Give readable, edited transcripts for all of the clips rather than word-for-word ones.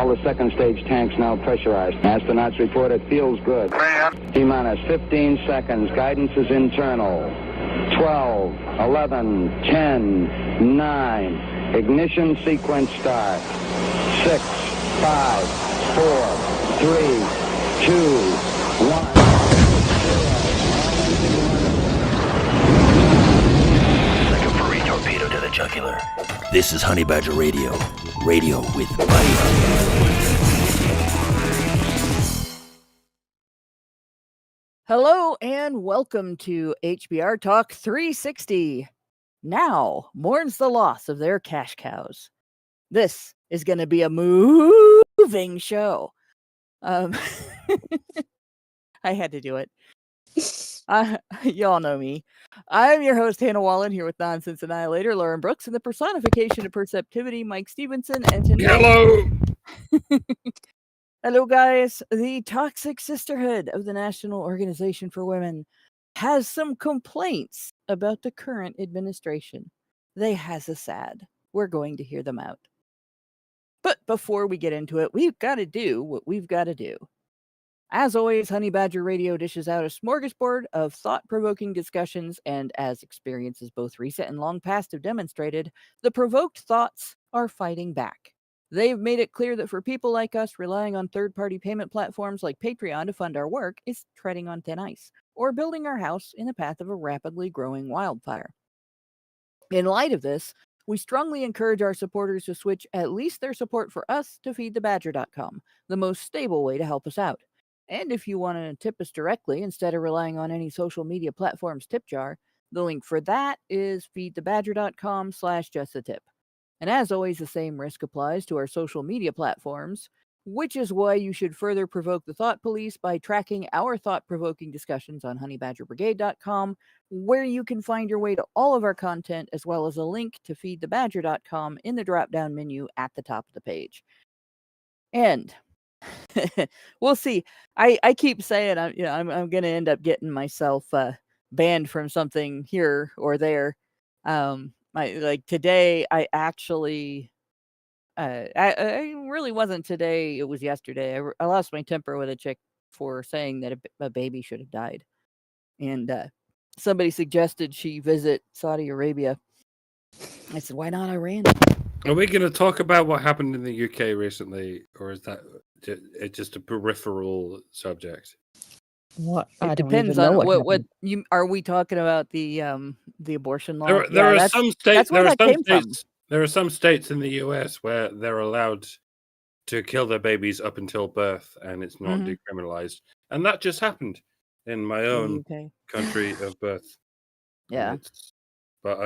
All the second stage tanks now pressurized. Astronauts report it feels good. T-minus 15 seconds. Guidance is internal. 12, 11, 10, 9. Ignition sequence start. 6, 5, 4, 3, 2, 1. Like a furry torpedo to the jugular. This is Honey Badger Radio. Radio with bite. Hello and welcome to HBR Talk 360. Now mourns the loss of their cash cows. This is going to be a moving show. I had to do it. Y'all know me. I'm your host, Hannah Wallen, here with Nonsense Annihilator, Lauren Brooks, and the personification of perceptivity, Mike Stevenson. And tonight... Hello! Hello, guys. The Toxic Sisterhood of the National Organization for Women has some complaints about the current administration. They has a sad. We're going to hear them out. But before we get into it, we've got to do what we've got to do. As always, Honey Badger Radio dishes out a smorgasbord of thought-provoking discussions, and as experiences both recent and long past have demonstrated, the provoked thoughts are fighting back. They've made it clear that for people like us, relying on third-party payment platforms like Patreon to fund our work is treading on thin ice, or building our house in the path of a rapidly growing wildfire. In light of this, we strongly encourage our supporters to switch at least their support for us to feedthebadger.com, the most stable way to help us out. And if you want to tip us directly instead of relying on any social media platform's tip jar, the link for that is feedthebadger.com/justtip. And as always, the same risk applies to our social media platforms, which is why you should further provoke the thought police by tracking our thought-provoking discussions on honeybadgerbrigade.com, where you can find your way to all of our content, as well as a link to feedthebadger.com in the drop-down menu at the top of the page. And we'll see. I keep saying I'm going to end up getting myself banned from something here or there. Today, I actually, I really wasn't today. It was yesterday. I lost my temper with a chick for saying that a baby should have died. And somebody suggested she visit Saudi Arabia. I said, why not Iran? Are we going to talk about what happened in the UK recently, or is that just a peripheral subject? What? It depends on what you are. We talking about the abortion law? There are some states. There are some states in the US where they're allowed to kill their babies up until birth, and it's not decriminalized. And that just happened in my own country of birth. Yeah, but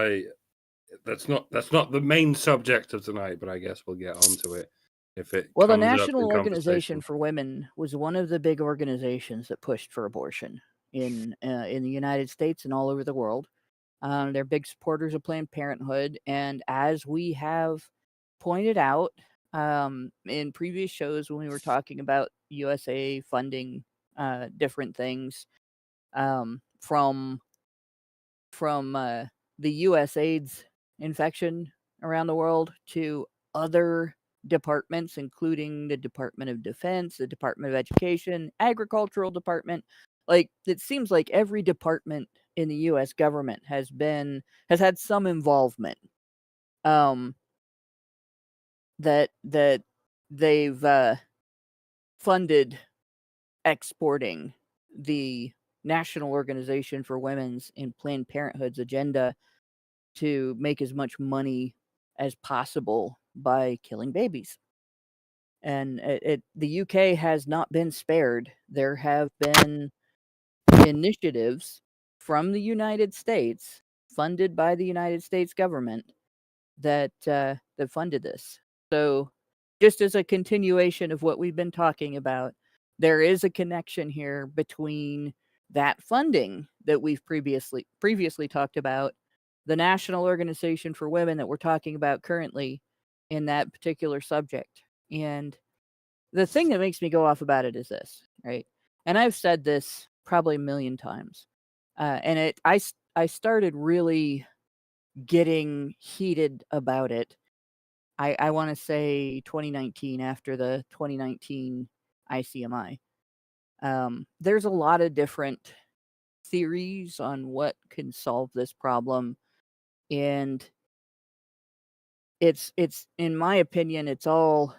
that's not the main subject of tonight. But I guess we'll get onto it. The National Organization for Women was one of the big organizations that pushed for abortion in the United States and all over the world. They're big supporters of Planned Parenthood, and as we have pointed out in previous shows when we were talking about USA funding different things from the U.S. AIDS infection around the world to other departments, including the Department of Defense, the Department of Education, Agricultural Department. Like, it seems like every department in the U.S. government has had some involvement that they've funded exporting the National Organization for Women's and Planned Parenthood's agenda to make as much money as possible by killing babies. And the UK has not been spared. There have been initiatives from the United States, funded by the United States government, that funded this. So just as a continuation of what we've been talking about, there is a connection here between that funding that we've previously talked about, the National Organization for Women that we're talking about currently, in that particular subject. And the thing that makes me go off about it is this, right? And I've said this probably a million times. I started really getting heated about it I want to say 2019, after the 2019 ICMI. There's a lot of different theories on what can solve this problem, and it's in my opinion, it's all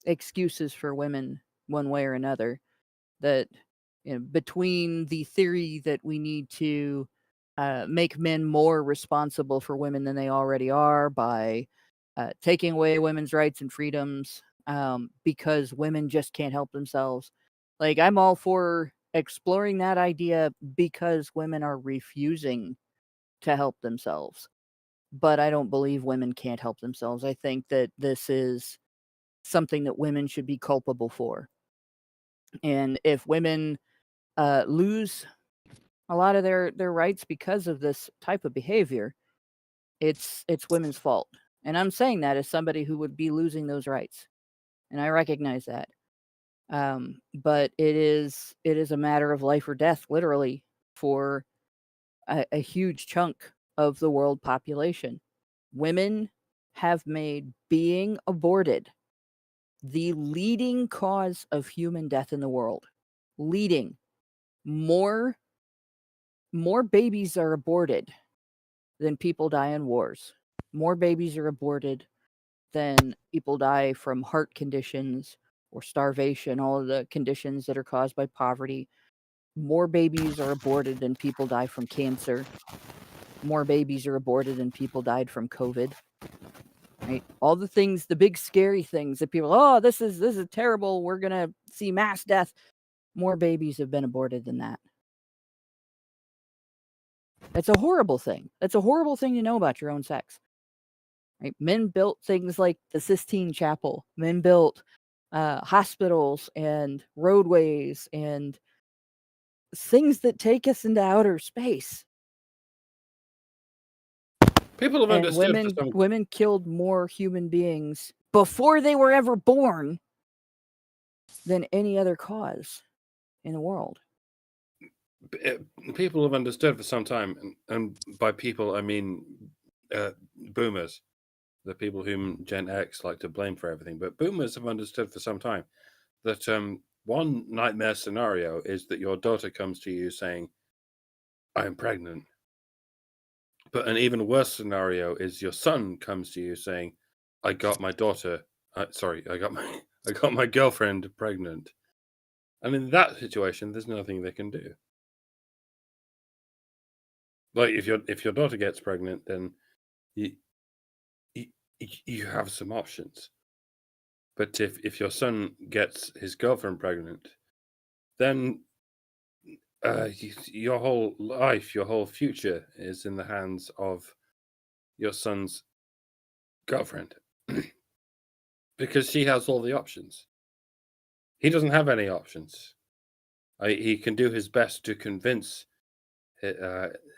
excuses for women one way or another. That between the theory that we need to make men more responsible for women than they already are by taking away women's rights and freedoms, because women just can't help themselves. Like, I'm all for exploring that idea because women are refusing to help themselves. But I don't believe women can't help themselves. I think that this is something that women should be culpable for. And if women lose a lot of their rights because of this type of behavior, it's women's fault. And I'm saying that as somebody who would be losing those rights, and I recognize that. But it is a matter of life or death, literally, for a huge chunk of the world population. Women have made being aborted the leading cause of human death in the world. Leading. More babies are aborted than people die in wars. More babies are aborted than people die from heart conditions or starvation, all of the conditions that are caused by poverty. More babies are aborted than people die from cancer. More babies are aborted than people died from COVID. Right? All the things, the big scary things that people, oh, this is terrible, we're going to see mass death. More babies have been aborted than that. That's a horrible thing. That's a horrible thing to know about your own sex. Right? Men built things like the Sistine Chapel. Men built hospitals and roadways and things that take us into outer space. People have and understood women killed more human beings before they were ever born than any other cause in the world. People have understood for some time, and by people I mean boomers, the people whom Gen X like to blame for everything. But boomers have understood for some time that one nightmare scenario is that your daughter comes to you saying, "I'm pregnant." But an even worse scenario is your son comes to you saying, "I got my daughter. I got my girlfriend pregnant." And in that situation, there's nothing they can do. Like if your daughter gets pregnant, then you have some options. But if your son gets his girlfriend pregnant, then your whole life, your whole future is in the hands of your son's girlfriend. Because she has all the options. He doesn't have any options. He can do his best to convince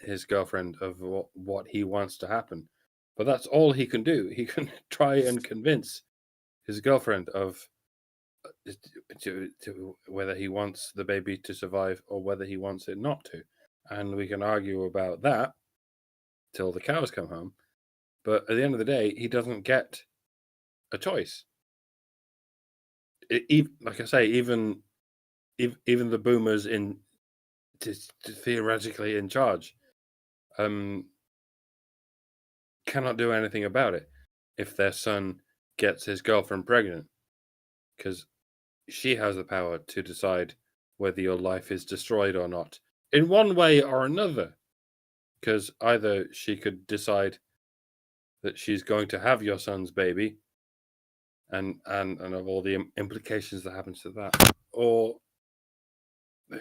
his girlfriend of what he wants to happen. But that's all he can do. He can try and convince his girlfriend of to whether he wants the baby to survive or whether he wants it not to. And we can argue about that till the cows come home. But at the end of the day, he doesn't get a choice. Like I say, even the boomers in theoretically in charge cannot do anything about it if their son gets his girlfriend pregnant, because she has the power to decide whether your life is destroyed or not in one way or another, because either she could decide that she's going to have your son's baby and of all the implications that happens to that, or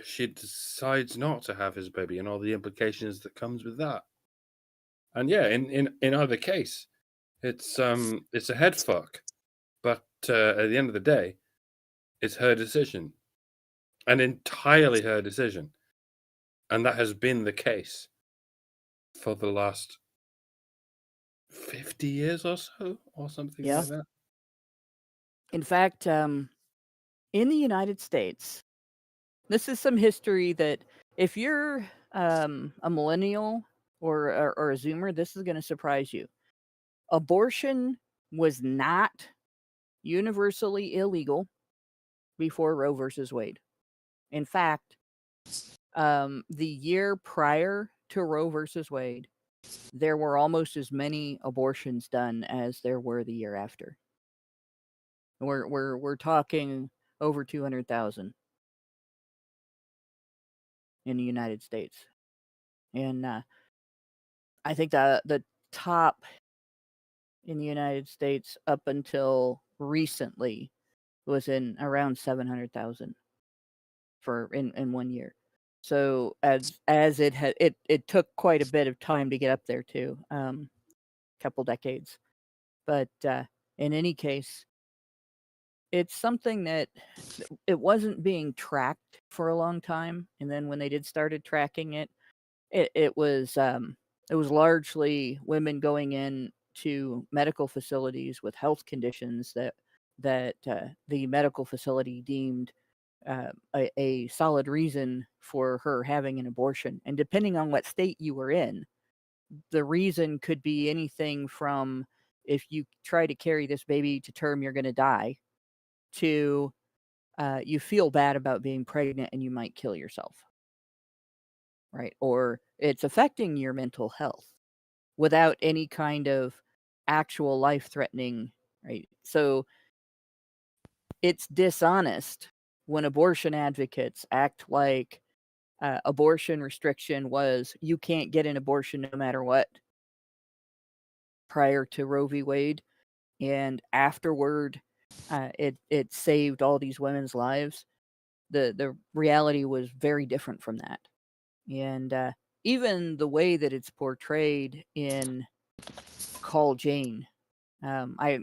she decides not to have his baby and all the implications that comes with that. And yeah, in either case, it's a head fuck. But at the end of the day, it's her decision, and entirely her decision, and that has been the case for the last 50 years or so, or something like that. In fact, in the United States, this is some history that if you're a millennial or a Zoomer, this is going to surprise you. abortion was not universally illegal before Roe versus Wade. In fact, the year prior to Roe versus Wade, there were almost as many abortions done as there were the year after. We're talking over 200,000 in the United States, and I think the top in the United States up until recently was in around 700,000 for in 1 year. So as it took quite a bit of time to get up there too, couple decades. But in any case, it's something that it wasn't being tracked for a long time, and then when they started tracking it, it was largely women going in to medical facilities with health conditions that the medical facility deemed a solid reason for her having an abortion. And depending on what state you were in, the reason could be anything from, if you try to carry this baby to term, you're going to die, to you feel bad about being pregnant and you might kill yourself. Right? Or it's affecting your mental health without any kind of actual life-threatening, right? So it's dishonest when abortion advocates act like abortion restriction was you can't get an abortion no matter what prior to Roe v. Wade, and afterward it saved all these women's lives. The reality was very different from that. And even the way that it's portrayed in Call Jane, I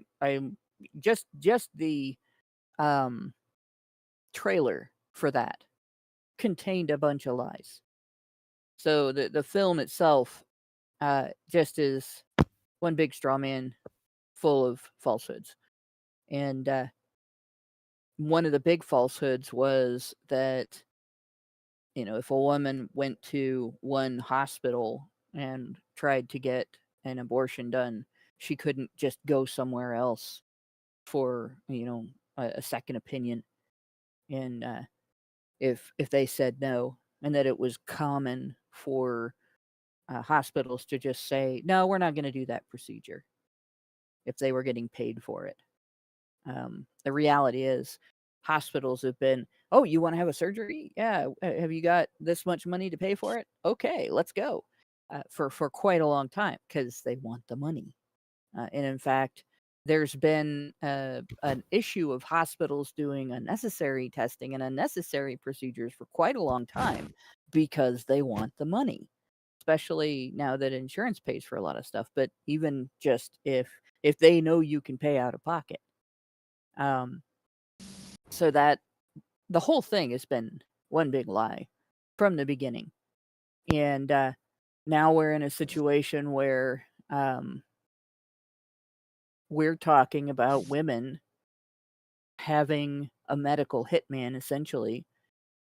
just the trailer for that contained a bunch of lies. So the film itself just is one big straw man full of falsehoods. And one of the big falsehoods was that, if a woman went to one hospital and tried to get an abortion done, she couldn't just go somewhere else for, a second opinion. And if they said no, and that it was common for hospitals to just say, no, we're not going to do that procedure if they were getting paid for it. The reality is hospitals have been, oh, you want to have a surgery? Yeah. Have you got this much money to pay for it? Okay, let's go. For quite a long time, because they want the money. And in fact, there's been an issue of hospitals doing unnecessary testing and unnecessary procedures for quite a long time because they want the money, especially now that insurance pays for a lot of stuff. But even just if they know you can pay out of pocket. So that the whole thing has been one big lie from the beginning. And now we're in a situation where we're talking about women having a medical hitman essentially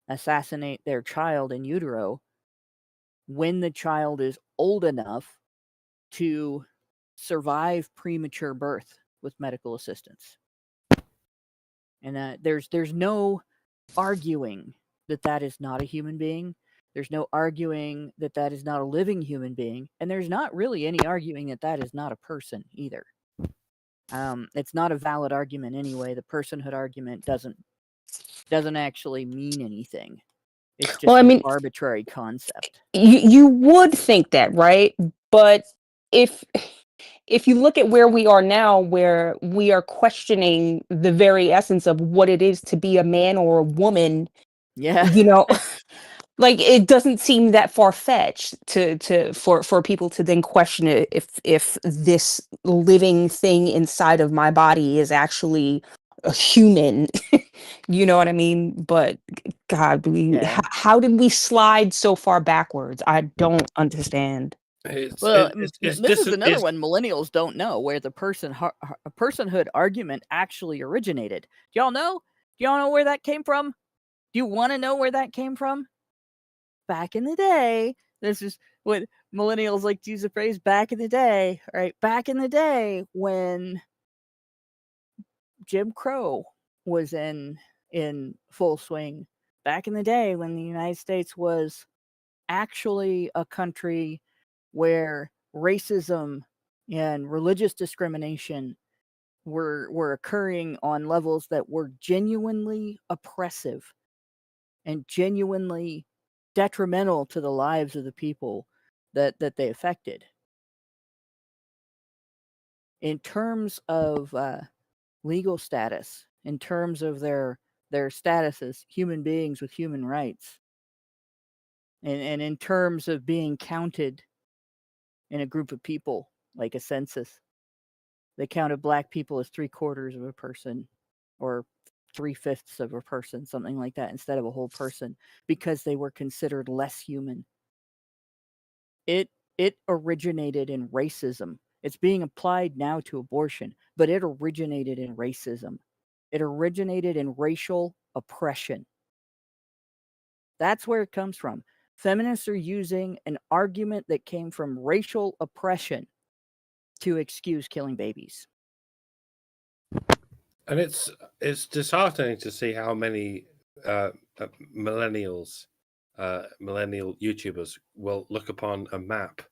assassinate their child in utero when the child is old enough to survive premature birth with medical assistance. And there's no arguing that is not a human being. There's no arguing that is not a living human being. And there's not really any arguing that is not a person either. It's not a valid argument anyway. The personhood argument doesn't actually mean anything. It's just an arbitrary concept. You would think that, right? But if you look at where we are now, where we are questioning the very essence of what it is to be a man or a woman, like it doesn't seem that far-fetched for people to then question it if this living thing inside of my body is actually a human. You know what I mean? But God, how did we slide so far backwards? I don't understand. This is another one millennials don't know, where the personhood argument actually originated. Do y'all know? Do y'all know where that came from? Do you want to know where that came from? Back in the day, this is what millennials like to use the phrase back in the day, right? Back in the day when Jim Crow was in full swing, back in the day when the United States was actually a country where racism and religious discrimination were occurring on levels that were genuinely oppressive and genuinely detrimental to the lives of the people that they affected. In terms of legal status, in terms of their status as human beings with human rights, and in terms of being counted in a group of people, like a census, they counted black people as 3/4 of a person or 3/5 of a person, something like that, instead of a whole person, because they were considered less human. It originated in racism. It's being applied now to abortion, but it originated in racism. It originated in racial oppression. That's where it comes from. Feminists are using an argument that came from racial oppression to excuse killing babies. And it's disheartening to see how many millennial YouTubers will look upon a map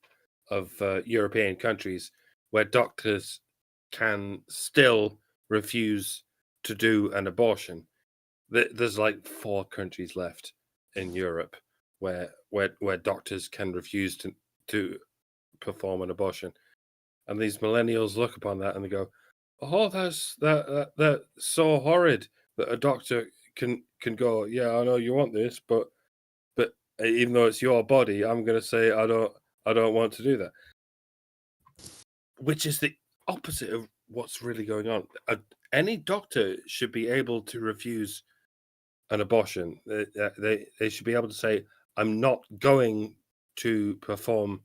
of European countries where doctors can still refuse to do an abortion. There's like 4 countries left in Europe where doctors can refuse to perform an abortion, and these millennials look upon that and they go, "Oh, that's so horrid that a doctor can go, yeah, I know you want this, but even though it's your body, I'm going to say I don't want to do that," which is the opposite of what's really going on. Any doctor should be able to refuse an abortion. They should be able to say, I'm not going to perform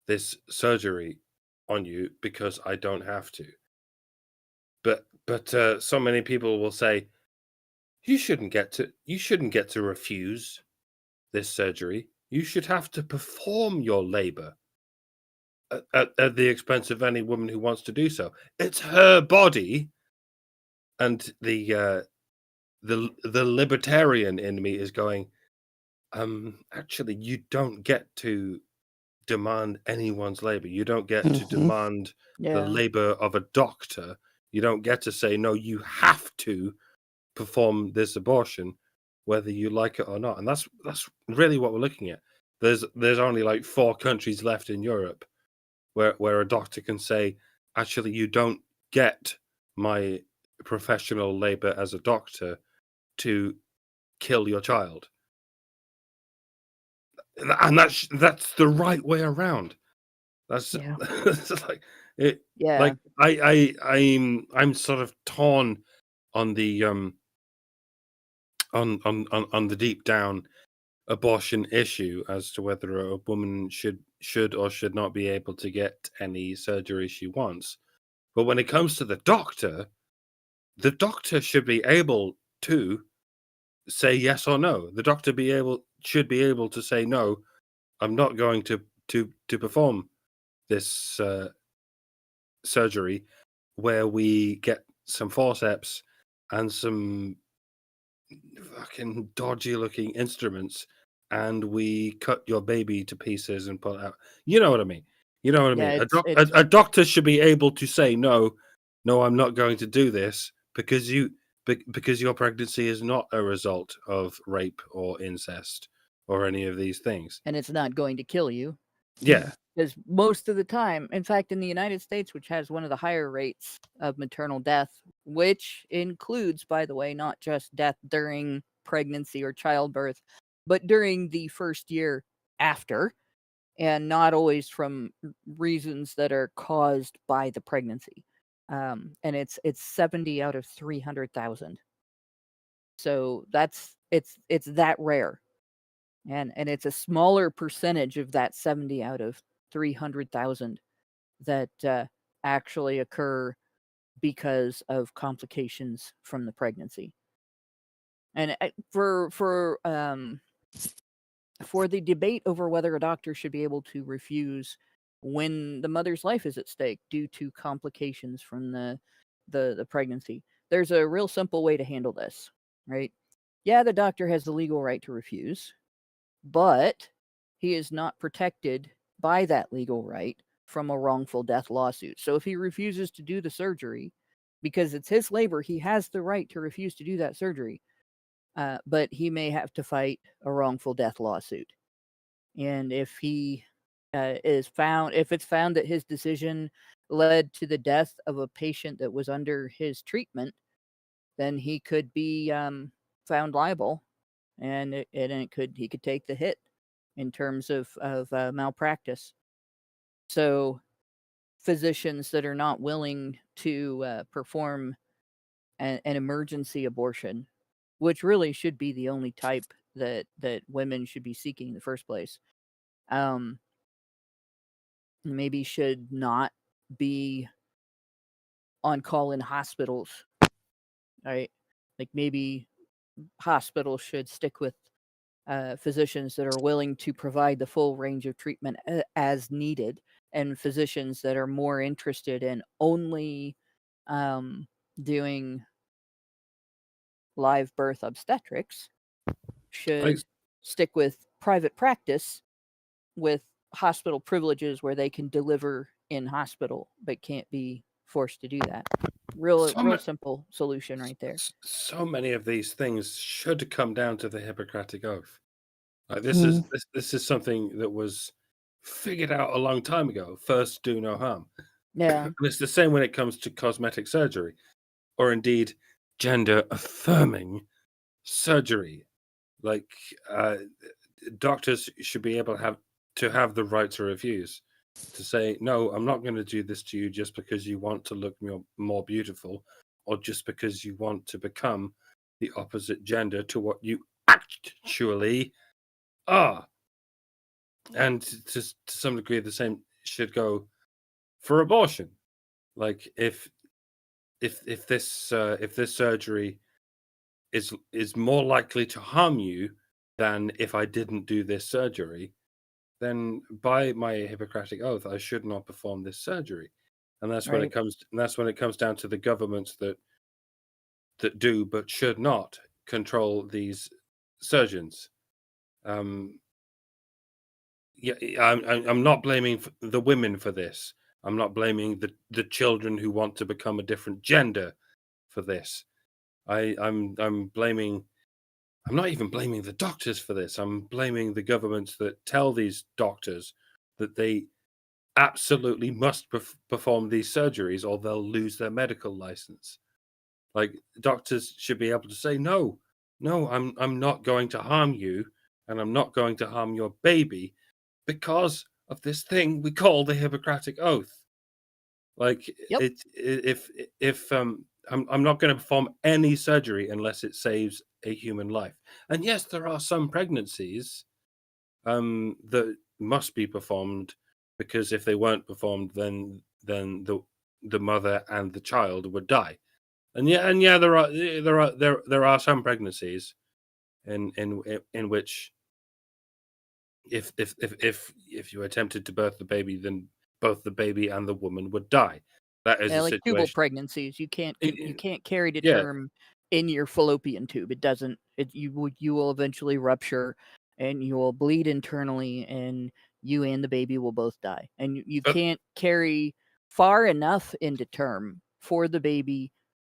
this surgery on you because I don't have to. But so many people will say, you shouldn't get to refuse this surgery. You should have to perform your labor at the expense of any woman who wants to do so. It's her body. And the libertarian in me is going, actually, you don't get to demand anyone's labor. You don't get to demand the labor of a doctor. You don't get to say, no, you have to perform this abortion, whether you like it or not. And that's really what we're looking at. There's only like 4 countries left in Europe where a doctor can say, actually, you don't get my professional labor as a doctor to kill your child. And that's the right way around. That's like it. Yeah. Like I'm sort of torn on the on the deep down abortion issue as to whether a woman should or should not be able to get any surgery she wants. But when it comes to the doctor should be able to say yes or no. The doctor should be able to say, no, I'm not going to perform this surgery where we get some forceps and some fucking dodgy looking instruments and we cut your baby to pieces and pull it out. You know what I mean? You know what I mean? A doctor should be able to say, no, I'm not going to do this because your pregnancy is not a result of rape or incest or any of these things. And it's not going to kill you. Yeah. Because most of the time, in fact, in the United States, which has one of the higher rates of maternal death, which includes, by the way, not just death during pregnancy or childbirth, but during the first year after, and not always from reasons that are caused by the pregnancy. And it's 70 out of 300,000. So it's that rare. And it's a smaller percentage of that 70 out of 300,000 that actually occur because of complications from the pregnancy. And for for the debate over whether a doctor should be able to refuse when the mother's life is at stake due to complications from the pregnancy. There's a real simple way to handle this, right? Yeah, the doctor has the legal right to refuse, but he is not protected by that legal right from a wrongful death lawsuit. So if he refuses to do the surgery because it's his labor, he has the right to refuse to do that surgery. But he may have to fight a wrongful death lawsuit. And if he if it's found that his decision led to the death of a patient that was under his treatment, then he could be found liable, and he could take the hit in terms of malpractice. So physicians that are not willing to perform an emergency abortion, which really should be the only type that women should be seeking in the first place, maybe should not be on call in hospitals, right? Like maybe hospitals should stick with physicians that are willing to provide the full range of treatment as needed, and physicians that are more interested in only doing live birth obstetrics should stick with private practice with hospital privileges where they can deliver in hospital but can't be forced to do that. Real simple solution right there. So many of these things should come down to the Hippocratic Oath. This is something that was figured out a long time ago. First, do no harm. Yeah. And it's the same when it comes to cosmetic surgery, or indeed gender affirming surgery. Like doctors should be able to have the right to refuse, to say, no, I'm not going to do this to you just because you want to look more beautiful, or just because you want to become the opposite gender to what you actually are. And to some degree, the same should go for abortion. Like if this surgery is more likely to harm you than if I didn't do this surgery, then by my Hippocratic oath, I should not perform this surgery. And that's when it comes down to the governments that do but should not control these surgeons. Yeah, I'm not blaming the women for this. I'm not blaming the children who want to become a different gender for this. I'm blaming. I'm not even blaming the doctors for this. I'm blaming the governments that tell these doctors that they absolutely must perform these surgeries or they'll lose their medical license. Like, doctors should be able to say, no, I'm not going to harm you, and I'm not going to harm your baby because of this thing we call the Hippocratic Oath. Like, Yep. if I'm not going to perform any surgery unless it saves a human life. And yes, there are some pregnancies that must be performed, because if they weren't performed, then the mother and the child would die. And yeah, there are some pregnancies in which if you attempted to birth the baby, then both the baby and the woman would die. That is a like situation. tubal pregnancies. You can't carry to term in your fallopian tube. It doesn't. You will eventually rupture, and you will bleed internally, and you and the baby will both die. And you can't carry far enough into term for the baby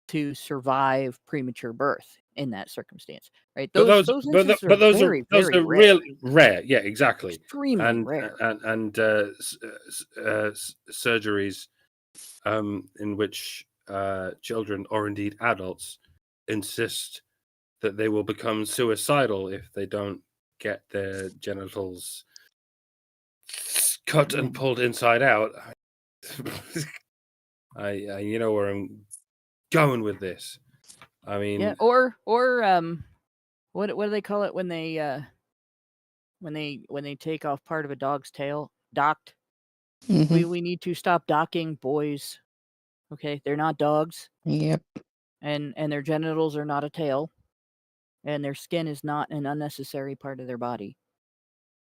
to survive premature birth in that circumstance, right? Those instances are very rare. Really rare. Yeah, exactly. Extremely rare. And surgeries in which children or indeed adults insist that they will become suicidal if they don't get their genitals cut and pulled inside out. I you know where I'm going with this. I mean, yeah, or what do they call it when they take off part of a dog's tail? Docked. Mm-hmm. We need to stop docking boys. Okay, they're not dogs. Yep. And their genitals are not a tail, and their skin is not an unnecessary part of their body.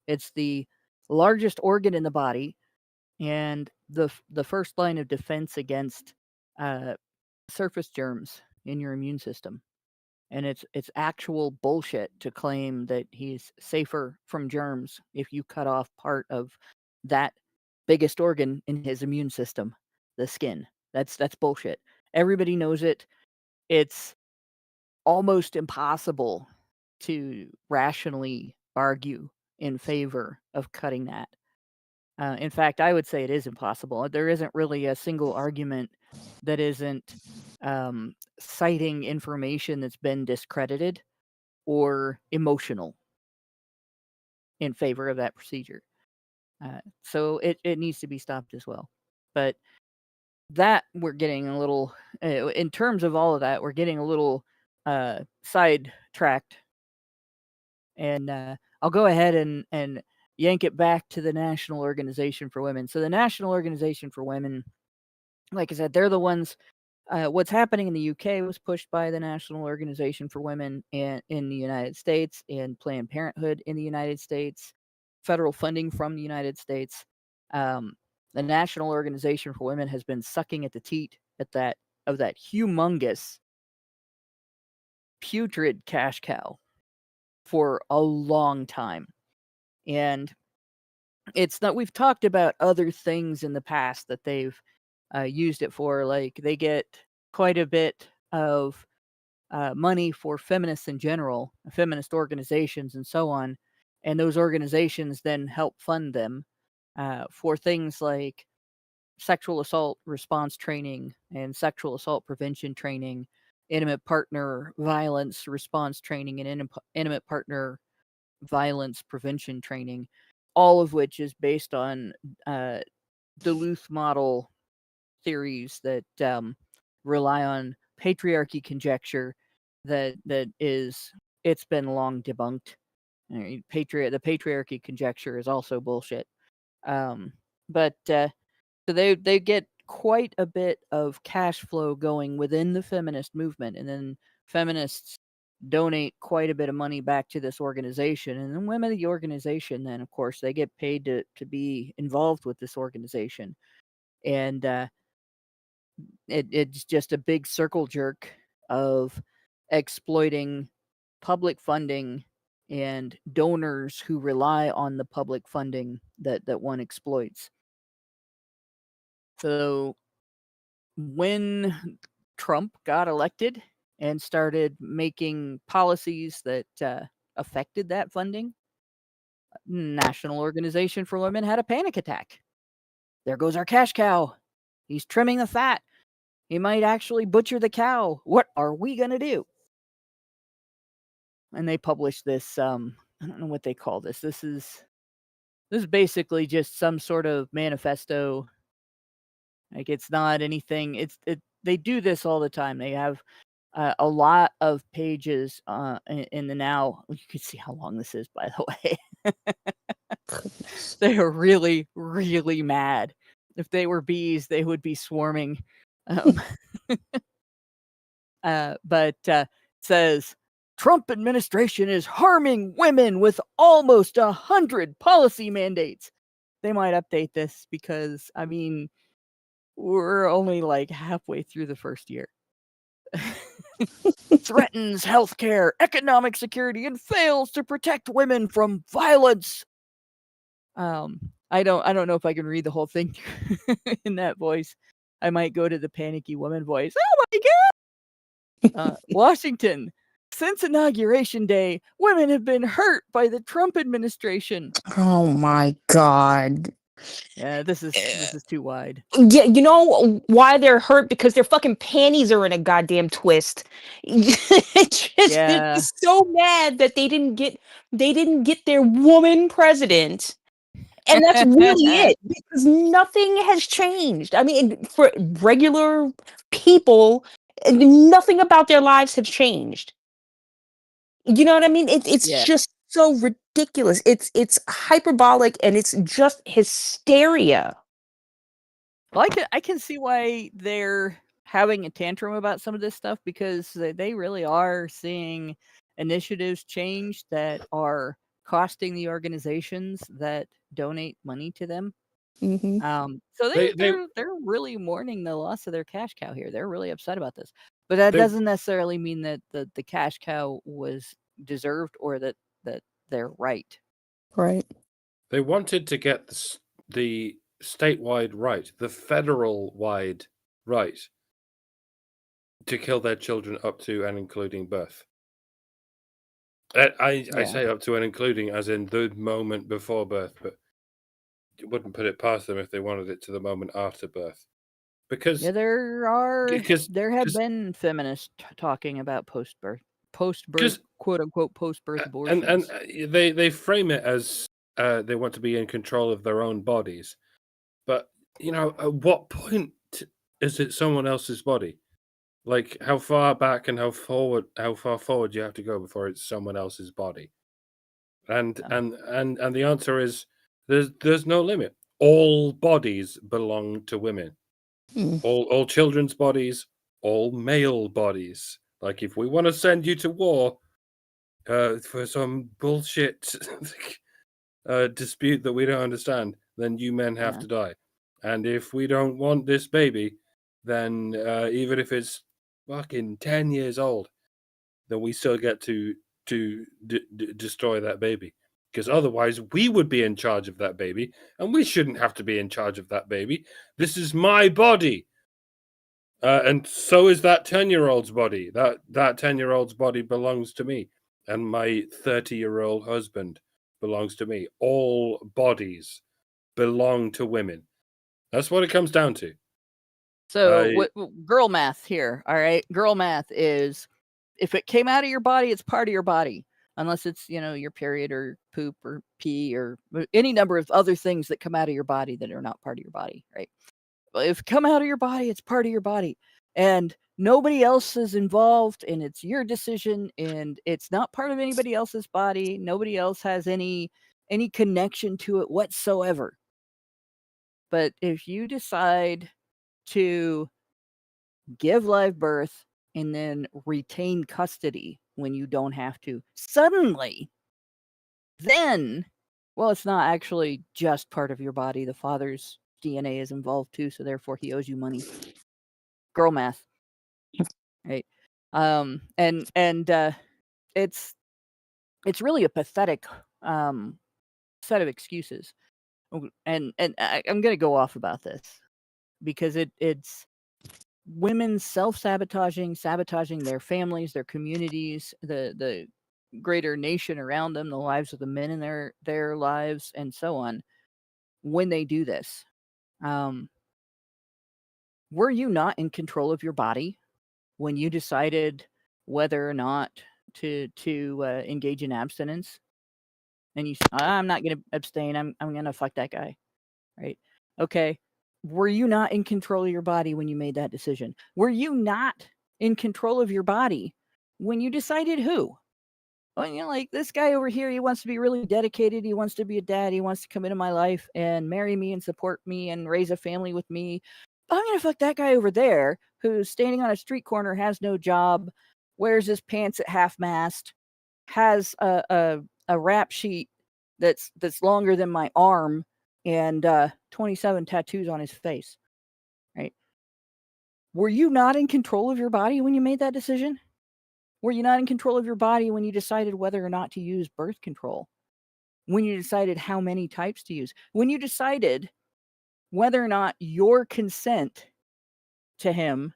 It's the largest organ in the body, and the first line of defense against surface germs in your immune system. And it's actual bullshit to claim that he's safer from germs if you cut off part of that biggest organ in his immune system, the skin. That's bullshit. Everybody knows it. It's almost impossible to rationally argue in favor of cutting that. In fact, I would say it is impossible. There isn't really a single argument that isn't citing information that's been discredited or emotional in favor of that procedure. So it needs to be stopped as well. But that we're getting a little, in terms of all of that, we're getting a little sidetracked. And I'll go ahead and yank it back to the National Organization for Women. So the National Organization for Women, like I said, they're the ones. What's happening in the UK was pushed by the National Organization for Women in the United States and Planned Parenthood in the United States, federal funding from the United States. The National Organization for Women has been sucking at the teat of that humongous, putrid cash cow for a long time. And it's not, we've talked about other things in the past that they've used it for. Like they get quite a bit of money for feminists in general, feminist organizations and so on. And those organizations then help fund them for things like sexual assault response training and sexual assault prevention training, intimate partner violence response training, and intimate partner violence prevention training, all of which is based on Duluth model theories that rely on patriarchy conjecture that it's been long debunked. The patriarchy conjecture is also bullshit. But so they get quite a bit of cash flow going within the feminist movement, and then feminists donate quite a bit of money back to this organization, and then women of the organization, then of course they get paid to be involved with this organization, and it's just a big circle jerk of exploiting public funding and donors who rely on the public funding that one exploits. So when Trump got elected and started making policies that affected that funding, National Organization for Women had a panic attack. There goes our cash cow. He's trimming the fat. He might actually butcher the cow. What are we going to do? And they published this, I don't know what they call this. This is basically just some sort of manifesto. Like it's not anything. They do this all the time. They have a lot of pages in the now. You can see how long this is, by the way. They are really, really mad. If they were bees, they would be swarming. But it says, Trump administration is harming women with almost 100 policy mandates. They might update this because, I mean, we're only like halfway through the first year. Threatens healthcare, economic security, and fails to protect women from violence. I don't know if I can read the whole thing in that voice. I might go to the panicky woman voice. Oh my God! Washington. Since Inauguration Day, women have been hurt by the Trump administration. Oh my God. Yeah, this is too wide. Yeah, you know why they're hurt? Because their fucking panties are in a goddamn twist. They're just so mad that they didn't get their woman president. And that's really it, because nothing has changed. I mean, for regular people, nothing about their lives have changed. You know what I mean? It's just so ridiculous. It's hyperbolic and it's just hysteria. Well, I can see why they're having a tantrum about some of this stuff, because they really are seeing initiatives change that are costing the organizations that donate money to them. Mm-hmm. So they're really mourning the loss of their cash cow here. They're really upset about this, but that doesn't necessarily mean that the cash cow was deserved or that they're right. Right. They wanted to get the statewide right, the federal-wide right, to kill their children up to and including birth. I say up to and including as in the moment before birth, but you wouldn't put it past them if they wanted it to the moment after birth. Because there have been feminists talking about post-birth quote unquote post-birth abortions. And they frame it as they want to be in control of their own bodies. But at what point is it someone else's body? Like how far back and how far forward you have to go before it's someone else's body? And the answer is there's no limit. All bodies belong to women. All children's bodies, all male bodies. Like if we want to send you to war for some bullshit dispute that we don't understand, then you men have to die. And if we don't want this baby, then even if it's fucking 10 years old, then we still get to destroy that baby. Because otherwise we would be in charge of that baby, and we shouldn't have to be in charge of that baby. This is my body. And so is that 10-year-old's body. That 10-year-old's body belongs to me. And my 30-year-old husband belongs to me. All bodies belong to women. That's what it comes down to. So girl math here, all right? Girl math is if it came out of your body, it's part of your body. Unless it's, your period or poop or pee or any number of other things that come out of your body that are not part of your body, right? But if it come out of your body, it's part of your body. And nobody else is involved, and it's your decision, and it's not part of anybody else's body. Nobody else has any connection to it whatsoever. But if you decide to give live birth and then retain custody when you don't have to, suddenly, then, well, it's not actually just part of your body. The father's DNA is involved too, so therefore he owes you money. Girl math, right? And it's really a pathetic set of excuses, and I'm gonna go off about this because it's women self-sabotaging their families, their communities, the greater nation around them, the lives of the men in their lives, and so on. When they do this, were you not in control of your body when you decided whether or not to engage in abstinence? And you said, I'm not going to abstain. I'm going to fuck that guy, right? Okay. Were you not in control of your body when you made that decision? Were you not in control of your body when you decided who? Well, like this guy over here, he wants to be really dedicated. He wants to be a dad. He wants to come into my life and marry me and support me and raise a family with me. I'm going to fuck that guy over there who's standing on a street corner, has no job, wears his pants at half-mast, has a rap sheet that's longer than my arm, and 27 tattoos on his face, right? Were you not in control of your body when you made that decision? Were you not in control of your body when you decided whether or not to use birth control? When you decided how many types to use? When you decided whether or not your consent to him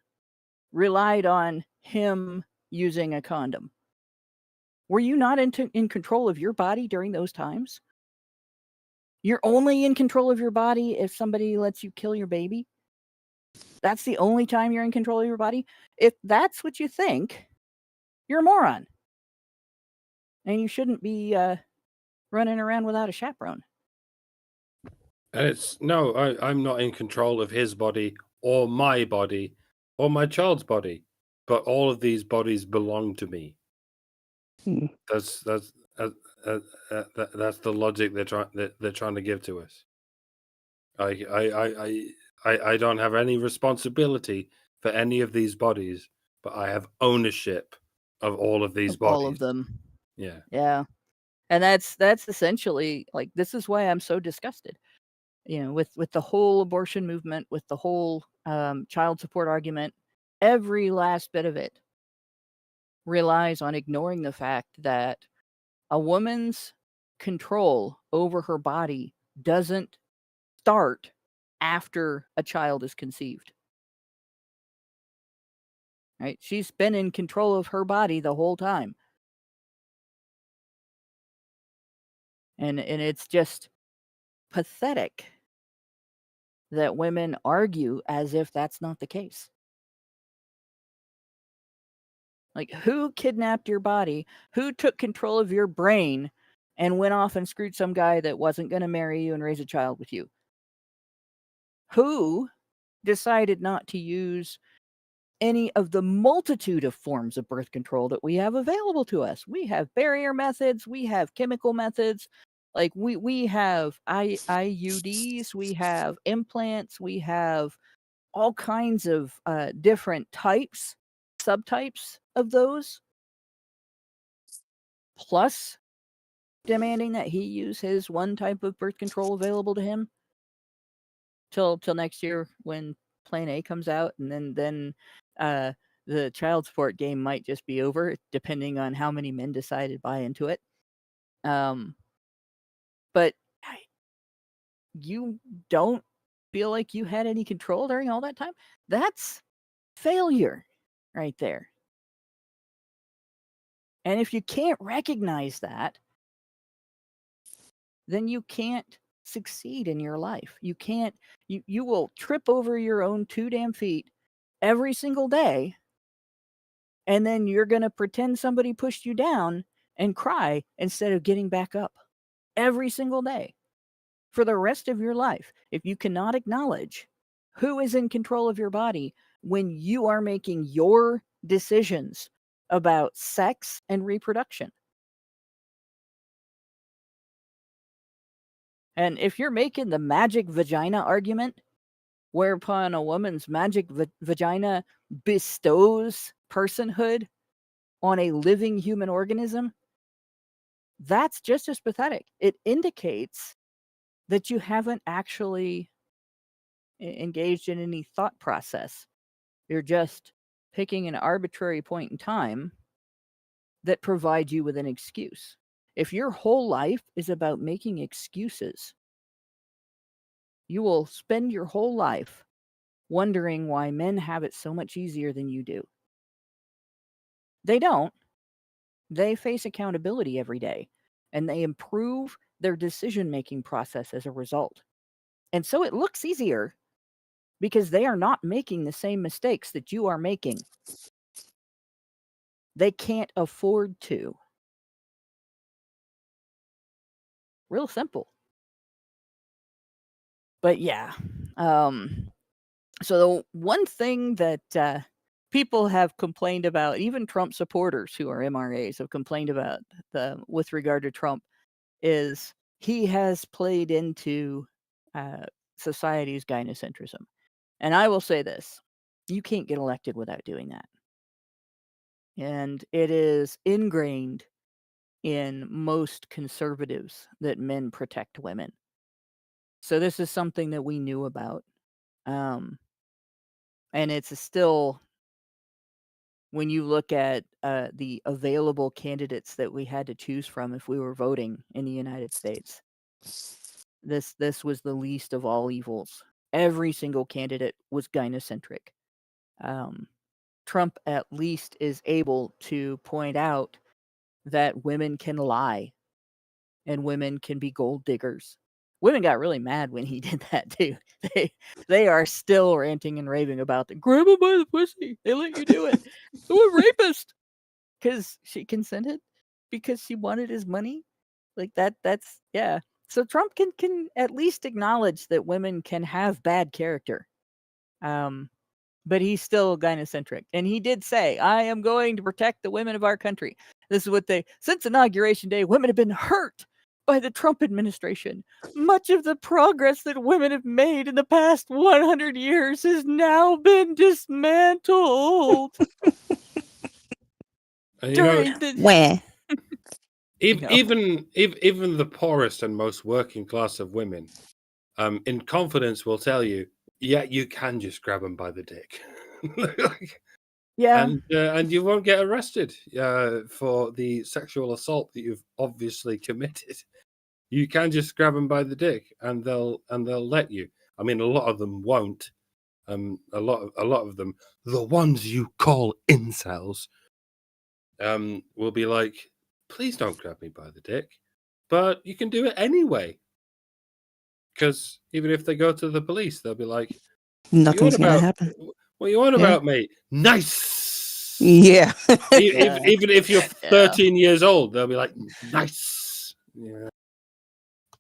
relied on him using a condom? Were you not in control of your body during those times? You're only in control of your body if somebody lets you kill your baby? That's the only time you're in control of your body? If that's what you think, you're a moron. And you shouldn't be running around without a chaperone. And I'm not in control of his body or my body or my child's body, but all of these bodies belong to me. That's the logic they're trying to give to us. I don't have any responsibility for any of these bodies, but I have ownership of all of these bodies. All of them. Yeah. Yeah. And that's essentially, like, this is why I'm so disgusted, with the whole abortion movement, with the whole child support argument. Every last bit of it relies on ignoring the fact that a woman's control over her body doesn't start after a child is conceived. Right? She's been in control of her body the whole time. And it's just pathetic that women argue as if that's not the case. Like, who kidnapped your body? Who took control of your brain and went off and screwed some guy that wasn't going to marry you and raise a child with you? Who decided not to use any of the multitude of forms of birth control that we have available to us? We have barrier methods, we have chemical methods, like we have IUDs, we have implants, we have all kinds of different types, subtypes of those, plus demanding that he use his one type of birth control available to him till next year when Plan A comes out, and then the child support game might just be over, depending on how many men decide to buy into it. But you don't feel like you had any control during all that time? That's failure right there. And if you can't recognize that, then you can't succeed in your life. You will trip over your own 2 damn feet every single day, and then you're going to pretend somebody pushed you down and cry instead of getting back up every single day for the rest of your life. If you cannot acknowledge who is in control of your body when you are making your decisions about sex and reproduction. And if you're making the magic vagina argument, whereupon a woman's magic vagina bestows personhood on a living human organism, that's just as pathetic. It indicates that you haven't actually engaged in any thought process. You're just picking an arbitrary point in time that provides you with an excuse. If your whole life is about making excuses, you will spend your whole life wondering why men have it so much easier than you do. They don't. They face accountability every day, and they improve their decision-making process as a result. And so it looks easier because they are not making the same mistakes that you are making. They can't afford to. Real simple. But yeah. So the one thing that people have complained about, even Trump supporters who are MRAs have complained about with regard to Trump, is he has played into society's gynocentrism. And I will say this, you can't get elected without doing that. And it is ingrained in most conservatives that men protect women. So this is something that we knew about. And it's still, when you look at the available candidates that we had to choose from if we were voting in the United States, this was the least of all evils. Every single candidate was gynocentric. Trump at least is able to point out that women can lie and women can be gold diggers. Women got really mad when he did that too. They are still ranting and raving about the grab him by the pussy. They let you do it. Oh, a rapist. Because she consented? Because she wanted his money? Like that's yeah. So Trump can at least acknowledge that women can have bad character. But he's still gynocentric. And he did say, I am going to protect the women of our country. This is what since Inauguration Day, women have been hurt by the Trump administration. Much of the progress that women have made in the past 100 years has now been dismantled. Where? Even the poorest and most working class of women, in confidence, will tell you, yeah, you can just grab them by the dick. Yeah. And you won't get arrested for the sexual assault that you've obviously committed. You can just grab them by the dick, and they'll let you. I mean, a lot of them won't. A lot of them, the ones you call incels, will be like, please don't grab me by the dick, but you can do it anyway. Because even if they go to the police, they'll be like, Nothing's gonna happen. What you on about, mate? Nice. Yeah. Even if you're 13 years old, they'll be like, nice. Yeah.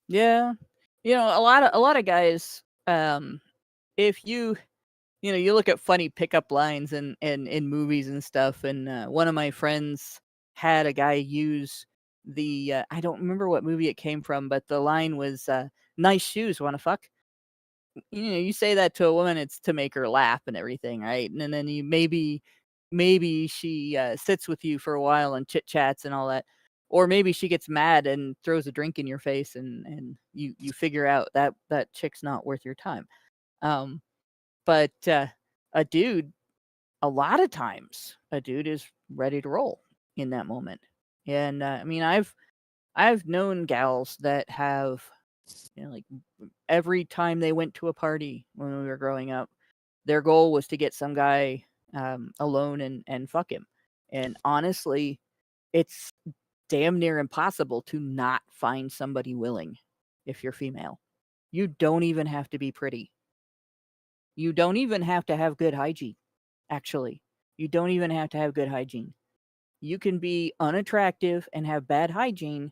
Yeah. You know, a lot of guys, if you look at funny pickup lines in movies and stuff, and one of my friends had a guy use the I don't remember what movie it came from, but the line was nice shoes, wanna fuck? You say that to a woman, it's to make her laugh and everything, right? And then you maybe she sits with you for a while and chit chats and all that, or maybe she gets mad and throws a drink in your face, and you figure out that chick's not worth your time. But a dude, a lot of times, a dude is ready to roll in that moment. And I mean, I've known gals that have, like every time they went to a party when we were growing up, their goal was to get some guy alone and fuck him. And honestly, it's damn near impossible to not find somebody willing if you're female. You don't even have to be pretty. You don't even have to have good hygiene, actually. You don't even have to have good hygiene. You can be unattractive and have bad hygiene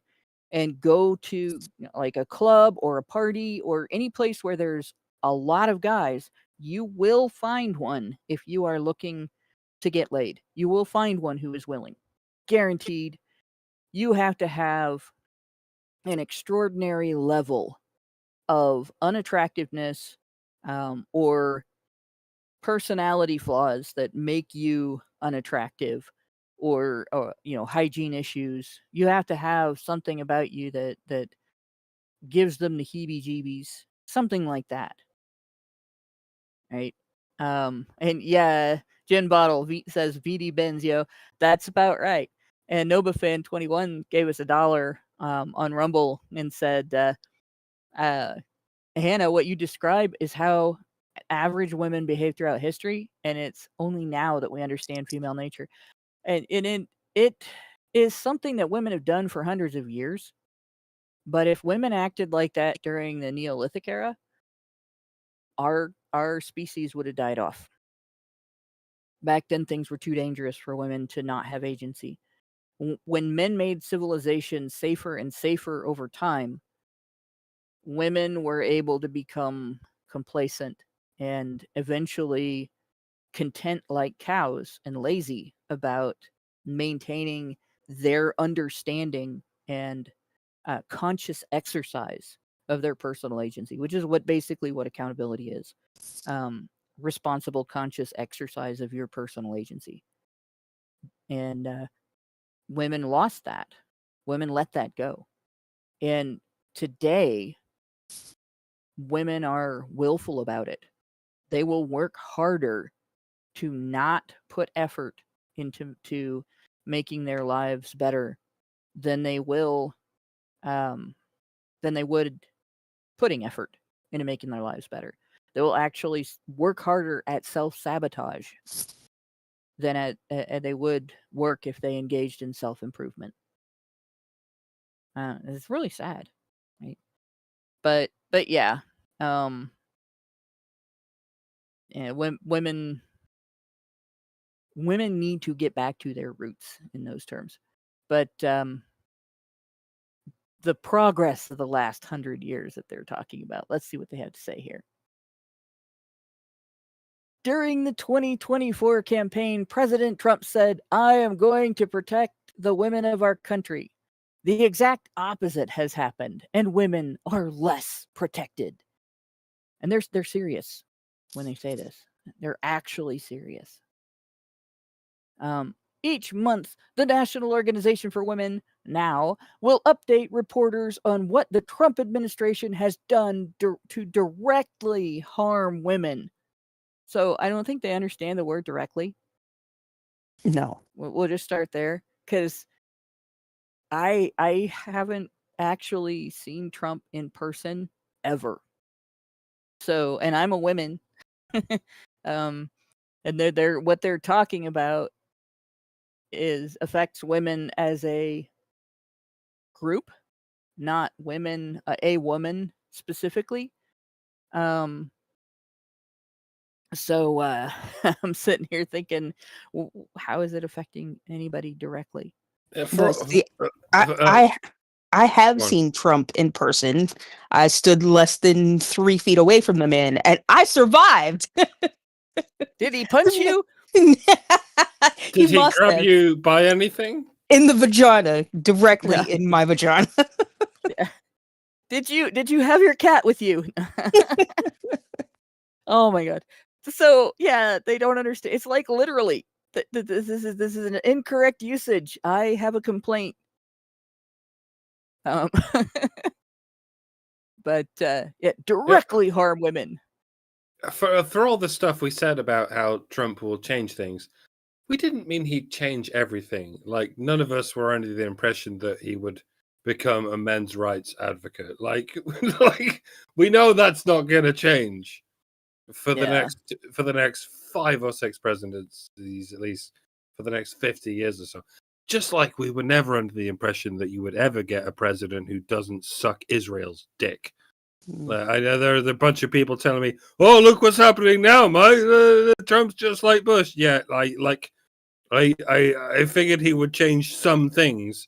and go to like a club or a party or any place where there's a lot of guys. You will find one if you are looking to get laid. You will find one who is willing. Guaranteed. You have to have an extraordinary level of unattractiveness or personality flaws that make you unattractive, or hygiene issues. You have to have something about you that gives them the heebie-jeebies, something like that, right? And yeah, Gin Bottle says VD Benzio. That's about right. And NobaFan21 gave us $1 on Rumble and said, Hannah, what you describe is how average women behave throughout history, and it's only now that we understand female nature. And it is something that women have done for hundreds of years. But if women acted like that during the Neolithic era, our species would have died off. Back then, things were too dangerous for women to not have agency. When men made civilization safer and safer over time, women were able to become complacent and eventually content like cows and lazy about maintaining their understanding and conscious exercise of their personal agency, which is what accountability is. Responsible, conscious exercise of your personal agency. And women lost that. Women let that go. And today, women are willful about it. They will work harder to not put effort into making their lives better than they would putting effort into making their lives better. They will actually work harder at self-sabotage than they would work if they engaged in self-improvement. It's really sad, right? But yeah, women need to get back to their roots in those terms. But the progress of the last 100 years that they're talking about, let's see what they have to say here. During the 2024 campaign, President Trump said, "I am going to protect the women of our country." The exact opposite has happened, and women are less protected. And they're serious when they say this. They're actually serious. Each month, the National Organization for Women now will update reporters on what the Trump administration has done to directly harm women. So I don't think they understand the word directly. No. We'll just start there, because I haven't actually seen Trump in person ever. So, and I'm a woman. And they're what they're talking about affects women as a group, not women, a woman specifically. So I'm sitting here thinking, how is it affecting anybody directly? I have seen Trump in person. I stood less than 3 feet away from the man, and I survived. Did he punch you? Did he grab you by anything? In the vagina, directly in my vagina. Yeah. Did you have your cat with you? Oh my god. So yeah, they don't understand. It's like literally, this is an incorrect usage. I have a complaint. But directly harm women. For all the stuff we said about how Trump will change things, we didn't mean he'd change everything. Like, none of us were under the impression that he would become a men's rights advocate. Like we know that's not going to change for the next 5 or 6 presidencies, at least for the next 50 years or so. Just like we were never under the impression that you would ever get a president who doesn't suck Israel's dick. I know there's a bunch of people telling me, "Oh, look what's happening now, mate. Trump's just like Bush." Yeah, I figured he would change some things.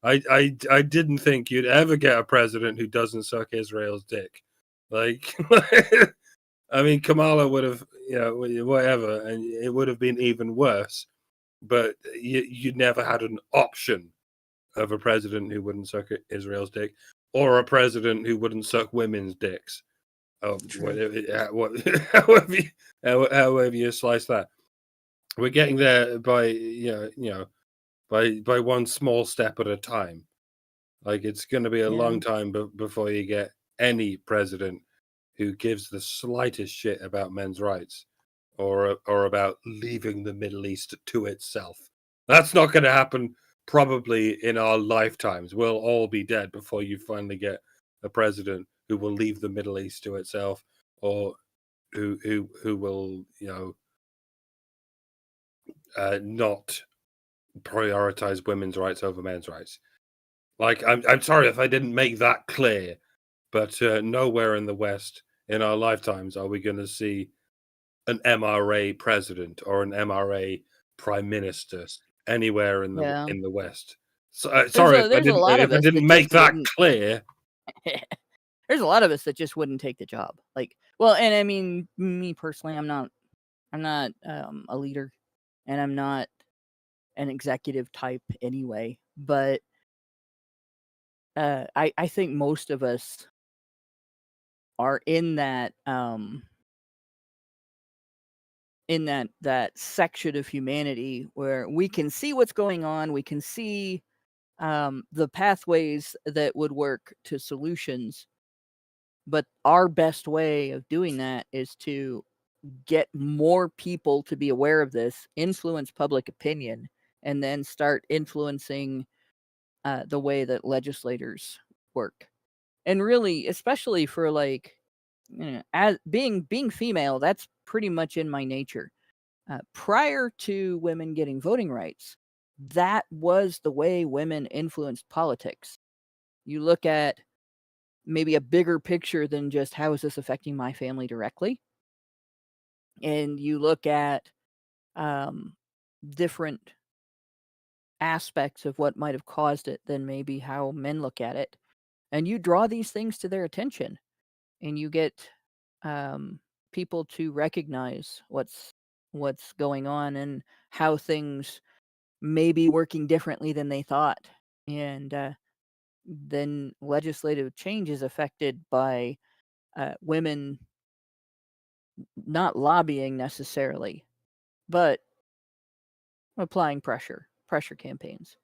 I didn't think you'd ever get a president who doesn't suck Israel's dick. Like, I mean, Kamala would have, whatever, and it would have been even worse. But you never had an option of a president who wouldn't suck Israel's dick, or a president who wouldn't suck women's dicks. However you slice that. We're getting there by by one small step at a time. Like, it's going to be a long time before you get any president who gives the slightest shit about men's rights or about leaving the Middle East to itself. That's not going to happen probably in our lifetimes. We'll all be dead before you finally get a president who will leave the Middle East to itself, or who will not prioritize women's rights over men's rights. Like, I'm sorry if I didn't make that clear, but nowhere in the West in our lifetimes are we going to see an MRA president or an MRA prime minister anywhere in the West. So, sorry if I didn't make that clear. There's a lot of us that just wouldn't take the job. Like, well, and I mean, me personally, I'm not a leader, and I'm not an executive type anyway. But I think most of us are in that that section of humanity where we can see what's going on, we can see the pathways that would work to solutions, but our best way of doing that is to get more people to be aware of this, influence public opinion, and then start influencing the way that legislators work. And really, especially for, like, as being female, that's pretty much in my nature. Prior to women getting voting rights, that was the way women influenced politics. You look at maybe a bigger picture than just how is this affecting my family directly, and you look at different aspects of what might have caused it than maybe how men look at it, and you draw these things to their attention, and you get people to recognize what's going on and how things may be working differently than they thought. And then legislative change is affected by women not lobbying necessarily, but applying pressure campaigns.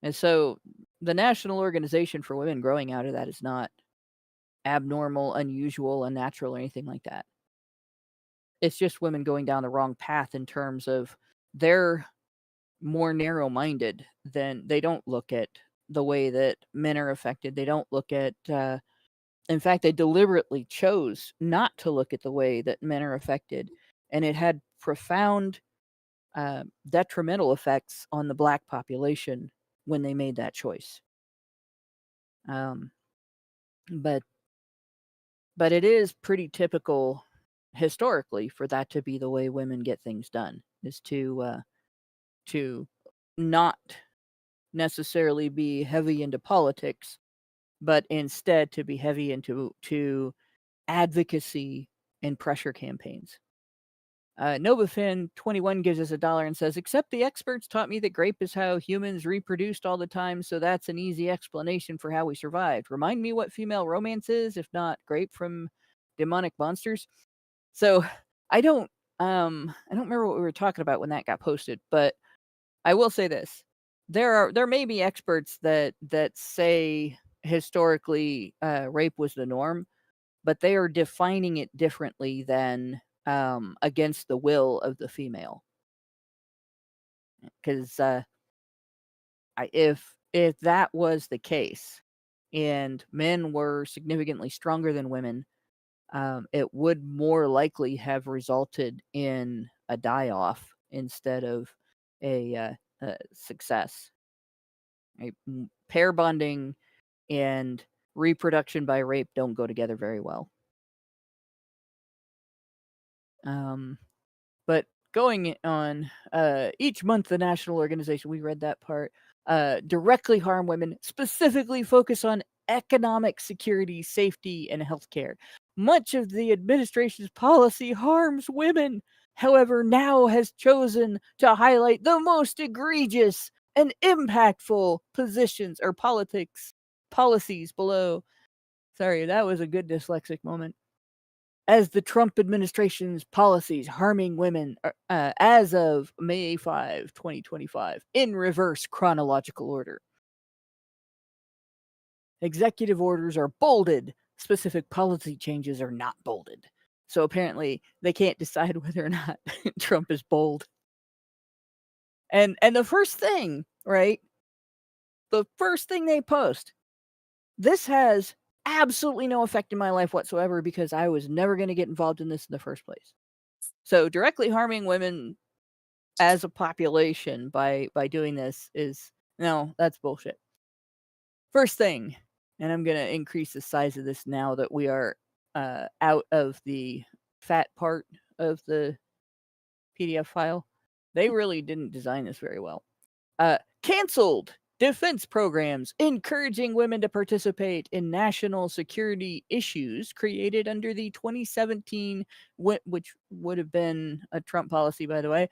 And so the National Organization for Women growing out of that is not abnormal, unusual, unnatural, or anything like that. It's just women going down the wrong path in terms of they're more narrow-minded than they don't look at the way that men are affected. They don't look at, in fact, they deliberately chose not to look at the way that men are affected. And it had profound detrimental effects on the Black population when they made that choice. But it is pretty typical historically for that to be the way women get things done, is to not necessarily be heavy into politics, but instead to be heavy into advocacy and pressure campaigns. NovaFin21 gives us $1 and says, except the experts taught me that grape is how humans reproduced all the time, so that's an easy explanation for how we survived. Remind me what female romance is, if not grape from demonic monsters. So I don't remember what we were talking about when that got posted, but I will say this. There may be experts that say historically rape was the norm, but they are defining it differently than against the will of the female. Because if that was the case and men were significantly stronger than women, it would more likely have resulted in a die-off instead of a success. Right? Pair bonding and reproduction by rape don't go together very well. But going on, each month the national organization, we read that part, directly harm women, specifically focus on economic security, safety, and healthcare. Much of the administration's policy harms women, however, now has chosen to highlight the most egregious and impactful positions or policies below. Sorry, that was a good dyslexic moment. As the Trump administration's policies harming women as of May 5, 2025, in reverse chronological order. Executive orders are bolded. Specific policy changes are not bolded. So apparently they can't decide whether or not Trump is bold. And the first thing, right? The first thing they post, this has absolutely no effect in my life whatsoever because I was never going to get involved in this in the first place. So directly harming women as a population by doing this that's bullshit. First thing, and I'm going to increase the size of this now that we are out of the fat part of the PDF file. They really didn't design this very well. Canceled defense programs encouraging women to participate in national security issues created under the 2017, which would have been a Trump policy, by the way,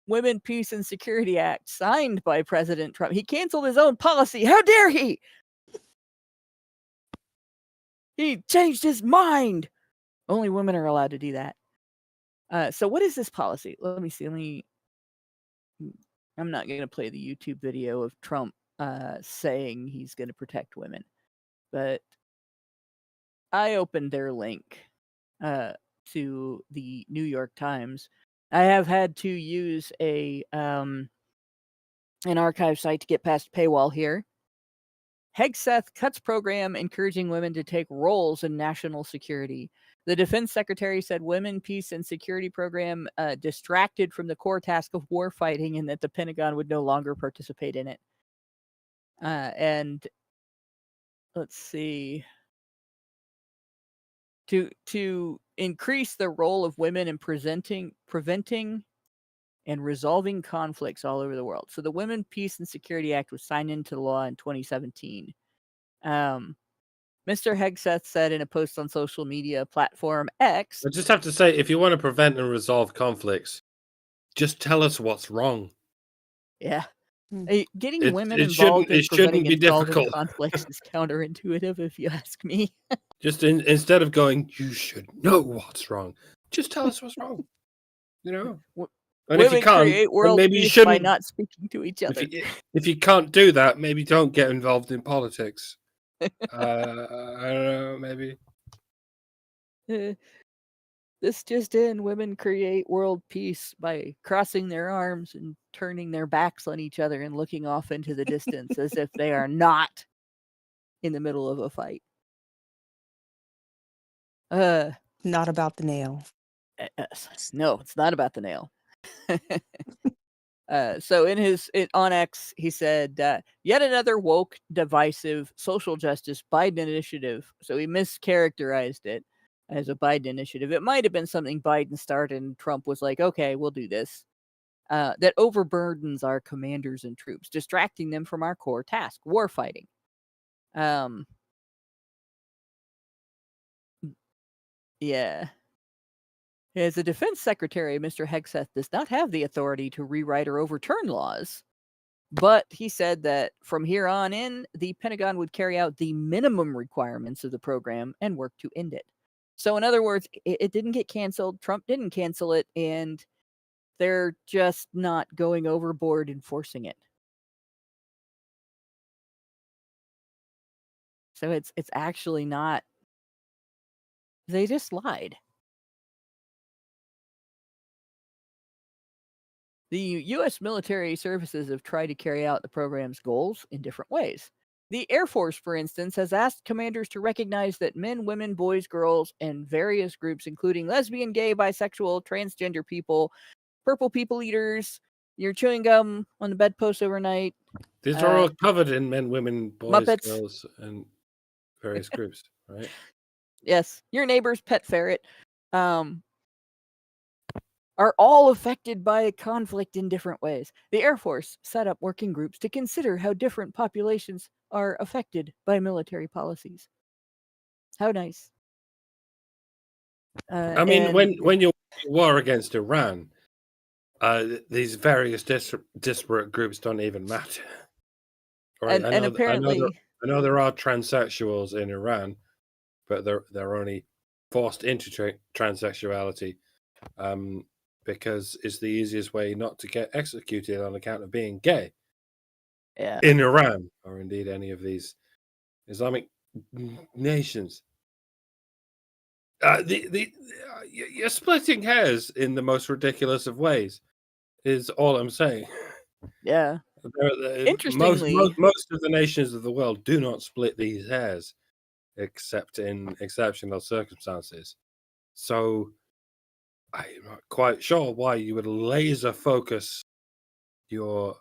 Women, Peace, and Security Act, signed by President Trump. He canceled his own policy. How dare he? He changed his mind. Only women are allowed to do that. So what is this policy? Let me see. I'm not going to play the YouTube video of Trump saying he's going to protect women. But I opened their link to the New York Times. I have had to use an archive site to get past paywall here. Hegseth cuts program encouraging women to take roles in national security. The defense secretary said women, peace, and security program distracted from the core task of war fighting and that the Pentagon would no longer participate in it. And let's see. To increase the role of women in preventing and resolving conflicts all over the world. So the Women, Peace, and Security Act was signed into law in 2017. Mr. Hegseth said in a post on social media platform X, I just have to say, if you want to prevent and resolve conflicts, just tell us what's wrong. Yeah. Getting women involved in preventing and solving conflicts is counterintuitive, if you ask me. Just instead of going, you should know what's wrong, just tell us what's wrong. You know? And if you Women can't, create then world maybe you peace by shouldn't. not speaking to each other. If you can't do that, maybe don't get involved in politics. I don't know, maybe. This just in, women create world peace by crossing their arms and turning their backs on each other and looking off into the distance as if they are not in the middle of a fight. Not about the nail. No, it's not about the nail. So on X, he said, yet another woke, divisive social justice Biden initiative. So he mischaracterized it as a Biden initiative. It might have been something Biden started and Trump was like, okay, we'll do this. That overburdens our commanders and troops, distracting them from our core task, war fighting. Yeah. As a defense secretary, Mr. Hegseth does not have the authority to rewrite or overturn laws. But he said that from here on in, the Pentagon would carry out the minimum requirements of the program and work to end it. So in other words, it didn't get canceled. Trump didn't cancel it, and they're just not going overboard enforcing it. So it's actually not. They just lied. The U.S. military services have tried to carry out the program's goals in different ways. The Air Force, for instance, has asked commanders to recognize that men, women, boys, girls, and various groups, including lesbian, gay, bisexual, transgender people, purple people eaters, you're chewing gum on the bedpost overnight. These are all covered in men, women, boys, Muppets. Girls, and various groups, right? Yes, your neighbor's pet ferret. Are all affected by conflict in different ways. The Air Force set up working groups to consider how different populations are affected by military policies. How nice. I mean, when you're war against Iran, these various disparate groups don't even matter. Right? And apparently, I know there are transsexuals in Iran, but they're only forced into transsexuality because it's the easiest way not to get executed on account of being gay. Yeah. In Iran, or indeed any of these Islamic nations. You're splitting hairs in the most ridiculous of ways, is all I'm saying. Yeah. Interestingly, most of the nations of the world do not split these hairs, except in exceptional circumstances. So I'm not quite sure why you would laser focus your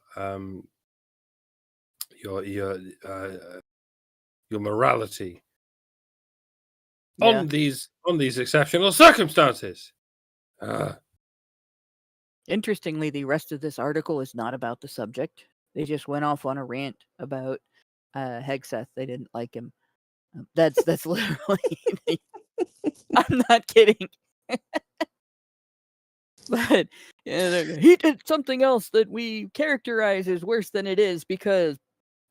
morality on these exceptional circumstances. Interestingly, the rest of this article is not about the subject. They just went off on a rant about Hegseth. They didn't like him. That's literally. I'm not kidding. But he did something else that we characterize as worse than it is because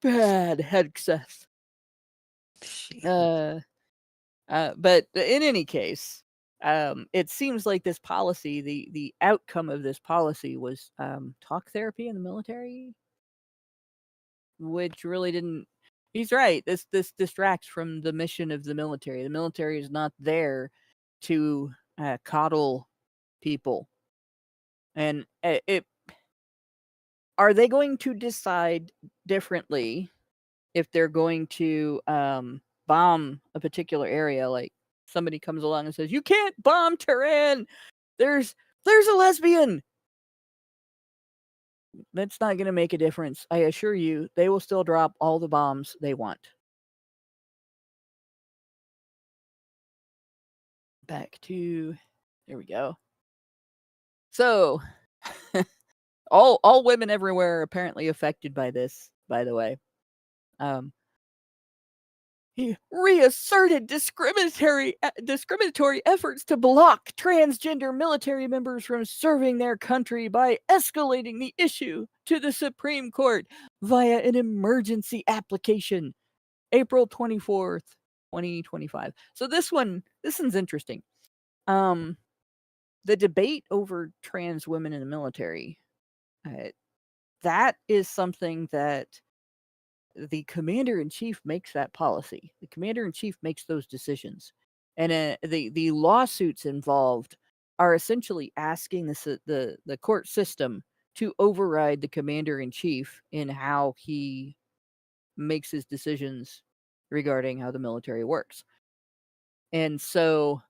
bad Hegseth. But in any case, it seems like this policy, the outcome of this policy was talk therapy in the military, which really didn't. He's right. This distracts from the mission of the military. The military is not there to coddle people. And are they going to decide differently if they're going to bomb a particular area? Like somebody comes along and says, "You can't bomb Tehran. There's a lesbian." That's not going to make a difference. I assure you, they will still drop all the bombs they want. Back to there we go. So, all women everywhere are apparently affected by this, by the way. He reasserted discriminatory efforts to block transgender military members from serving their country by escalating the issue to the Supreme Court via an emergency application, April 24th, 2025. So this one's interesting. the debate over trans women in the military, that is something that the commander-in-chief makes that policy. The commander-in-chief makes those decisions. And the lawsuits involved are essentially asking the court system to override the commander-in-chief in how he makes his decisions regarding how the military works. And so,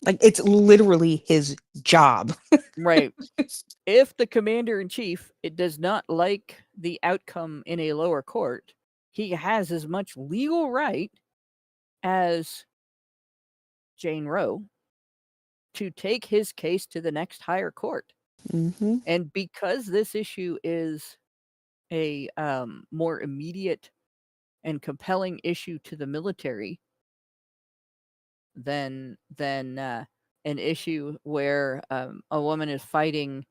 like, it's literally his job. right. If the commander-in-chief does not like the outcome in a lower court, he has as much legal right as Jane Roe to take his case to the next higher court. Mm-hmm. And because this issue is a more immediate and compelling issue to the military than an issue where a woman is fighting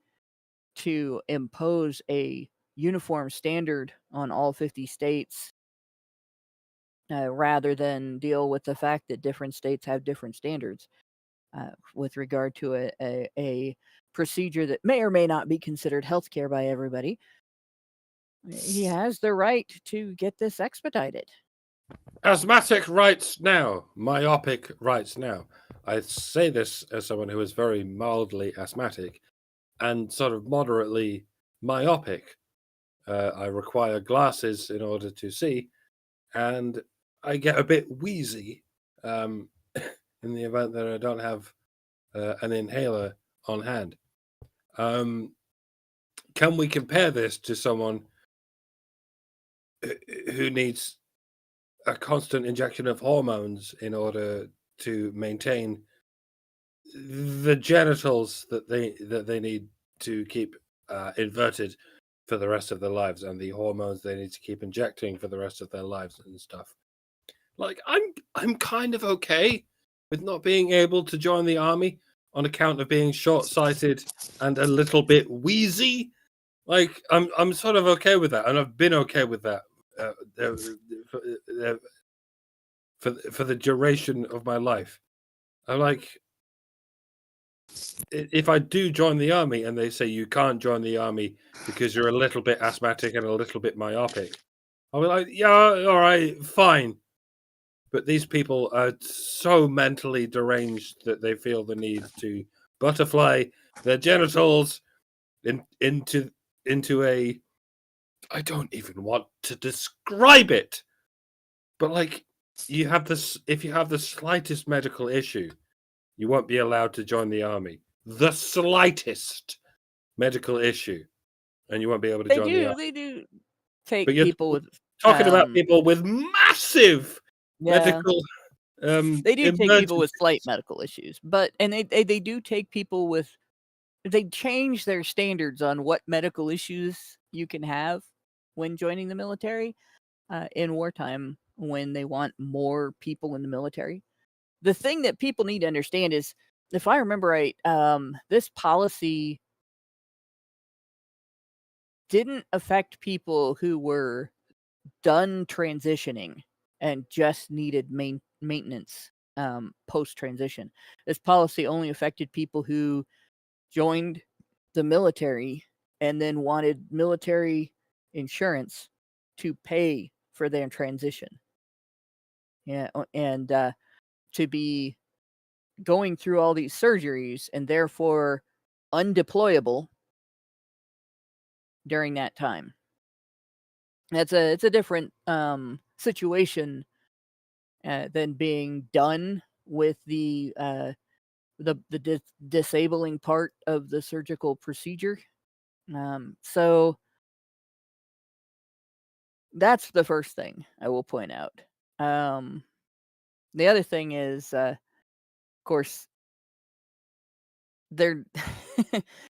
to impose a uniform standard on all 50 states, rather than deal with the fact that different states have different standards with regard to a procedure that may or may not be considered healthcare by everybody. He has the right to get this expedited. Asthmatic rights now. Myopic rights now. I say this as someone who is very mildly asthmatic and sort of moderately myopic. I require glasses in order to see, and I get a bit wheezy in the event that I don't have an inhaler on hand. Can we compare this to someone who needs a constant injection of hormones in order to maintain the genitals that they need to keep inverted for the rest of their lives, and the hormones they need to keep injecting for the rest of their lives and stuff? Like, I'm kind of okay with not being able to join the army on account of being short-sighted and a little bit wheezy. Like, I'm sort of okay with that, and I've been okay with that for the duration of my life. I'm like, if I do join the army and they say you can't join the army because you're a little bit asthmatic and a little bit myopic, I'll be like, yeah, all right, fine. But these people are so mentally deranged that they feel the need to butterfly their genitals into a, I don't even want to describe it, but like, you have this, if you have the slightest medical issue, you won't be allowed to join the army. The slightest medical issue, and you won't be able to join the army. They do take people with talking about people with massive medical. They do take people with slight medical issues, but they do take people with. They change their standards on what medical issues you can have when joining the military in wartime, when they want more people in the military. The thing that people need to understand is, if I remember right, this policy didn't affect people who were done transitioning and just needed maintenance post-transition. This policy only affected people who joined the military and then wanted military insurance to pay for their transition. Yeah, and to be going through all these surgeries and therefore undeployable during that time. It's a different situation than being done with the disabling part of the surgical procedure. So that's the first thing I will point out. The other thing is, of course, they're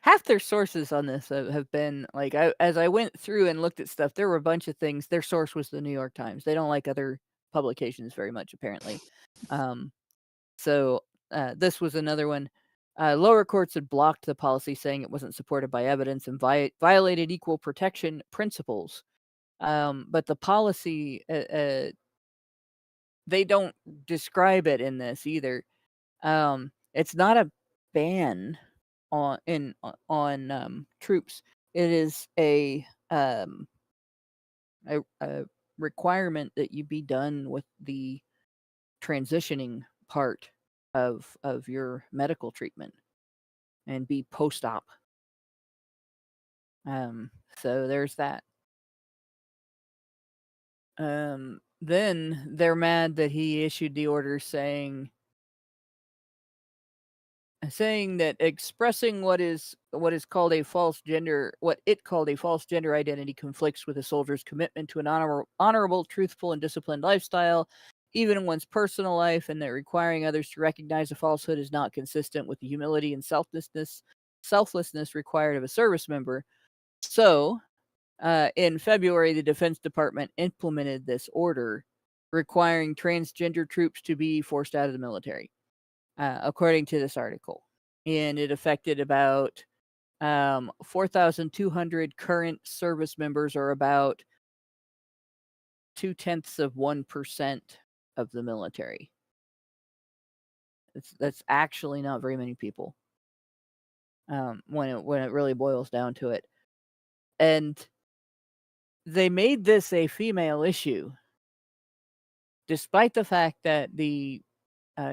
half their sources on this have been like, as I went through and looked at stuff, there were a bunch of things. Their source was the New York Times. They don't like other publications very much, apparently. So this was another one. Lower courts had blocked the policy, saying it wasn't supported by evidence and violated equal protection principles. But the policy, they don't describe it in this either. It's not a ban on troops. It is a requirement that you be done with the transitioning part of your medical treatment and be post-op. So there's that. Then they're mad that he issued the order saying that expressing what it called a false gender identity conflicts with a soldier's commitment to an honorable, truthful, and disciplined lifestyle, even in one's personal life, and that requiring others to recognize a falsehood is not consistent with the humility and selflessness required of a service member. So, in February, the Defense Department implemented this order requiring transgender troops to be forced out of the military, according to this article. And it affected about 4,200 current service members, or about 0.2% of the military. That's actually not very many people when it really boils down to it. And they made this a female issue, despite the fact that the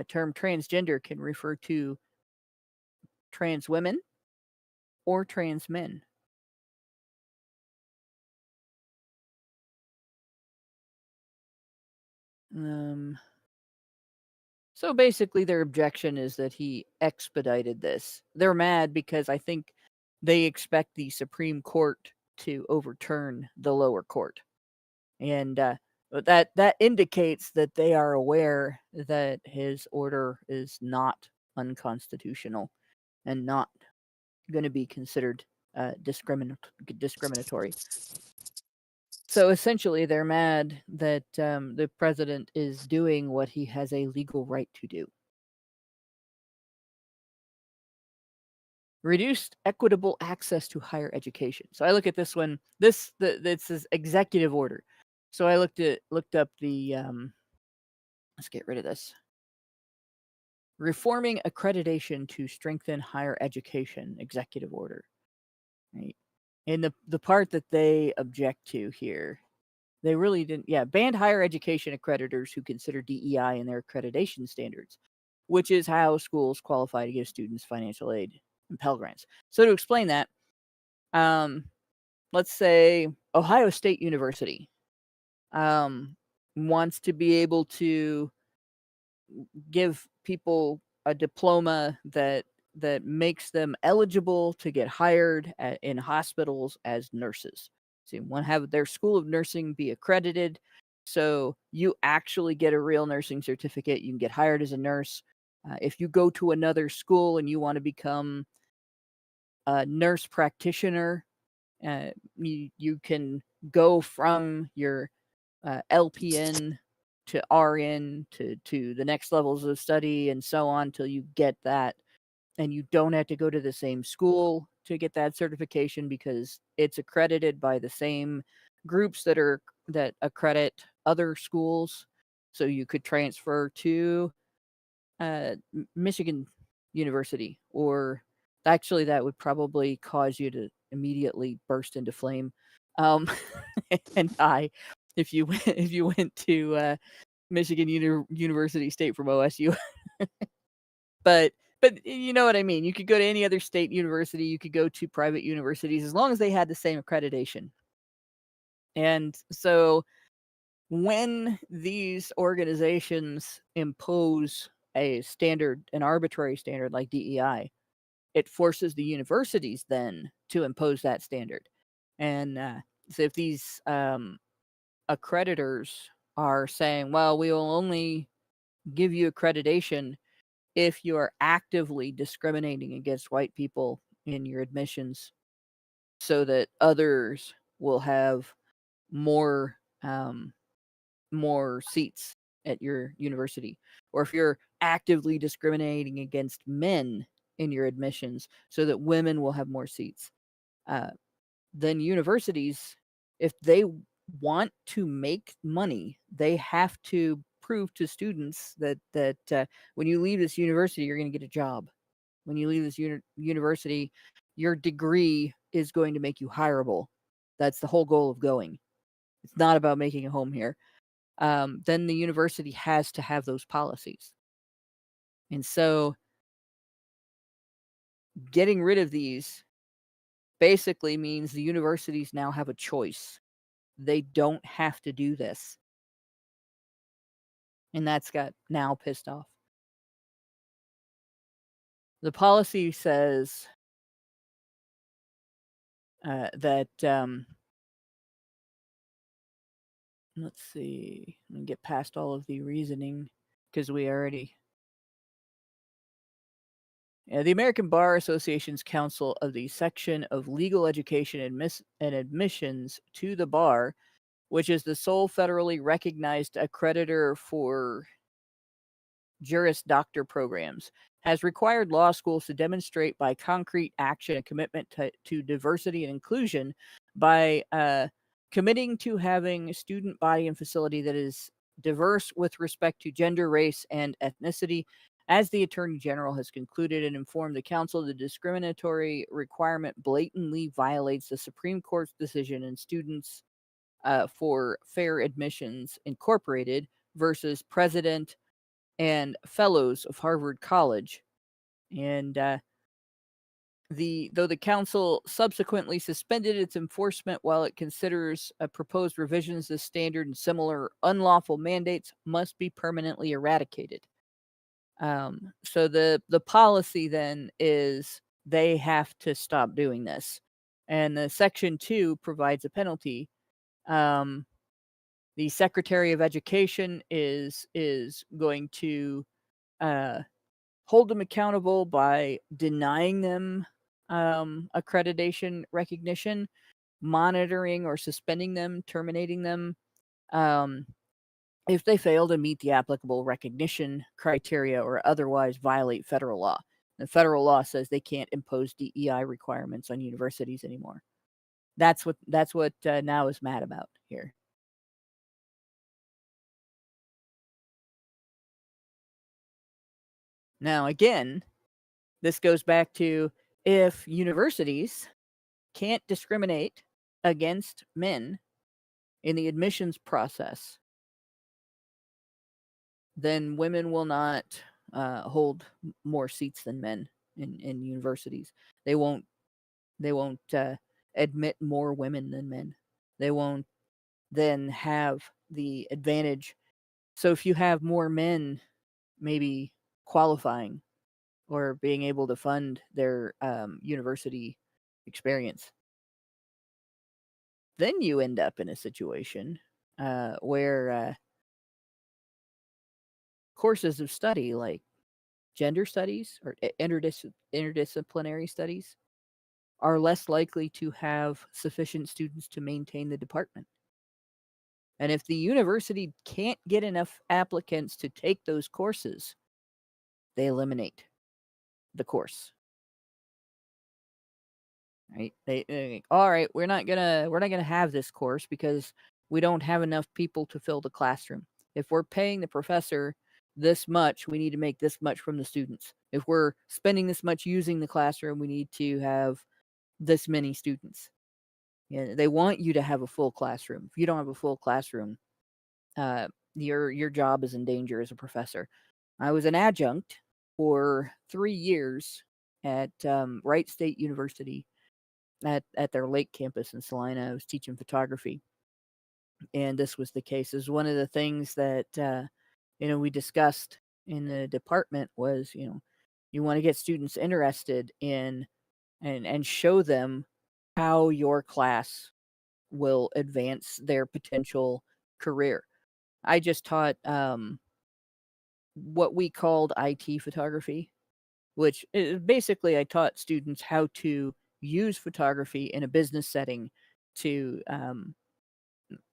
term transgender can refer to trans women or trans men. So basically their objection is that he expedited this. They're mad because I think they expect the Supreme Court to overturn the lower court. And that indicates that they are aware that his order is not unconstitutional and not going to be considered discriminatory. So essentially, they're mad that the president is doing what he has a legal right to do. Reduced equitable access to higher education. So I look at this one. This is executive order. So I looked up the. Let's get rid of this. Reforming accreditation to strengthen higher education, executive order. Right. And the part that they object to here, they really didn't. Yeah, banned higher education accreditors who consider DEI in their accreditation standards, which is how schools qualify to give students financial aid and Pell Grants. So to explain that, let's say Ohio State University wants to be able to give people a diploma that makes them eligible to get hired in hospitals as nurses. So you want to have their school of nursing be accredited, so you actually get a real nursing certificate. You can get hired as a nurse. If you go to another school and you want to become a nurse practitioner, you can go from your LPN to RN to the next levels of study and so on till you get that. And you don't have to go to the same school to get that certification because it's accredited by the same groups that accredit other schools. So you could transfer to Michigan University, or actually that would probably cause you to immediately burst into flame and die if you went to Michigan University State from OSU. But you know what I mean. You could go to any other state university. You could go to private universities as long as they had the same accreditation. And so when these organizations impose an arbitrary standard like DEI, it forces the universities then to impose that standard. And so if these accreditors are saying, well, we will only give you accreditation if you are actively discriminating against white people in your admissions so that others will have more seats at your university, or if you're actively discriminating against men in your admissions so that women will have more seats, then universities, if they want to make money, they have to prove to students that when you leave this university, you're going to get a job. When you leave this university, your degree is going to make you hireable. That's the whole goal of going. It's not about making a home here. Then the university has to have those policies. And so getting rid of these basically means the universities now have a choice. They don't have to do this. And that's got now pissed off. The policy says that, let's see, let me get past all of the reasoning because we already... the American Bar Association's Council of the Section of Legal Education and Admissions to the Bar, which is the sole federally recognized accreditor for Juris Doctor programs, has required law schools to demonstrate by concrete action a commitment to diversity and inclusion by committing to having a student body and facility that is diverse with respect to gender, race, and ethnicity. As the Attorney General has concluded and informed the Council, the discriminatory requirement blatantly violates the Supreme Court's decision in Students for Fair Admissions Incorporated versus President and Fellows of Harvard College. And though the council subsequently suspended its enforcement while it considers proposed revisions to standard and similar unlawful mandates must be permanently eradicated. So the policy then is they have to stop doing this. And the Section 2 provides a penalty. The Secretary of Education is going to hold them accountable by denying them accreditation recognition, monitoring or suspending them, terminating them if they fail to meet the applicable recognition criteria or otherwise violate federal law. The federal law says they can't impose DEI requirements on universities anymore. That's what now is mad about here. Now, again, this goes back to if universities can't discriminate against men in the admissions process, then women will not hold more seats than men in universities. They won't admit more women than men. They won't then have the advantage. So if you have more men maybe qualifying or being able to fund their university experience, then you end up in a situation where courses of study like gender studies or interdisciplinary studies are less likely to have sufficient students to maintain the department. And if the university can't get enough applicants to take those courses, they eliminate the course. Right? They all right, we're not gonna have this course because we don't have enough people to fill the classroom. If we're paying the professor this much, we need to make this much from the students. If we're spending this much using the classroom, we need to have this many students. Yeah, they want you to have a full classroom. If you don't have a full classroom, your job is in danger as a professor. I was an adjunct for 3 years at Wright State University at their Lake campus in Salina. I was teaching photography, and this was the case. Is one of the things that we discussed in the department was you want to get students interested in and show them how your class will advance their potential career. I just taught what we called IT photography, which basically I taught students how to use photography in a business setting to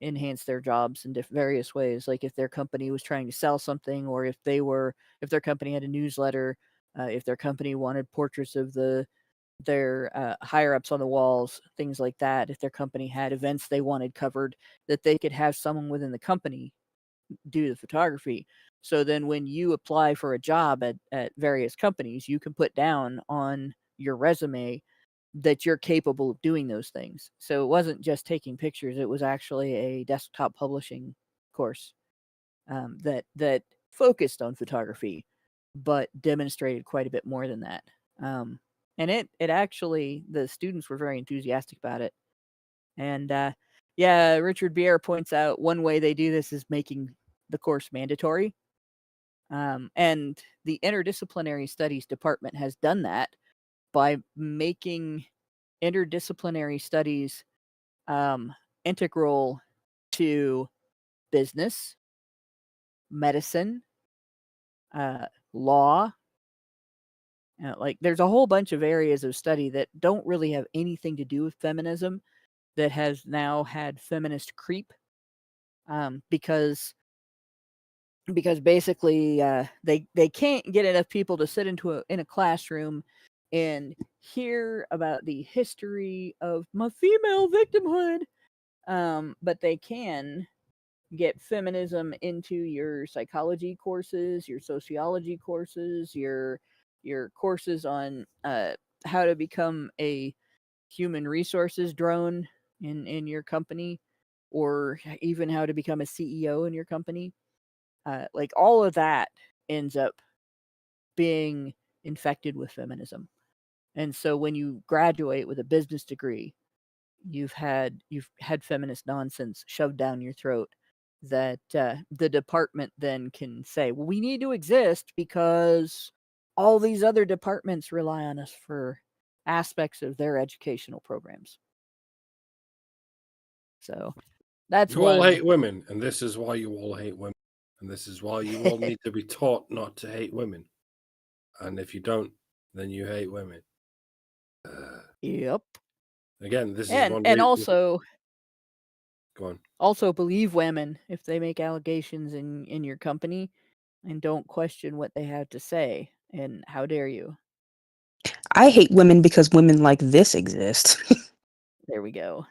enhance their jobs in various ways. Like if their company was trying to sell something, or if their company had a newsletter, if their company wanted portraits of their higher ups on the walls, things like that. If their company had events they wanted covered, that they could have someone within the company do the photography. So then when you apply for a job at various companies, you can put down on your resume that you're capable of doing those things. So it wasn't just taking pictures, it was actually a desktop publishing course that focused on photography, but demonstrated quite a bit more than that. And it actually, the students were very enthusiastic about it. And yeah, Richard Bier points out one way they do this is making the course mandatory. And the interdisciplinary studies department has done that by making interdisciplinary studies integral to business, medicine, law. Like there's a whole bunch of areas of study that don't really have anything to do with feminism that has now had feminist creep, because basically they can't get enough people to sit in a classroom and hear about the history of my female victimhood, but they can get feminism into your psychology courses, your sociology courses, your courses on how to become a human resources drone in your company, or even how to become a CEO in your company. Like all of that ends up being infected with feminism. And so when you graduate with a business degree, you've had feminist nonsense shoved down your throat that the department then can say, well, we need to exist because all these other departments rely on us for aspects of their educational programs. So that's you all hate women, and this is why you all hate women, and this is why you all need to be taught not to hate women. And if you don't, then you hate women. Yep. Again, this is one. And also, go on. Also, believe women if they make allegations in your company, and don't question what they have to say. And how dare you? I hate women because women like this exist. There we go.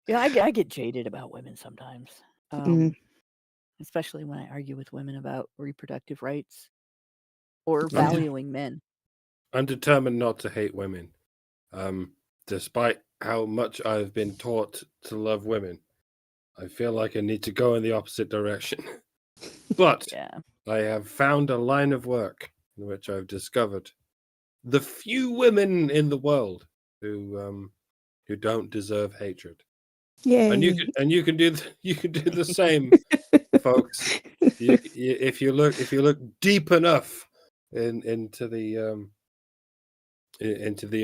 Yeah, I get jaded about women sometimes, especially when I argue with women about reproductive rights or valuing men. I'm determined not to hate women, despite how much I've been taught to love women. I feel like I need to go in the opposite direction. But yeah. I have found a line of work in which I've discovered the few women in the world who don't deserve hatred. Yay. And you can do the same, folks. If you look deep enough into the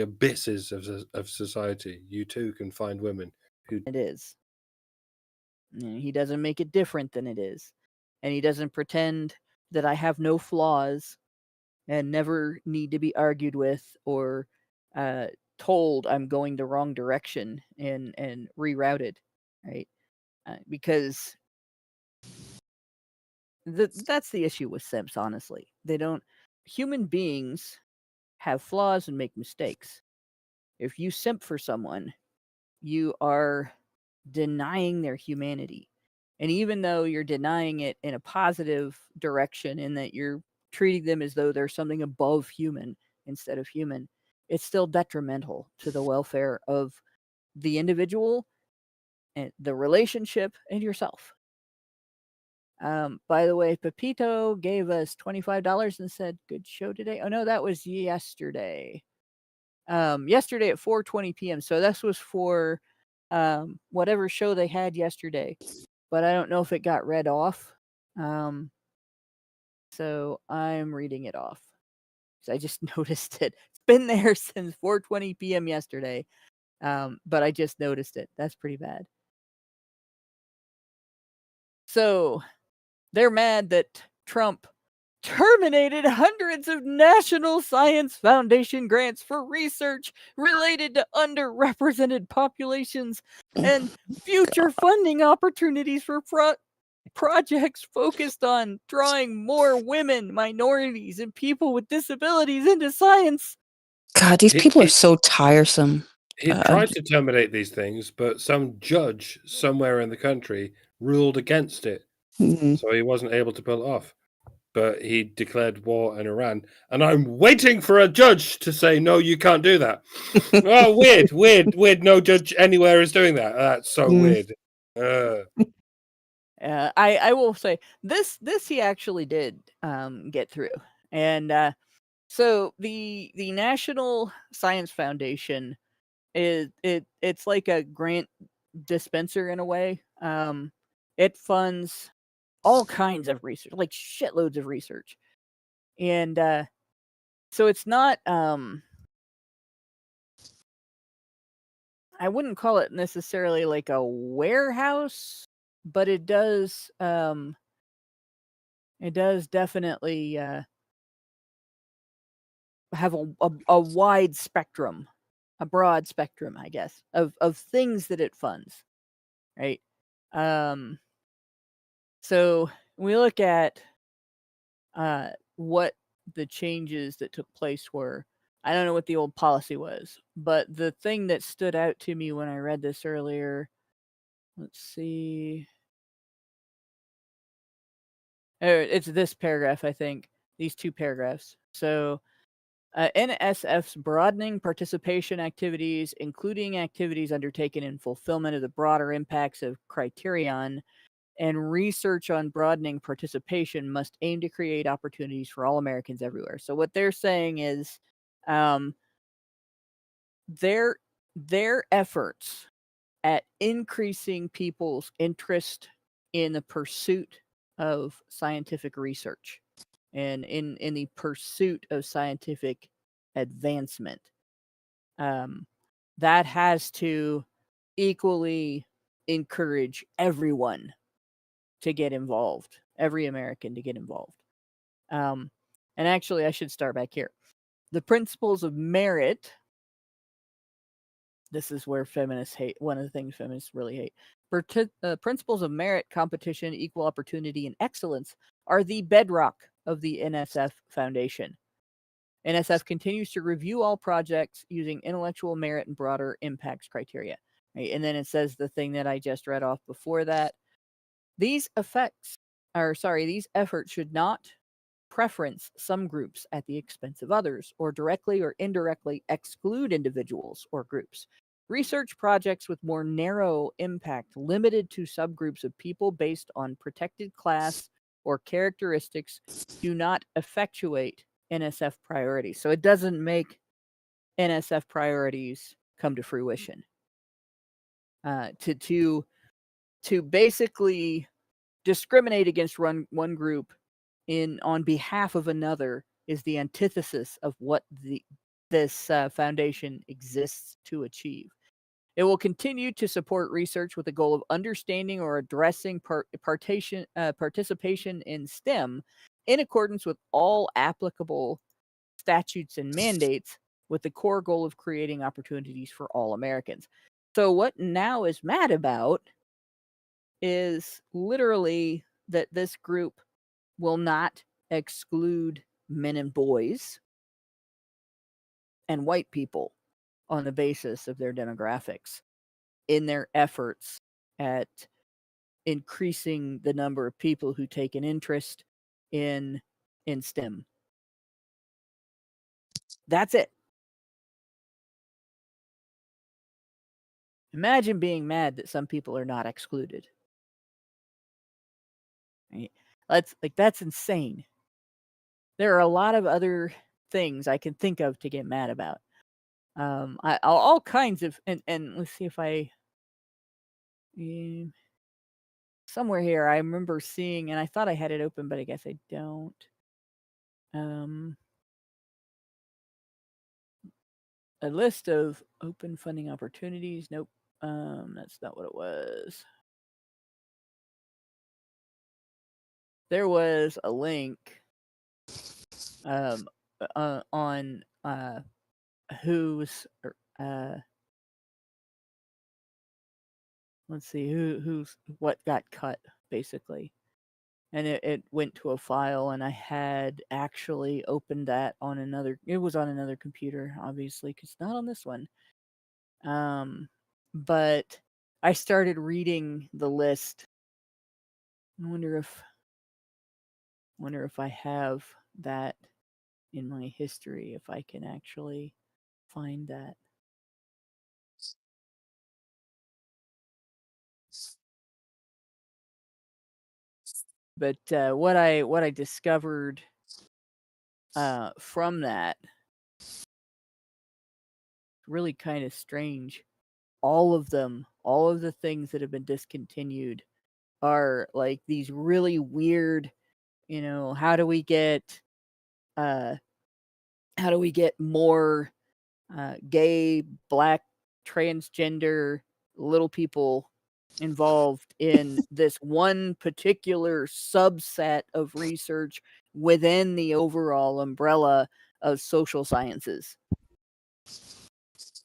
abysses of society, you too can find women who it is. He doesn't make it different than it is, and he doesn't pretend that I have no flaws and never need to be argued with or told I'm going the wrong direction and rerouted, right? Because that's the issue with simps, honestly. Human beings have flaws and make mistakes. If you simp for someone, you are denying their humanity. And even though you're denying it in a positive direction, in that you're treating them as though they're something above human instead of human, it's still detrimental to the welfare of the individual and the relationship and yourself. By the way, Pepito gave us $25 and said, good show today. Oh no, that was yesterday. Yesterday at 4:20 p.m. So this was for whatever show they had yesterday, but I don't know if it got read off. So I'm reading it off. So I just noticed it. It's been there since 4:20 p.m. yesterday. But I just noticed it. That's pretty bad. So they're mad that Trump terminated hundreds of National Science Foundation grants for research related to underrepresented populations and future funding opportunities for projects focused on drawing more women, minorities, and people with disabilities into science. God, these people are so tiresome. He tried to terminate these things, but some judge somewhere in the country ruled against it. Mm-hmm. So he wasn't able to pull it off. But he declared war on Iran. And I'm waiting for a judge to say, no, you can't do that. Oh, weird. No judge anywhere is doing that. That's so weird. I will say this he actually did get through. And so the National Science Foundation it's like a grant dispenser in a way. It funds all kinds of research, like shitloads of research. And so it's not I wouldn't call it necessarily like a warehouse, but it does definitely have a wide spectrum, a broad spectrum, I guess, of things that it funds, right? So we look at what the changes that took place were. I don't know what the old policy was, but the thing that stood out to me when I read this earlier, let's see. It's this paragraph, I think. These two paragraphs. So NSF's broadening participation activities, including activities undertaken in fulfillment of the broader impacts of criterion, and research on broadening participation must aim to create opportunities for all Americans everywhere. So what they're saying is their efforts at increasing people's interest in the pursuit of scientific research and in the pursuit of scientific advancement, that has to equally encourage everyone to get involved, every American to get involved. And actually, I should start back here. The principles of merit. This is where feminists hate. One of the things feminists really hate. Principles of merit, competition, equal opportunity, and excellence are the bedrock of the NSF Foundation. NSF continues to review all projects using intellectual merit and broader impacts criteria. Right? And then it says the thing that I just read off before that. These efforts should not preference some groups at the expense of others, or directly or indirectly exclude individuals or groups. Research projects with more narrow impact, limited to subgroups of people based on protected class or characteristics, do not effectuate NSF priorities. So it doesn't make NSF priorities come to fruition. To basically discriminate against one group on behalf of another is the antithesis of what this foundation exists to achieve. It will continue to support research with the goal of understanding or addressing participation in STEM in accordance with all applicable statutes and mandates, with the core goal of creating opportunities for all Americans. So what Now is mad about is literally that this group will not exclude men and boys and white people on the basis of their demographics in their efforts at increasing the number of people who take an interest in STEM. That's it. Imagine being mad that some people are not excluded. Right? That's insane. There are a lot of other things I can think of to get mad about. All kinds of, and let's see if I somewhere here I remember seeing, and I thought I had it open, but I guess I don't. A list of open funding opportunities. Nope. That's not what it was. There was a link on who's let's see who's what got cut, basically. And it went to a file, and I had actually opened that on another. It was on another computer, obviously, because it's not on this one. But I started reading the list I wonder if I have that in my history, if I can actually find that. But what I discovered from that, really kind of strange. All of the things that have been discontinued are like these really weird, how do we get more gay, black, transgender little people involved in this one particular subset of research within the overall umbrella of social sciences.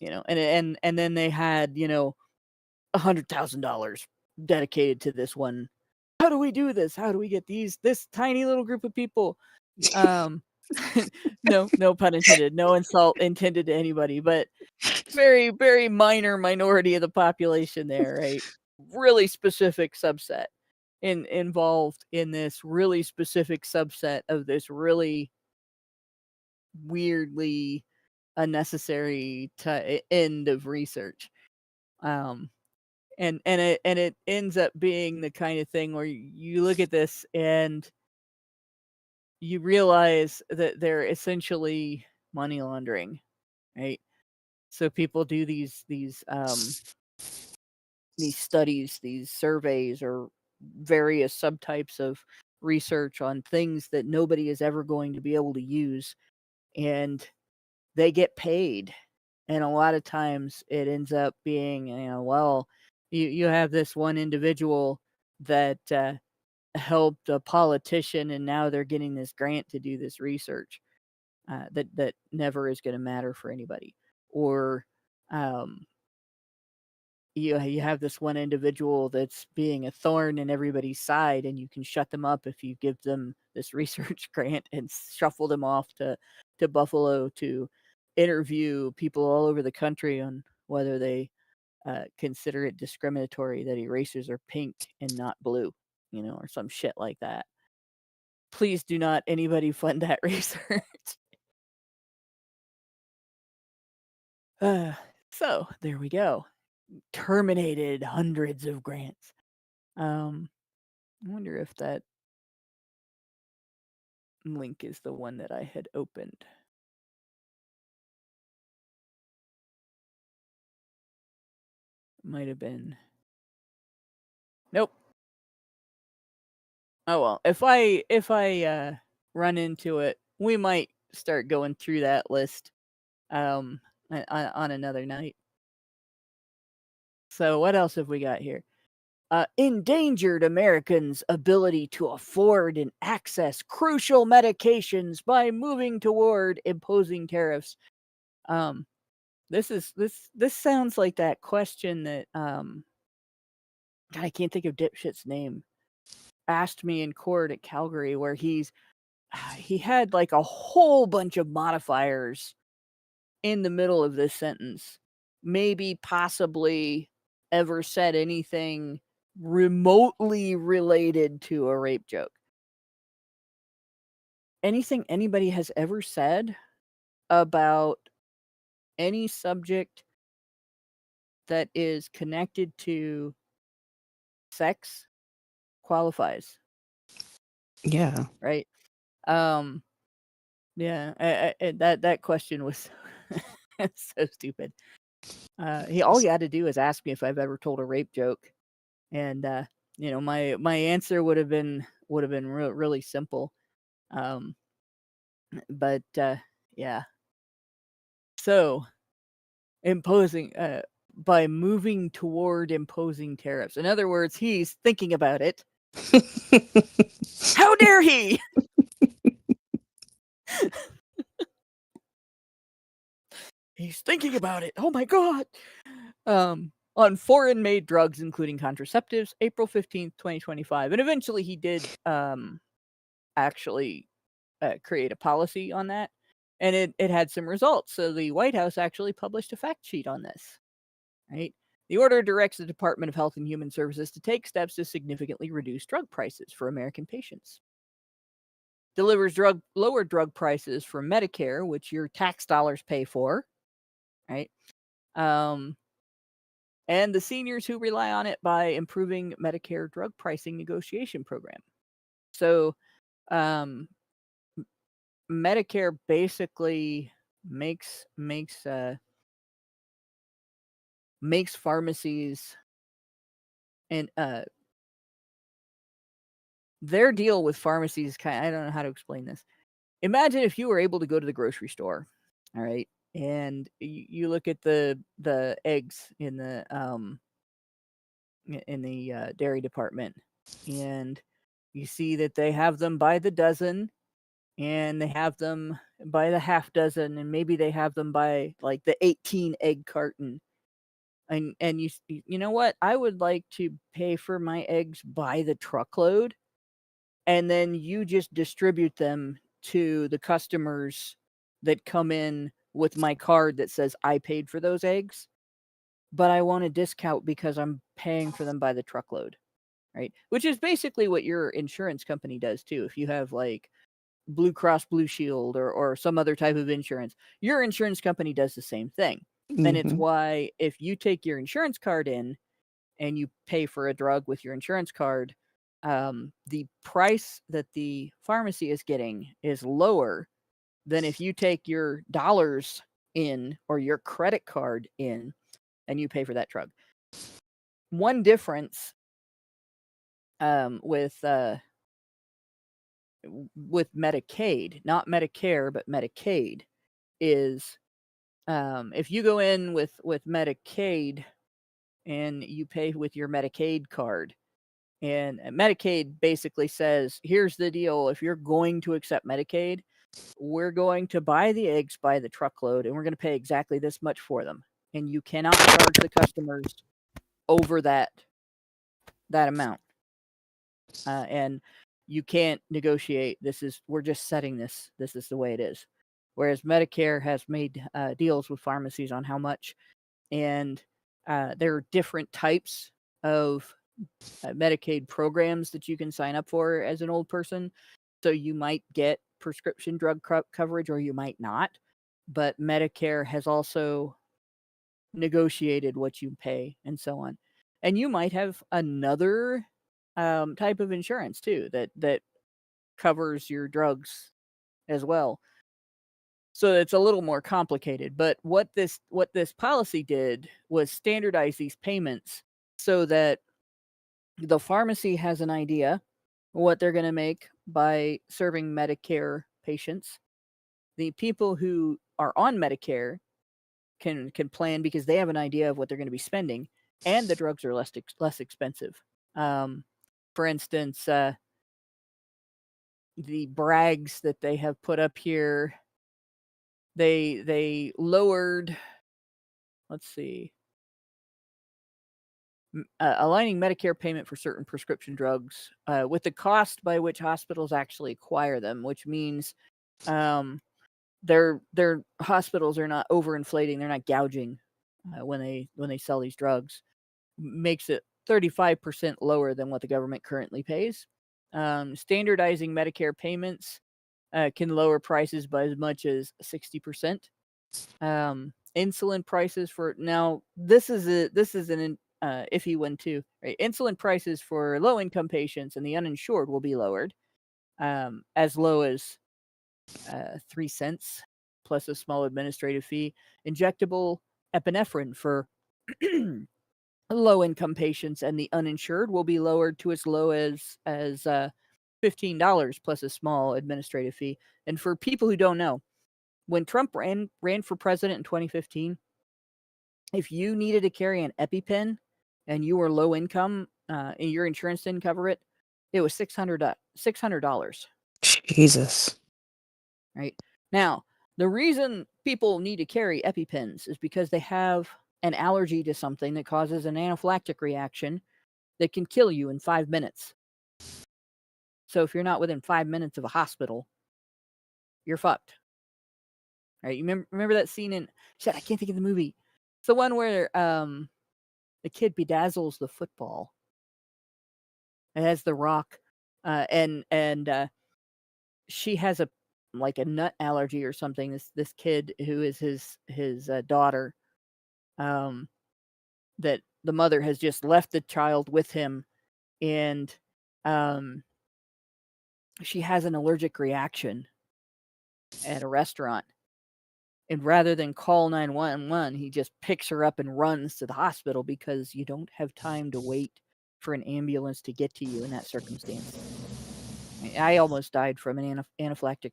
And then they had, $100,000 dedicated to this one. How do we do this? How do we get this tiny little group of people? No pun intended. No insult intended to anybody, but very, very minor minority of the population there, right? Really specific subset involved in this really specific subset of this really weirdly unnecessary end of research. And it ends up being the kind of thing where you look at this and you realize that they're essentially money laundering, right? So people do these studies, these surveys, or various subtypes of research on things that nobody is ever going to be able to use, and they get paid. And a lot of times it ends up being, well, you have this one individual that helped a politician, and now they're getting this grant to do this research that never is going to matter for anybody. Or you have this one individual that's being a thorn in everybody's side, and you can shut them up if you give them this research grant and shuffle them off to Buffalo to interview people all over the country on whether they consider it discriminatory that erasers are pink and not blue, or some shit like that. Please do not anybody fund that research. So there we go. Terminated hundreds of grants. I wonder if that link is the one that I had opened. Might have been. Nope. Oh well. If I run into it, we might start going through that list on another night. So what else have we got here? Endangered Americans' ability to afford and access crucial medications by moving toward imposing tariffs. This sounds like that question that God, I can't think of dipshit's name, asked me in court at Calgary, where he had like a whole bunch of modifiers in the middle of this sentence. Maybe possibly ever said anything remotely related to a rape joke. Anything anybody has ever said about any subject that is connected to sex qualifies. Yeah. Right. Yeah. That question was so stupid. All he had to do is ask me if I've ever told a rape joke, and my answer would have been really simple. But yeah. So imposing by moving toward imposing tariffs. In other words, he's thinking about it. How dare he? He's thinking about it. Oh my God. On foreign-made drugs, including contraceptives, April 15th, 2025. And eventually he did actually create a policy on that. And it had some results. So the White House actually published a fact sheet on this. Right? The order directs the Department of Health and Human Services to take steps to significantly reduce drug prices for American patients. Delivers lower drug prices for Medicare, which your tax dollars pay for, right? And the seniors who rely on it by improving Medicare drug pricing negotiation program. So, Medicare basically makes pharmacies and their deal with pharmacies I don't know how to explain this. Imagine if you were able to go to the grocery store, all right, and you look at the eggs in the dairy department, and you see that they have them by the dozen, and they have them by the half dozen, and maybe they have them by like the 18 egg carton. And you know what? I would like to pay for my eggs by the truckload, and then you just distribute them to the customers that come in with my card that says I paid for those eggs, but I want a discount because I'm paying for them by the truckload, right? Which is basically what your insurance company does too. If you have like Blue Cross Blue Shield or some other type of insurance, your insurance company does the same thing. And it's why if you take your insurance card in and you pay for a drug with your insurance card, the price that the pharmacy is getting is lower than if you take your dollars in or your credit card in and you pay for that drug. One difference with Medicaid, not Medicare, but Medicaid, is if you go in with Medicaid and you pay with your Medicaid card, and Medicaid basically says, here's the deal. If you're going to accept Medicaid, we're going to buy the eggs by the truckload, and we're going to pay exactly this much for them. And you cannot charge the customers over that amount. And you can't negotiate. We're just setting this. This is the way it is. Whereas Medicare has made deals with pharmacies on how much, and there are different types of Medicaid programs that you can sign up for as an old person. So you might get prescription drug coverage or you might not. But Medicare has also negotiated what you pay and so on. And you might have another type of insurance too that covers your drugs as well. So it's a little more complicated. But what this policy did was standardize these payments so that the pharmacy has an idea what they're going to make by serving Medicare patients. The people who are on Medicare can plan because they have an idea of what they're going to be spending, and the drugs are less expensive. For instance, the brags that they have put up here, they lowered. Let's see. Aligning Medicare payment for certain prescription drugs with the cost by which hospitals actually acquire them, which means their hospitals are not overinflating, they're not gouging when they sell these drugs, makes it 35% lower than what the government currently pays. Standardizing Medicare payments can lower prices by as much as 60%. Insulin prices for now. This is an iffy one too, right? Insulin prices for low-income patients and the uninsured will be lowered as low as 3 cents plus a small administrative fee. Injectable epinephrine for low-income patients and the uninsured will be lowered to as low as $15 plus a small administrative fee. And for people who don't know, when Trump ran for president in 2015, if you needed to carry an EpiPen and you were low income and your insurance didn't cover it, it was $600. Jesus. Right? Now, the reason people need to carry EpiPens is because they have an allergy to something that causes an anaphylactic reaction that can kill you in 5 minutes. So if you're not within 5 minutes of a hospital, you're fucked. Right? You remember that scene in shit, I can't think of the movie. It's the one where the kid bedazzles the football. It has the rock, and she has a nut allergy or something. This kid who is his daughter, that the mother has just left the child with him, and she has an allergic reaction at a restaurant. And rather than call 911, he just picks her up and runs to the hospital because you don't have time to wait for an ambulance to get to you in that circumstance. I almost died from an anaphylactic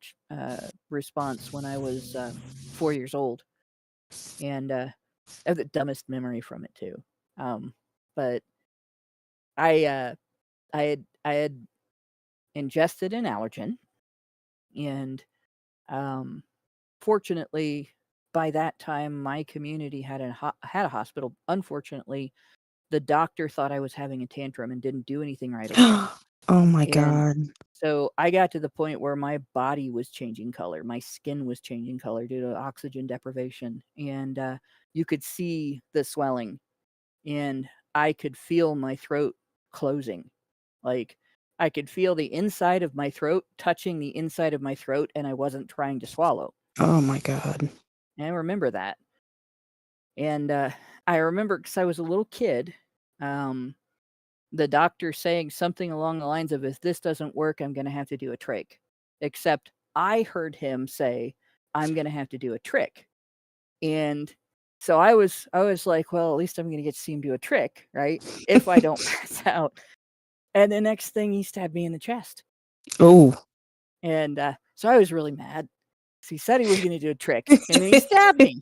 response when I was 4 years old. And I have the dumbest memory from it too. But I had ingested an allergen, and fortunately, by that time, my community had a hospital. Unfortunately, the doctor thought I was having a tantrum and didn't do anything right away. Oh my God. So I got to the point where my body was changing color. My skin was changing color due to oxygen deprivation. And you could see the swelling. And I could feel my throat closing. Like, I could feel the inside of my throat touching the inside of my throat, and I wasn't trying to swallow. Oh my God. And I remember that. And I remember, because I was a little kid, the doctor saying something along the lines of, if this doesn't work, I'm going to have to do a trach. Except I heard him say, I'm going to have to do a trick. And so I was like, well, at least I'm going to get to see him do a trick, right? If I don't pass out. And the next thing, he stabbed me in the chest. Oh. And so I was really mad. So he said he was going to do a trick, and then he stabbed me.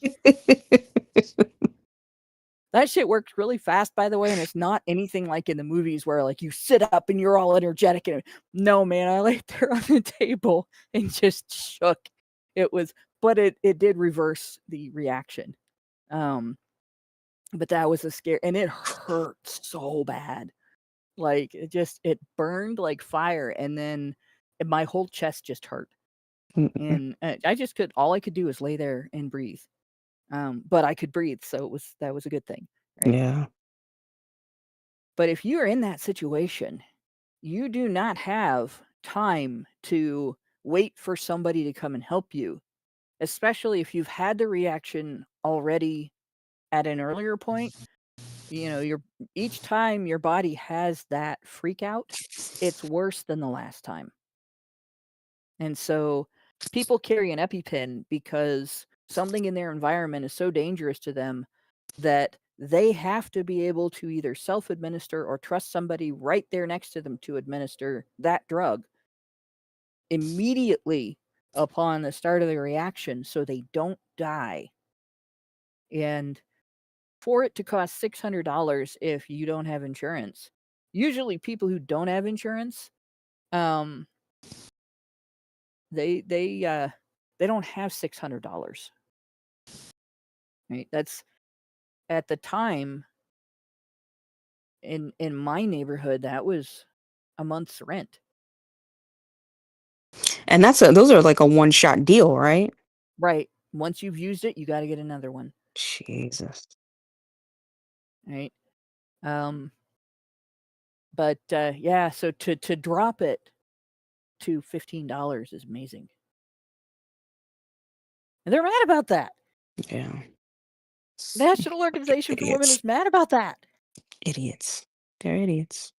That shit works really fast, by the way, and it's not anything like in the movies where like you sit up and you're all energetic. And no, man, I laid there on the table and just shook. But it did reverse the reaction. But that was a scare, and it hurt so bad. Like it burned like fire, and then my whole chest just hurt. And all I could do was lay there and breathe. But I could breathe, so that was a good thing. Right? Yeah. But if you're in that situation, you do not have time to wait for somebody to come and help you, especially if you've had the reaction already at an earlier point. Each time your body has that freak out, it's worse than the last time. And so people carry an EpiPen because something in their environment is so dangerous to them that they have to be able to either self-administer or trust somebody right there next to them to administer that drug immediately upon the start of the reaction so they don't die. And for it to cost $600 if you don't have insurance, usually people who don't have insurance, they don't have $600. Right? That's at the time in my neighborhood, that was a month's rent. And those are like a one-shot deal, right? Right. Once you've used it, you got to get another one. Jesus. Right. But yeah, so to drop it to $15 is amazing. And they're mad about that. Yeah. National Organization for Women is mad about that. Idiots. They're idiots.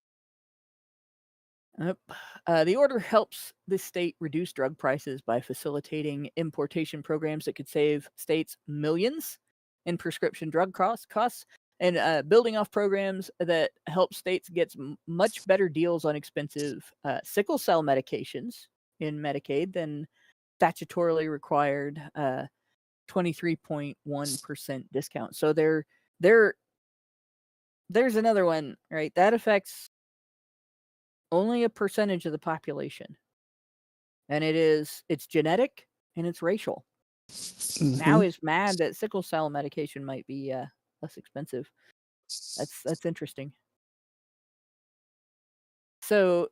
The order helps the state reduce drug prices by facilitating importation programs that could save states millions in prescription drug costs, and building off programs that help states get much better deals on expensive sickle cell medications in Medicaid than statutorily required 23.1% discount. So there's another one, right? That affects only a percentage of the population. And it's genetic and it's racial. Mm-hmm. Now is mad that sickle cell medication might be less expensive. That's interesting. So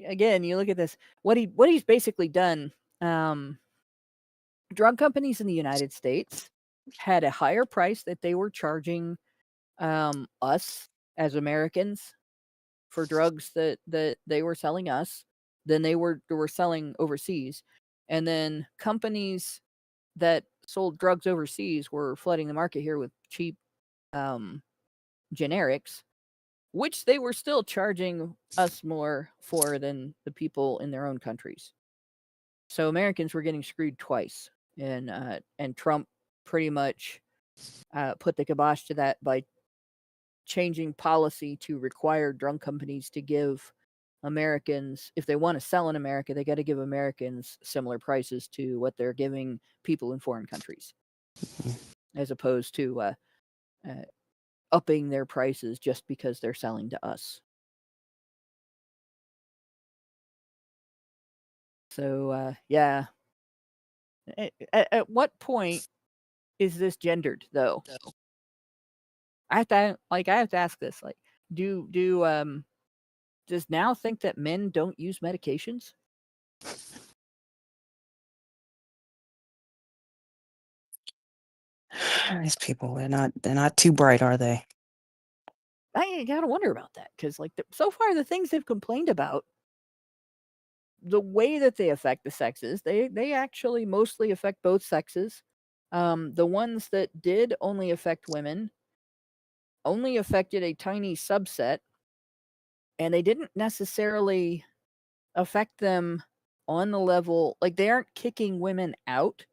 again, you look at this, what he's basically done, drug companies in the United States had a higher price that they were charging us as Americans for drugs that they were selling us than they were selling overseas. And then companies that sold drugs overseas were flooding the market here with cheap generics, which they were still charging us more for than the people in their own countries. So Americans were getting screwed twice, and Trump pretty much put the kibosh to that by changing policy to require drug companies to give Americans, if they want to sell in America, they got to give Americans similar prices to what they're giving people in foreign countries, as opposed to upping their prices just because they're selling to us. So, yeah. At what point is this gendered, though? I have to ask this. Like, does now think that men don't use medications? These people, they're not too bright, are they? I gotta wonder about that, because like so far the things they've complained about, the way that they affect the sexes, they actually mostly affect both sexes. The ones that did only affect women only affected a tiny subset, and they didn't necessarily affect them on the level, like they aren't kicking women out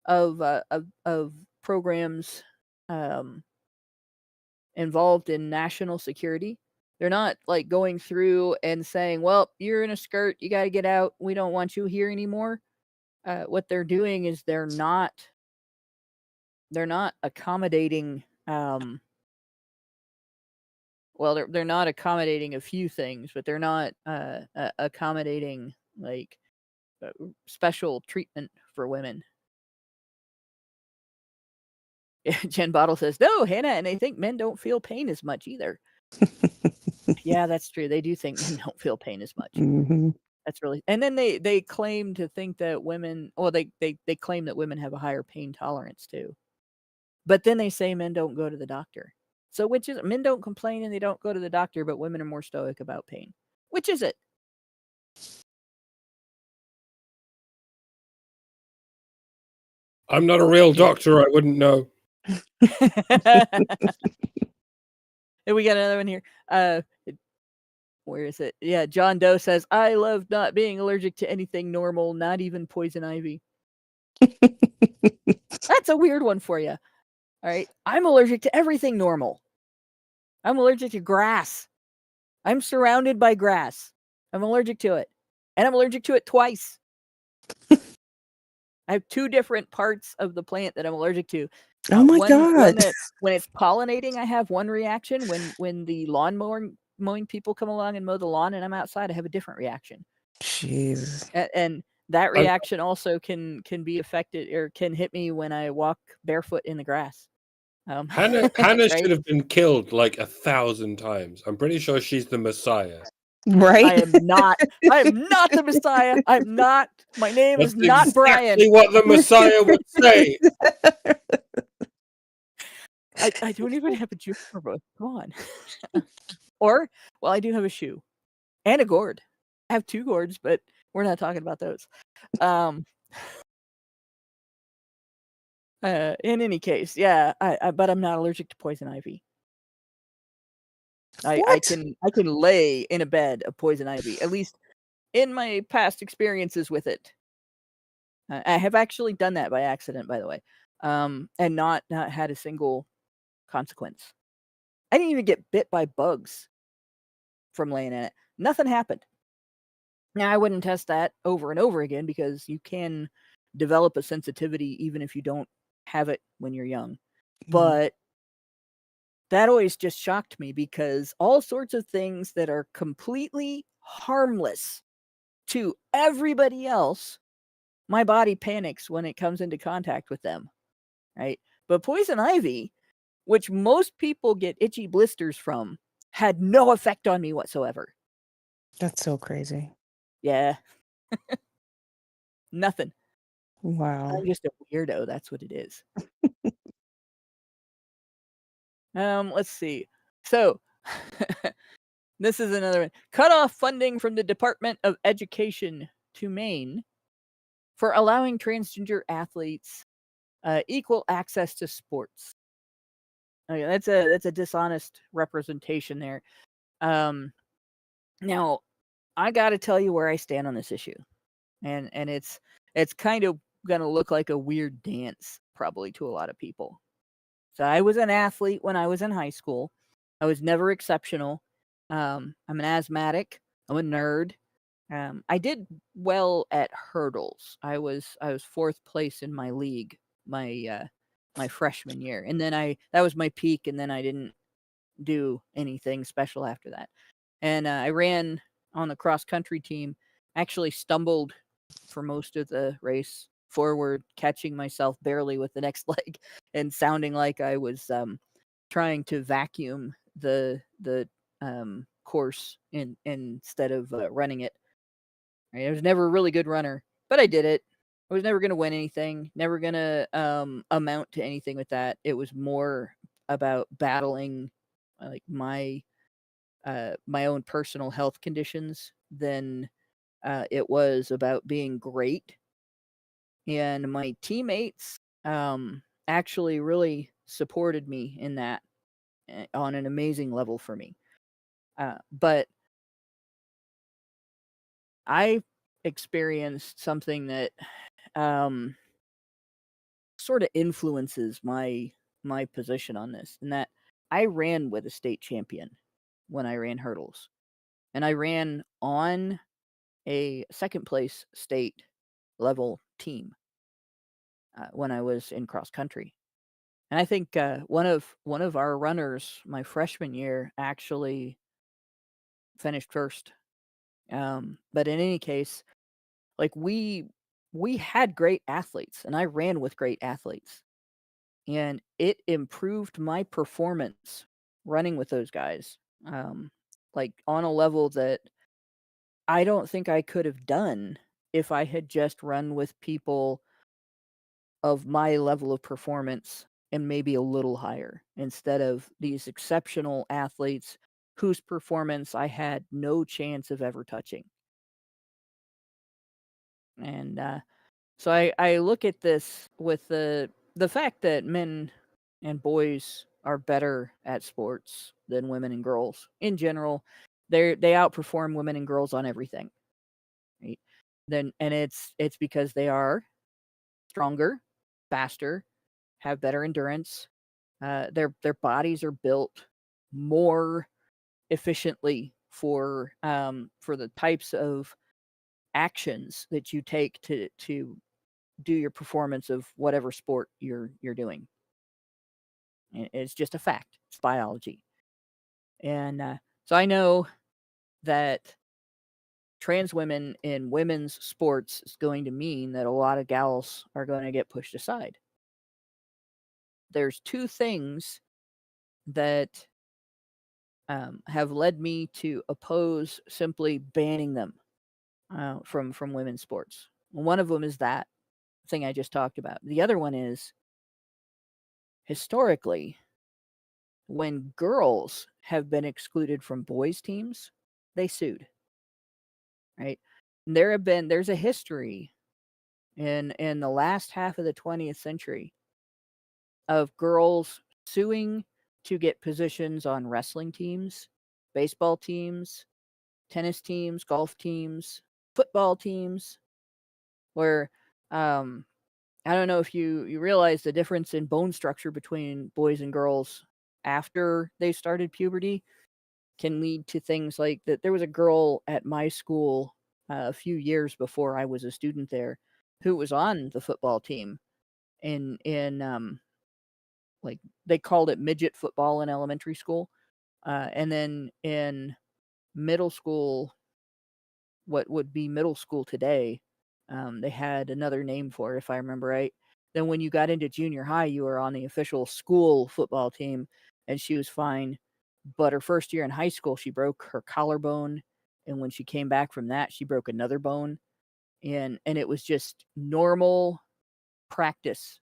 of programs involved in national security. They're not like going through and saying, well, you're in a skirt, you got to get out, we don't want you here anymore. What they're doing is they're not accommodating well, they're not accommodating a few things, but they're not accommodating like special treatment for women. Jen Bottle says, no, Hannah, and they think men don't feel pain as much either. Yeah, that's true. They do think men don't feel pain as much. Mm-hmm. That's really, and then they claim to think that women, well, they claim that women have a higher pain tolerance too. But then they say men don't go to the doctor. So which is, men don't complain and they don't go to the doctor, but women are more stoic about pain. Which is it? I'm not a real doctor. I wouldn't know. And we got another one here. Where is it? Yeah, John Doe says, I love not being allergic to anything normal, not even poison ivy. That's a weird one for you. All right. I'm allergic to everything normal. I'm allergic to grass. I'm surrounded by grass. I'm allergic to it. And I'm allergic to it twice. I have two different parts of the plant that I'm allergic to. Oh my God. When it's pollinating, I have one reaction. When the lawn mowing people come along and mow the lawn and I'm outside, I have a different reaction. Jeez. And that reaction also can be affected or can hit me when I walk barefoot in the grass. Hannah right? should have been killed like 1,000 times. I'm pretty sure she's the Messiah. Right? I am not the Messiah. I'm not. My name is not Brian. Exactly what the Messiah would say. I don't even have a jumper book. Come on. Or, well, I do have a shoe and a gourd. I have two gourds, but we're not talking about those. In any case, yeah, but I'm not allergic to poison ivy. I can lay in a bed of poison ivy, at least in my past experiences with it. I have actually done that by accident, by the way, and not had a single consequence. I didn't even get bit by bugs from laying in it. Nothing happened. Now, I wouldn't test that over and over again because you can develop a sensitivity even if you don't have it when you're young. But that always just shocked me because all sorts of things that are completely harmless to everybody else, my body panics when it comes into contact with them, right? But poison ivy, which most people get itchy blisters from, had no effect on me whatsoever. That's so crazy. Yeah. Nothing. Wow. I'm just a weirdo. That's what it is. Let's see. So, this is another one. Cut off funding from the Department of Education to Maine for allowing transgender athletes equal access to sports. Okay, that's a dishonest representation there. Now, I got to tell you where I stand on this issue, and it's kind of gonna look like a weird dance probably to a lot of people. So I was an athlete when I was in high school. I was never exceptional. I'm an asthmatic. I'm a nerd. I did well at hurdles. I was fourth place in my league my freshman year, and then that was my peak, and then I didn't do anything special after that. And I ran on the cross country team. Actually stumbled for most of the race forward, catching myself barely with the next leg, and sounding like I was trying to vacuum the course instead of running it. Right? I was never a really good runner, but I did it. I was never going to win anything, never going to amount to anything with that. It was more about battling like my own personal health conditions than it was about being great. And my teammates actually really supported me in that on an amazing level for me. But I experienced something that sort of influences my position on this, and that I ran with a state champion when I ran hurdles, and I ran on a second place state level team when I was in cross country. And I think one of our runners my freshman year actually finished first. But in any case, like we had great athletes, and I ran with great athletes, and it improved my performance running with those guys, like on a level that I don't think I could have done if I had just run with people of my level of performance and maybe a little higher, instead of these exceptional athletes whose performance I had no chance of ever touching. And so I look at this with the fact that men and boys are better at sports than women and girls in general. They outperform women and girls on everything. Right? And it's because they are stronger, faster, have better endurance. Their bodies are built more efficiently for the types of actions that you take to do your performance of whatever sport you're doing. It's just a fact. It's biology. And so I know that trans women in women's sports is going to mean that a lot of gals are going to get pushed aside. There's two things that have led me to oppose simply banning them from women's sports. One of them is that thing I just talked about. The other one is, historically, when girls have been excluded from boys' teams, they sued. Right? There's a history in the last half of the 20th century of girls suing to get positions on wrestling teams, baseball teams, tennis teams, golf teams, football teams, where I don't know if you realize the difference in bone structure between boys and girls after they started puberty can lead to things like that. There was a girl at my school a few years before I was a student there who was on the football team in like they called it midget football in elementary school, and then in middle school, what would be middle school today, they had another name for it, if I remember right. Then when you got into junior high, you were on the official school football team, and she was fine. But her first year in high school, she broke her collarbone, and when she came back from that, she broke another bone, and it was just normal practice.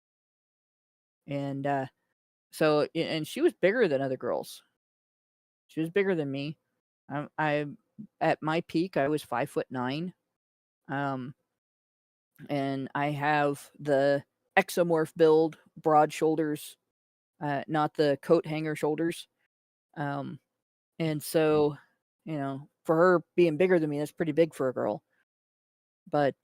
And So, and she was bigger than other girls. She was bigger than me. I at my peak, I was 5'9". And I have the exomorph build, broad shoulders, not the coat hanger shoulders. And so, for her being bigger than me, that's pretty big for a girl. But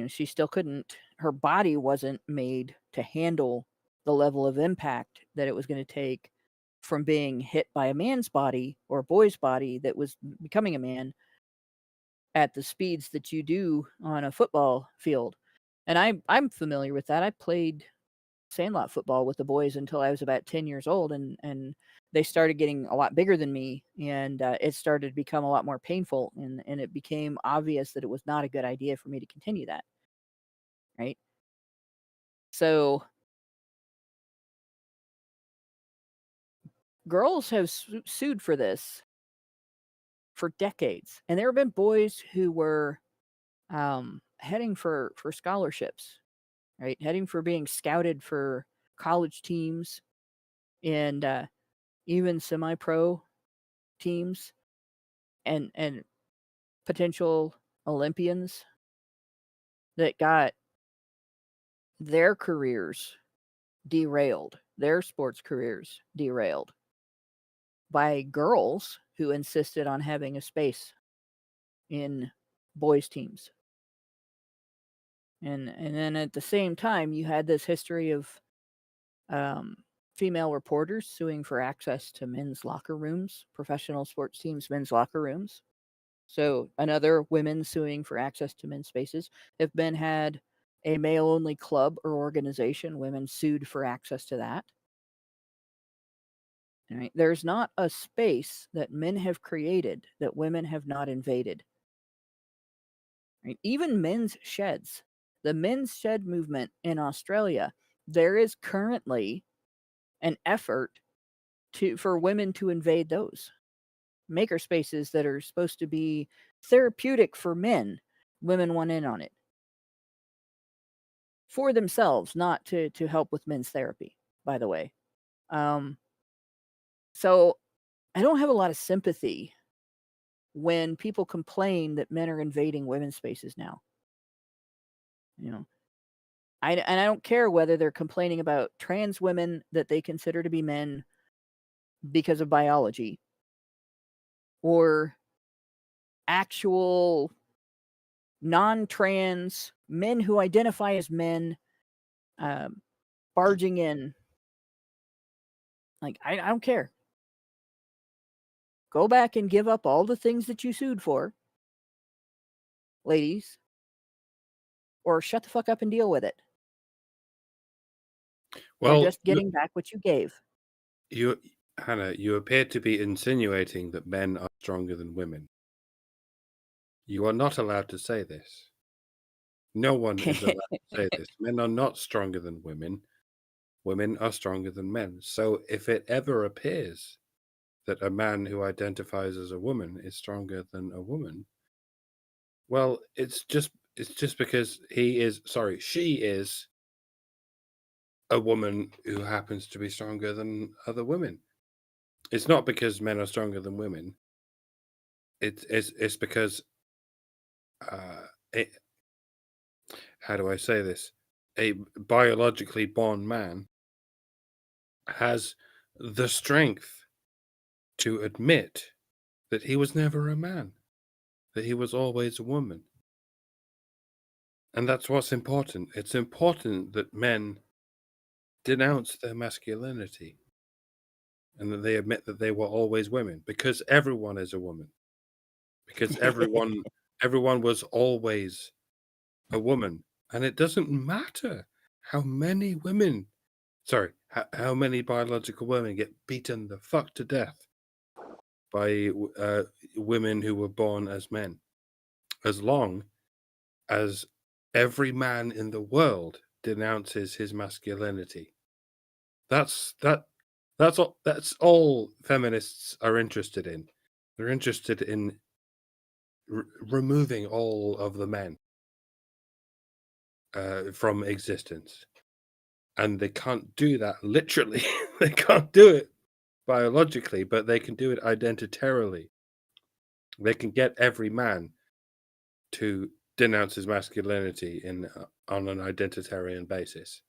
she still couldn't. Her body wasn't made to handle the level of impact that it was going to take from being hit by a man's body or a boy's body that was becoming a man at the speeds that you do on a football field. And I'm familiar with that. I played sandlot football with the boys until I was about 10 years old, and they started getting a lot bigger than me, and it started to become a lot more painful, and it became obvious that it was not a good idea for me to continue that, right? So girls have sued for this for decades, and there have been boys who were heading for scholarships, right? Heading for being scouted for college teams and even semi-pro teams and potential Olympians that got their careers derailed, their sports careers derailed by girls who insisted on having a space in boys' teams. And then at the same time, you had this history of female reporters suing for access to men's locker rooms, professional sports teams' men's locker rooms. So another women suing for access to men's spaces. If men had a male-only club or organization, women sued for access to that. Right? There's not a space that men have created that women have not invaded. Right? Even men's sheds. The men's shed movement in Australia, there is currently an effort for women to invade those maker spaces that are supposed to be therapeutic for men. Women want in on it for themselves, not to help with men's therapy, by the way. So I don't have a lot of sympathy when people complain that men are invading women's spaces now. I don't care whether they're complaining about trans women that they consider to be men because of biology, or actual non-trans men who identify as men barging in. Like, I don't care. Go back and give up all the things that you sued for, ladies, or shut the fuck up and deal with it. Well, you're just getting back what you gave. Hannah, you appear to be insinuating that men are stronger than women. You are not allowed to say this. No one is allowed to say this. Men are not stronger than women. Women are stronger than men. So if it ever appears that a man who identifies as a woman is stronger than a woman, well, it's just because she is a woman who happens to be stronger than other women. It's not because men are stronger than women. It's because how do I say this? A biologically born man has the strength to admit that he was never a man, that he was always a woman. And that's what's important. It's important that men denounce their masculinity and that they admit that they were always women, because everyone is a woman. Because everyone was always a woman. And it doesn't matter how many biological women get beaten the fuck to death by women who were born as men, as long as every man in the world denounces his masculinity. That's all feminists are interested in. They're interested in removing all of the men from existence. And they can't do that literally. They can't do it biologically, but they can do it identitarily. They can get every man to denounce his masculinity on an identitarian basis.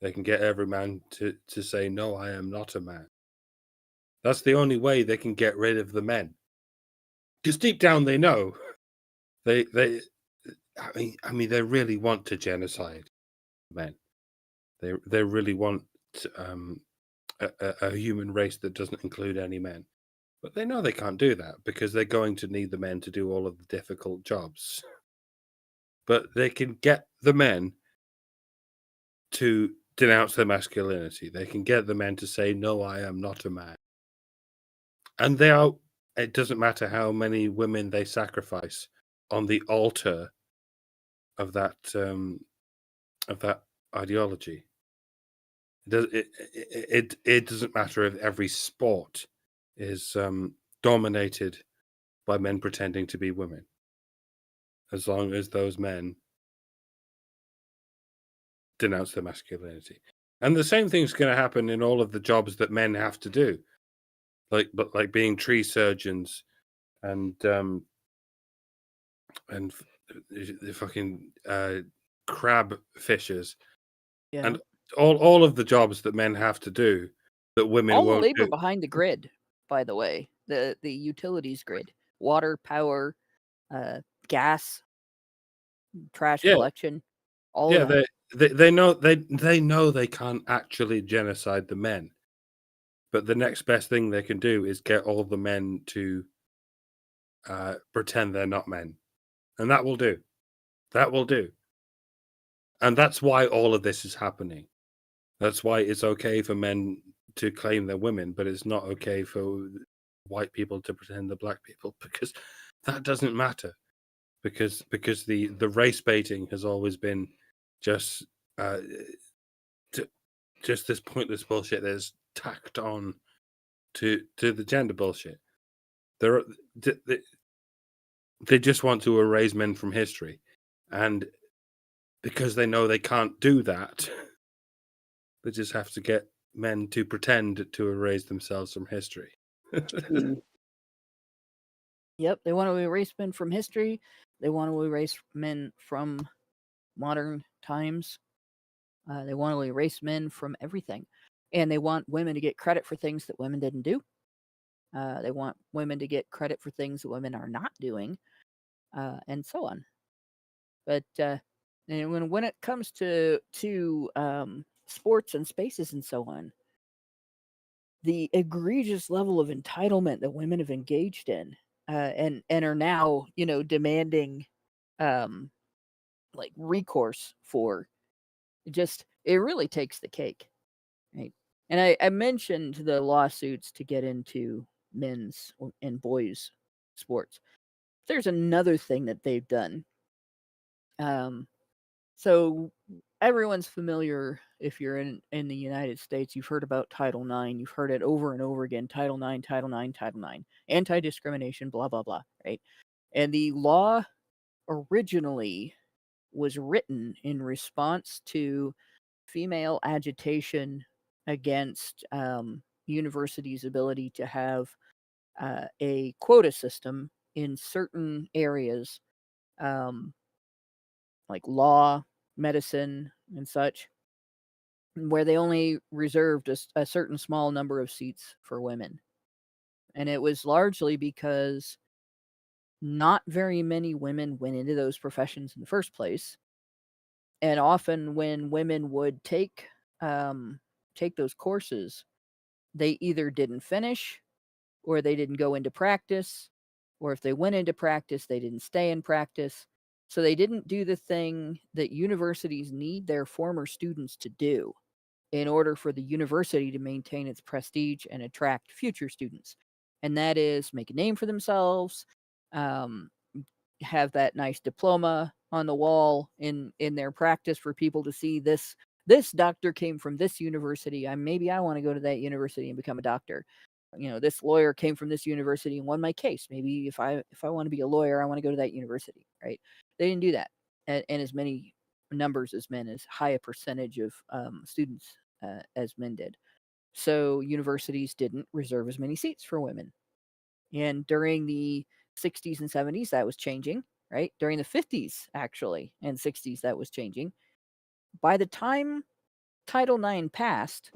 They can get every man to say, no, I am not a man. That's the only way they can get rid of the men. Because deep down they know I mean they really want to genocide men. They really want a human race that doesn't include any men. But they know they can't do that because they're going to need the men to do all of the difficult jobs. But they can get the men to denounce their masculinity. They can get the men to say, no, I am not a man. And it doesn't matter how many women they sacrifice on the altar of that ideology. It doesn't matter if every sport is dominated by men pretending to be women, as long as those men denounce their masculinity. And the same thing's going to happen in all of the jobs that men have to do, like being tree surgeons and the fucking crab fishers, and all of the jobs that men have to do that women all won't the labor do. behind the grid, by the way, the utilities grid, water, power, gas, trash collection, all of that. They know they can't actually genocide the men, but the next best thing they can do is get all the men to pretend they're not men, and that will do. That will do. And that's why all of this is happening. That's why it's okay for men to claim they're women, but it's not okay for white people to pretend they're black people, because that doesn't matter. Because the race baiting has always been just this pointless bullshit that's tacked on to the gender bullshit. They just want to erase men from history, and because they know they can't do that, they just have to get men to pretend to erase themselves from history. Yep, they want to erase men from history. They want to erase men from modern times. They want to erase men from everything. And they want women to get credit for things that women didn't do. They want women to get credit for things that women are not doing, and so on. But and when it comes to sports and spaces and so on, the egregious level of entitlement that women have engaged in, and are now, demanding like recourse for, it really takes the cake, right? And I mentioned the lawsuits to get into men's and boys sports. There's another thing that they've done. So everyone's familiar, if you're in the United States, you've heard about Title IX. You've heard it over and over again. Title IX, Title IX, Title IX. Anti-discrimination, blah, blah, blah, right? And the law originally was written in response to female agitation against universities' ability to have a quota system in certain areas, like law, medicine, and such, where they only reserved a certain small number of seats for women. And it was largely because not very many women went into those professions in the first place. And often when women would take those courses, they either didn't finish, or they didn't go into practice, or if they went into practice, they didn't stay in practice. So they didn't do the thing that universities need their former students to do in order for the university to maintain its prestige and attract future students. And that is make a name for themselves, have that nice diploma on the wall in their practice for people to see this doctor came from this university. Maybe I want to go to that university and become a doctor. This lawyer came from this university and won my case. Maybe if I want to be a lawyer, I want to go to that university, right? They didn't do that. And as many numbers as men, as high a percentage of students as men did. So universities didn't reserve as many seats for women. And during the 60s and 70s, that was changing, right? During the 50s, actually, and 60s, that was changing. By the time Title IX passed,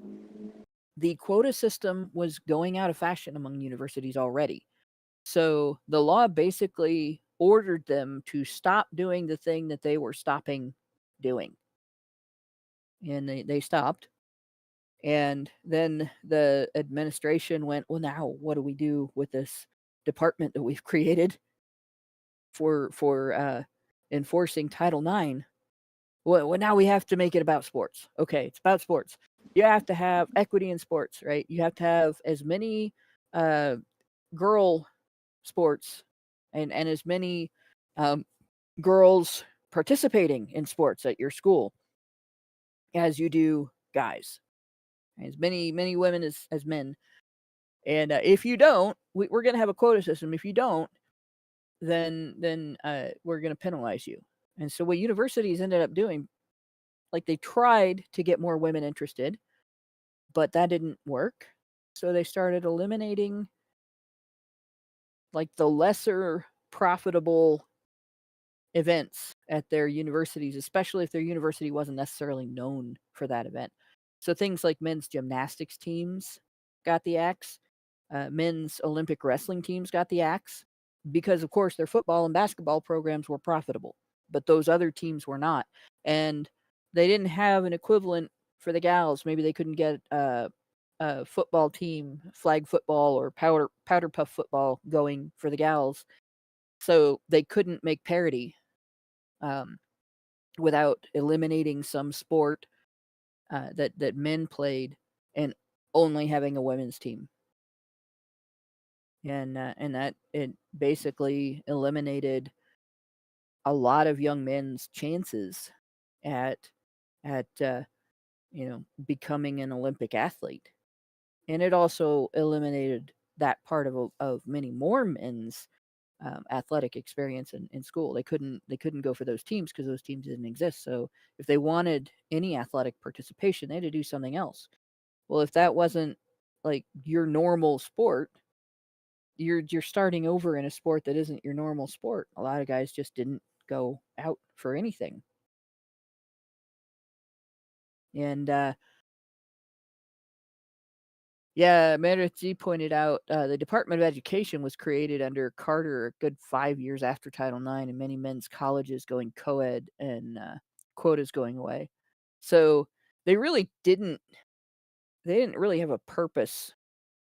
the quota system was going out of fashion among universities already. So the law basically ordered them to stop doing the thing that they were stopping doing. And they stopped. And then the administration went, well, now what do we do with this department that we've created for enforcing Title IX? Well, now we have to make it about sports. Okay, it's about sports. You have to have equity in sports, right? You have to have as many girl sports and as many girls participating in sports at your school as you do guys. As many women as men. And if you don't, we're going to have a quota system. If you don't, then we're going to penalize you. And so what universities ended up doing, like they tried to get more women interested, but that didn't work. So they started eliminating like the lesser profitable events at their universities, especially if their university wasn't necessarily known for that event. So things like men's gymnastics teams got the axe. Men's Olympic wrestling teams got the axe because, of course, their football and basketball programs were profitable, but those other teams were not. And they didn't have an equivalent for the gals. Maybe they couldn't get a football team, flag football or powder puff football going for the gals. So they couldn't make parity without eliminating some sport that men played and only having a women's team. And that it basically eliminated a lot of young men's chances at becoming an Olympic athlete. And it also eliminated that part of many more men's athletic experience in school. They couldn't go for those teams because those teams didn't exist. So if they wanted any athletic participation, they had to do something else. Well, if that wasn't like your normal sport, you're starting over in a sport that isn't your normal sport. A lot of guys just didn't go out for anything. And Meredith G pointed out the Department of Education was created under Carter a good 5 years after Title IX, and many men's colleges going co-ed and quotas going away. So they didn't really have a purpose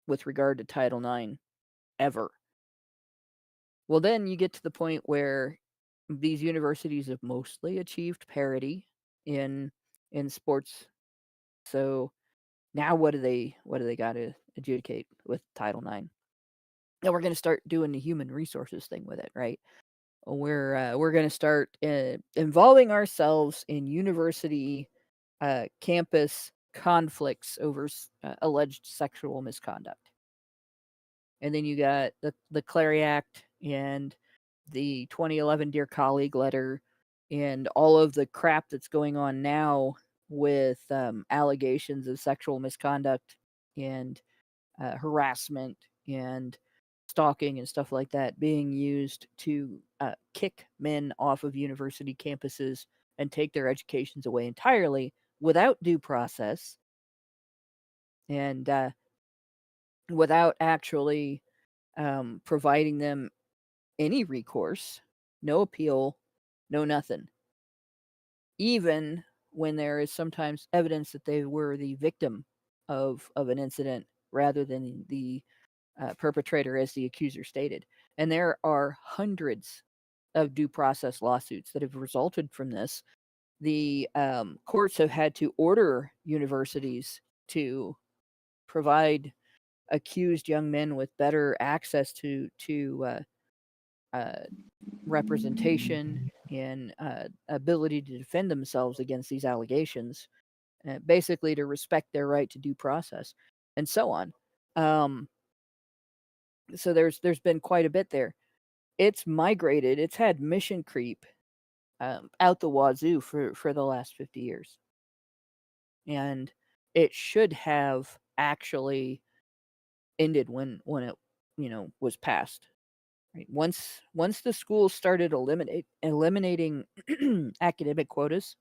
with regard to Title IX ever. Well, then you get to the point where these universities have mostly achieved parity in sports. So now what do they got to adjudicate with Title IX? Now we're going to start doing the human resources thing with it, right? We're going to start involving ourselves in university campus conflicts over alleged sexual misconduct. And then you got the Clary Act and the 2011 Dear Colleague letter and all of the crap that's going on now with allegations of sexual misconduct and harassment and stalking and stuff like that being used to kick men off of university campuses and take their educations away entirely without due process and without actually providing them any recourse, no appeal, no nothing. Even when there is sometimes evidence that they were the victim of an incident rather than the perpetrator, as the accuser stated. And there are hundreds of due process lawsuits that have resulted from this. The courts have had to order universities to provide accused young men with better access to representation and ability to defend themselves against these allegations, basically to respect their right to due process, and so on. So there's been quite a bit there. It's migrated. It's had mission creep out the wazoo for the last 50 years. And it should have actually ended when it, was passed. Right? Once the schools started eliminating academic quotas,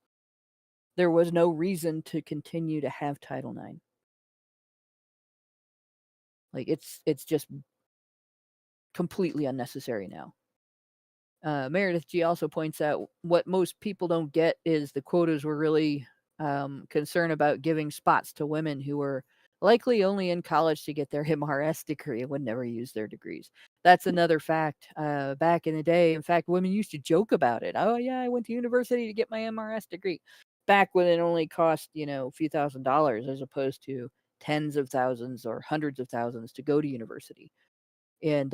there was no reason to continue to have Title IX. Like it's just completely unnecessary now. Meredith G also points out what most people don't get is the quotas were really concerned about giving spots to women who were likely only in college to get their MRS degree and would never use their degrees. That's another fact. Back in the day, in fact, women used to joke about it. Oh yeah, I went to university to get my MRS degree. Back when it only cost, a few $1,000s as opposed to tens of thousands or hundreds of thousands to go to university. And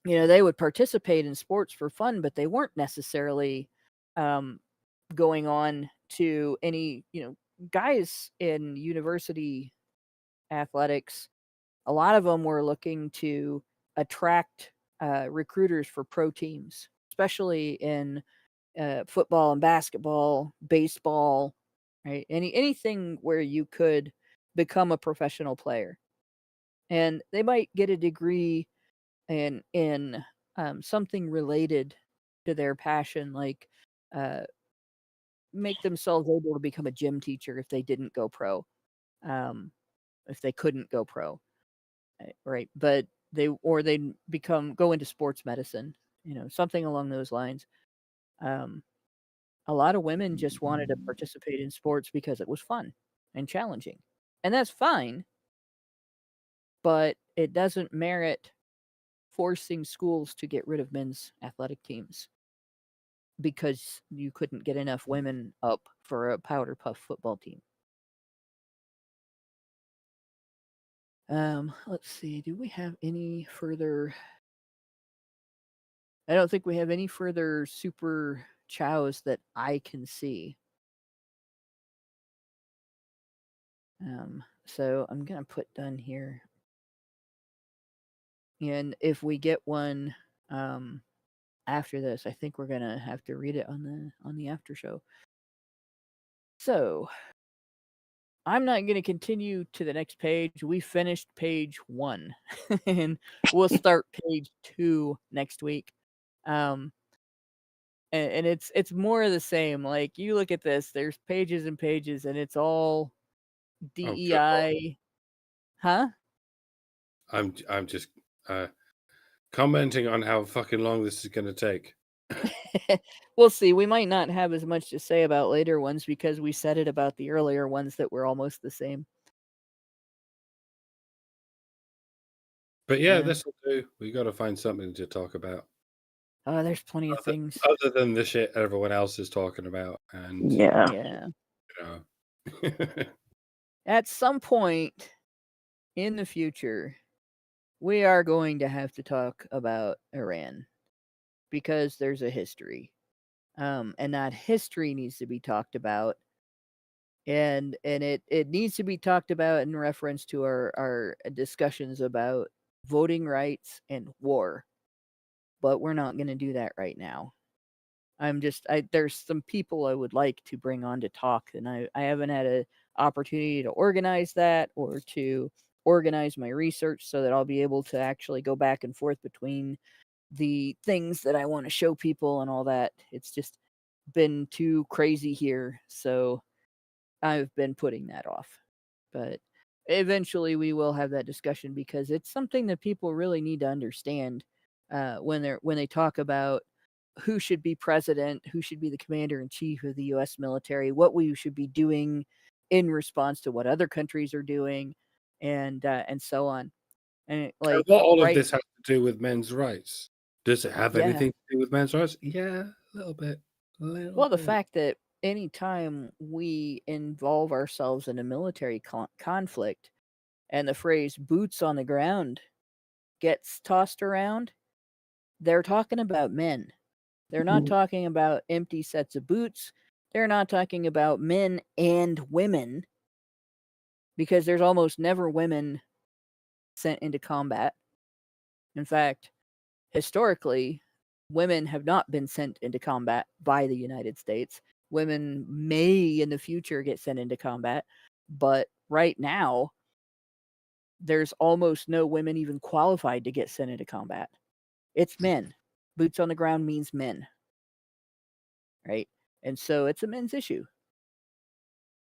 they would participate in sports for fun, but they weren't necessarily going on to any, guys in university athletics. A lot of them were looking to attract recruiters for pro teams, especially in football and basketball, baseball, right? Anything where you could become a professional player. And they might get a degree in something related to their passion, like make themselves able to become a gym teacher if they didn't go pro, if they couldn't go pro, right? But they'd go into sports medicine, something along those lines. A lot of women just wanted to participate in sports because it was fun and challenging, and that's fine, but it doesn't merit forcing schools to get rid of men's athletic teams because you couldn't get enough women up for a powder puff football team. Let's see. Do we have any further? I don't think we have any further super chows that I can see. So I'm gonna put done here. And if we get one after this, I think we're gonna have to read it on the after show. So I'm not gonna continue to the next page. We finished page 1, and we'll start page 2 next week. And it's more of the same. Like you look at this, there's pages and pages, and it's all DEI. Huh? I'm just commenting on how fucking long this is going to take. We'll see. We might not have as much to say about later ones because we said it about the earlier ones that were almost the same. But yeah, this will do. We got to find something to talk about. Oh, there's plenty of things other than the shit everyone else is talking about. And yeah. At some point in the future, we are going to have to talk about Iran because there's a history. And that history needs to be talked about. And it needs to be talked about in reference to our discussions about voting rights and war. But we're not going to do that right now. There's some people I would like to bring on to talk, and I haven't had an opportunity to organize that or to organize my research so that I'll be able to actually go back and forth between the things that I want to show people and all that. It's just been too crazy here, so I've been putting that off. But eventually we will have that discussion because it's something that people really need to understand when they talk about who should be president, who should be the commander-in-chief of the U.S. military, what we should be doing in response to what other countries are doing, and so on. And what all of this has to do with men's rights? Does it have anything to do with men's rights? Yeah, a little bit. The fact that anytime we involve ourselves in a military conflict and the phrase boots on the ground gets tossed around, they're talking about men. They're not talking about empty sets of boots. They're not talking about men and women because there's almost never women sent into combat. In fact, historically, women have not been sent into combat by the United States. Women may in the future get sent into combat, but right now, there's almost no women even qualified to get sent into combat. It's men. Boots on the ground means men. Right? And so it's a men's issue.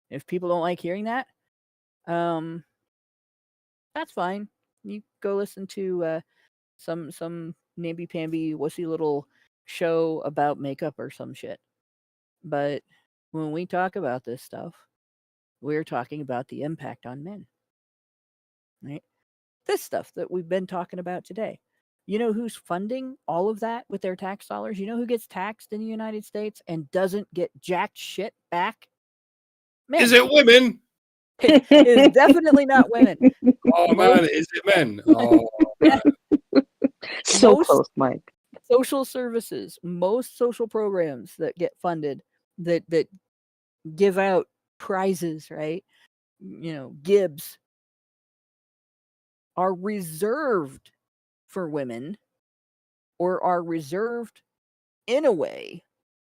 If people don't like hearing that, that's fine. You go listen to some namby-pamby wussy little show about makeup or some shit. But when we talk about this stuff, we're talking about the impact on men. Right? This stuff that we've been talking about today. You know who's funding all of that with their tax dollars? You know who gets taxed in the United States and doesn't get jack shit back? Men. Is it women? It is definitely not women. Oh man, is it men? Oh man. So close, Mike. Social services, most social programs that get funded, that give out prizes, right? You know, gibs, are reserved for women, or are reserved in a way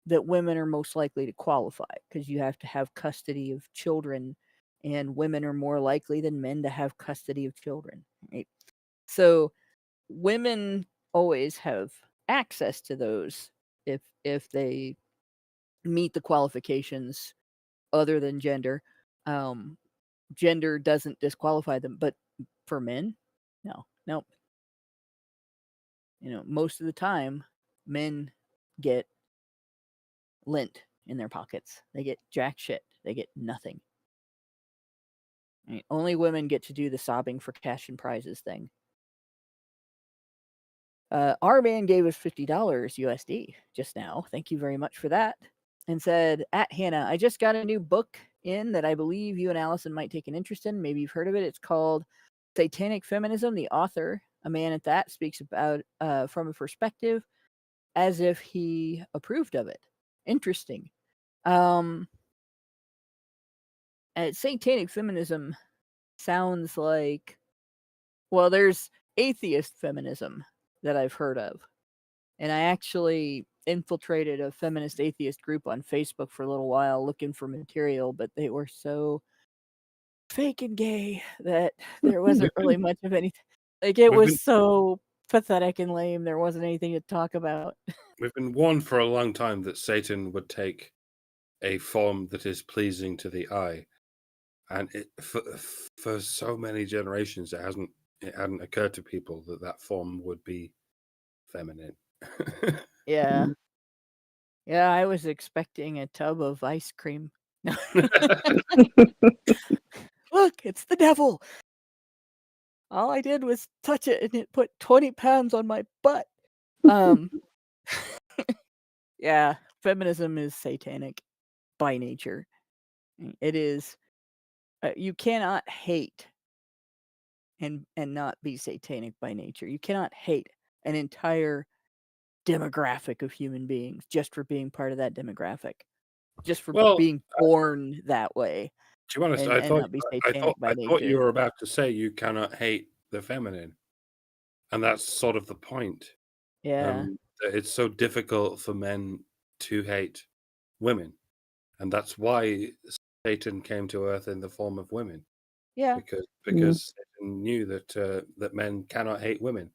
that women are most likely to qualify, because you have to have custody of children, and women are more likely than men to have custody of children. Right? So women always have access to those if they meet the qualifications other than gender. Gender doesn't disqualify them, but for men, no. You know, most of the time, men get lint in their pockets. They get jack shit. They get nothing. Right? Only women get to do the sobbing for cash and prizes thing. Our man gave us $50 USD just now. Thank you very much for that. And said, at Hannah, I just got a new book in that I believe you and Allison might take an interest in. Maybe you've heard of it. It's called Satanic Feminism. The author, a man at that, speaks about from a perspective as if he approved of it. Interesting. Satanic feminism sounds like, well, there's atheist feminism that I've heard of. And I actually infiltrated a feminist atheist group on Facebook for a little while looking for material, but they were so fake and gay that there wasn't really much of anything. Like, it was so pathetic and lame. There wasn't anything to talk about. We've been warned for a long time that Satan would take a form that is pleasing to the eye, and for so many generations, it hadn't occurred to people that form would be feminine. Yeah. Yeah, I was expecting a tub of ice cream. Look, it's the devil. All I did was touch it and it put 20 pounds on my butt. Yeah, feminism is satanic by nature. It is. You cannot hate and not be satanic by nature. You cannot hate an entire demographic of human beings just for being part of that demographic, just for being born that way. To be honest, and not be satanic by nature. I thought you were about to say you cannot hate the feminine, and that's sort of the point. Yeah. It's so difficult for men to hate women, and that's why Satan came to Earth in the form of women. Yeah. Because Satan knew that men cannot hate women,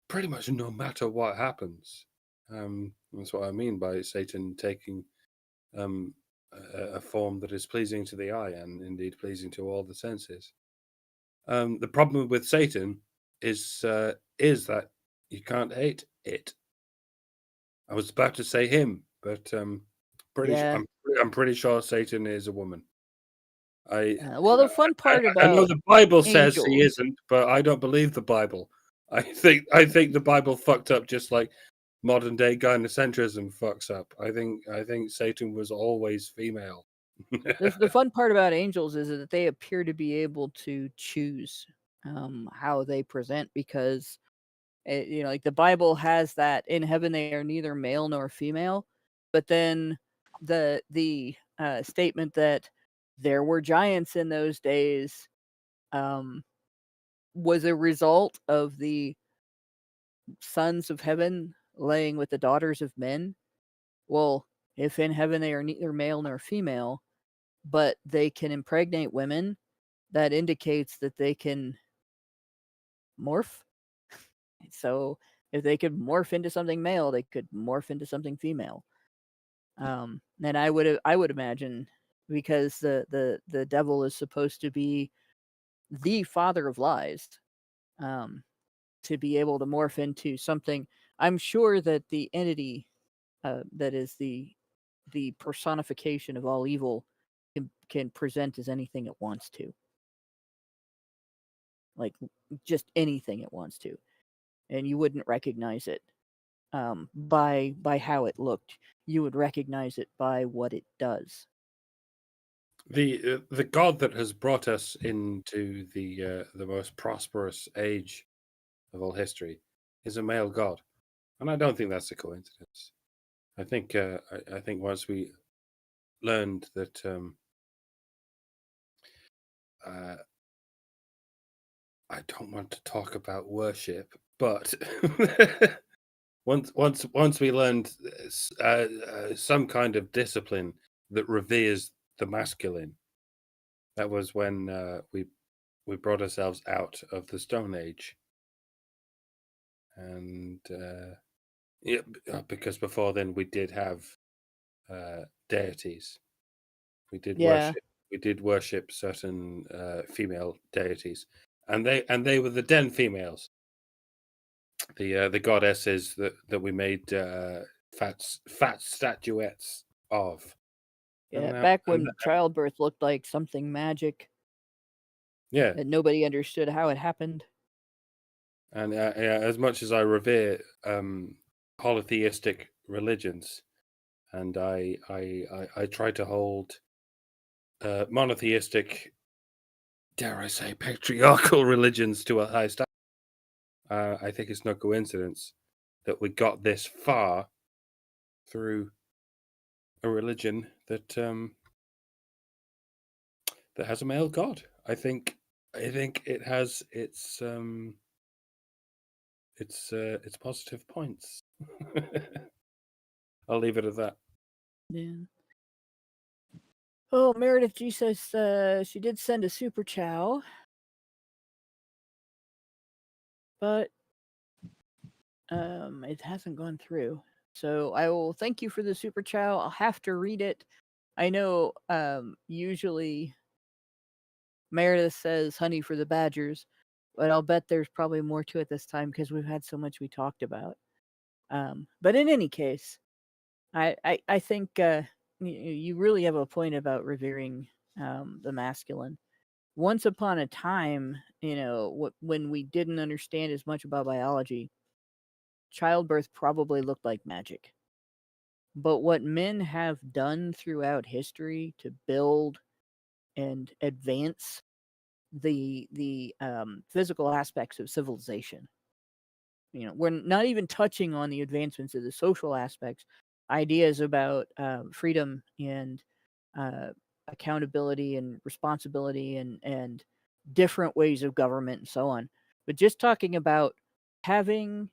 pretty much no matter what happens. That's what I mean by Satan taking a form that is pleasing to the eye and indeed pleasing to all the senses. The problem with Satan is that you can't hate it. I was about to say him, but I'm pretty sure Satan is a woman. Well, the fun part about I know the Bible says angels. he isn't, but I don't believe the Bible. I think the Bible fucked up just like modern day gynocentrism fucks up. I think Satan was always female. The fun part about angels is that they appear to be able to choose how they present, because like the Bible has that in heaven they are neither male nor female, but then the statement that there were giants in those days was a result of the sons of heaven laying with the daughters of men. Well, if in heaven they are neither male nor female, but they can impregnate women, that indicates that they can morph. So if they could morph into something male, they could morph into something female. And I would imagine, because the devil is supposed to be the father of lies, to be able to morph into something. I'm sure that the entity that is the personification of all evil can present as anything it wants to, like just anything it wants to, and you wouldn't recognize it by how it looked. You would recognize it by what it does. The God that has brought us into the most prosperous age of all history is a male God, and I don't think that's a coincidence. I think once we learned that I don't want to talk about worship, but once we learned some kind of discipline that reveres the masculine, that was when we brought ourselves out of the Stone Age, and because before then we did have deities. We did worship certain female deities, and they were the den females, the goddesses that we made fat statuettes of. Yeah, back when childbirth looked like something magic. Yeah, and nobody understood how it happened. And as much as I revere polytheistic religions, and I try to hold monotheistic, dare I say, patriarchal religions to a high standard, I think it's no coincidence that we got this far through a religion that that has a male god. I think it has its positive points. I'll leave it at that. Yeah. Oh, Meredith G says she did send a super chow, but it hasn't gone through. So I will thank you for the super chow. I'll have to read it. I know usually Meredith says honey for the badgers, but I'll bet there's probably more to it this time because we've had so much we talked about. But in any case, I think you really have a point about revering the masculine. Once upon a time, when we didn't understand as much about biology, childbirth probably looked like magic. But what men have done throughout history to build and advance the physical aspects of civilization, we're not even touching on the advancements of the social aspects, ideas about freedom and accountability and responsibility and different ways of government and so on. But just talking about having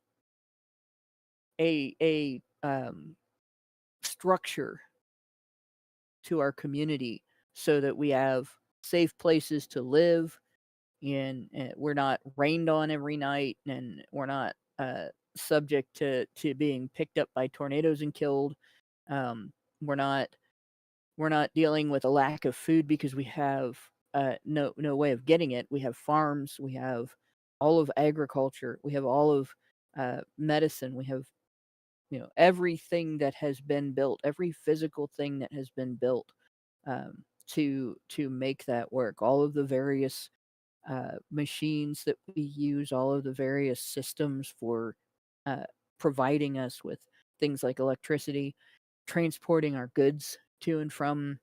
a structure to our community so that we have safe places to live, and we're not rained on every night, and we're not subject to being picked up by tornadoes and killed. We're not dealing with a lack of food because we have no way of getting it. We have farms, we have all of agriculture, we have all of medicine, we have everything that has been built, every physical thing that has been built to make that work. All of the various machines that we use, all of the various systems for providing us with things like electricity, transporting our goods to and from,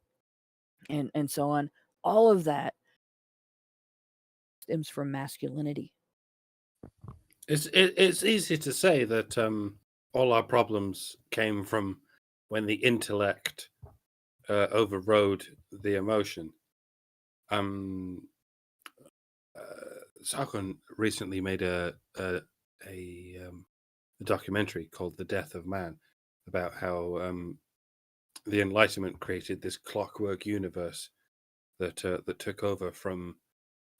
and so on. All of that stems from masculinity. It's easy to say that all our problems came from when the intellect overrode the emotion. Sargon recently made a a documentary called "The Death of Man," about how the Enlightenment created this clockwork universe that took over from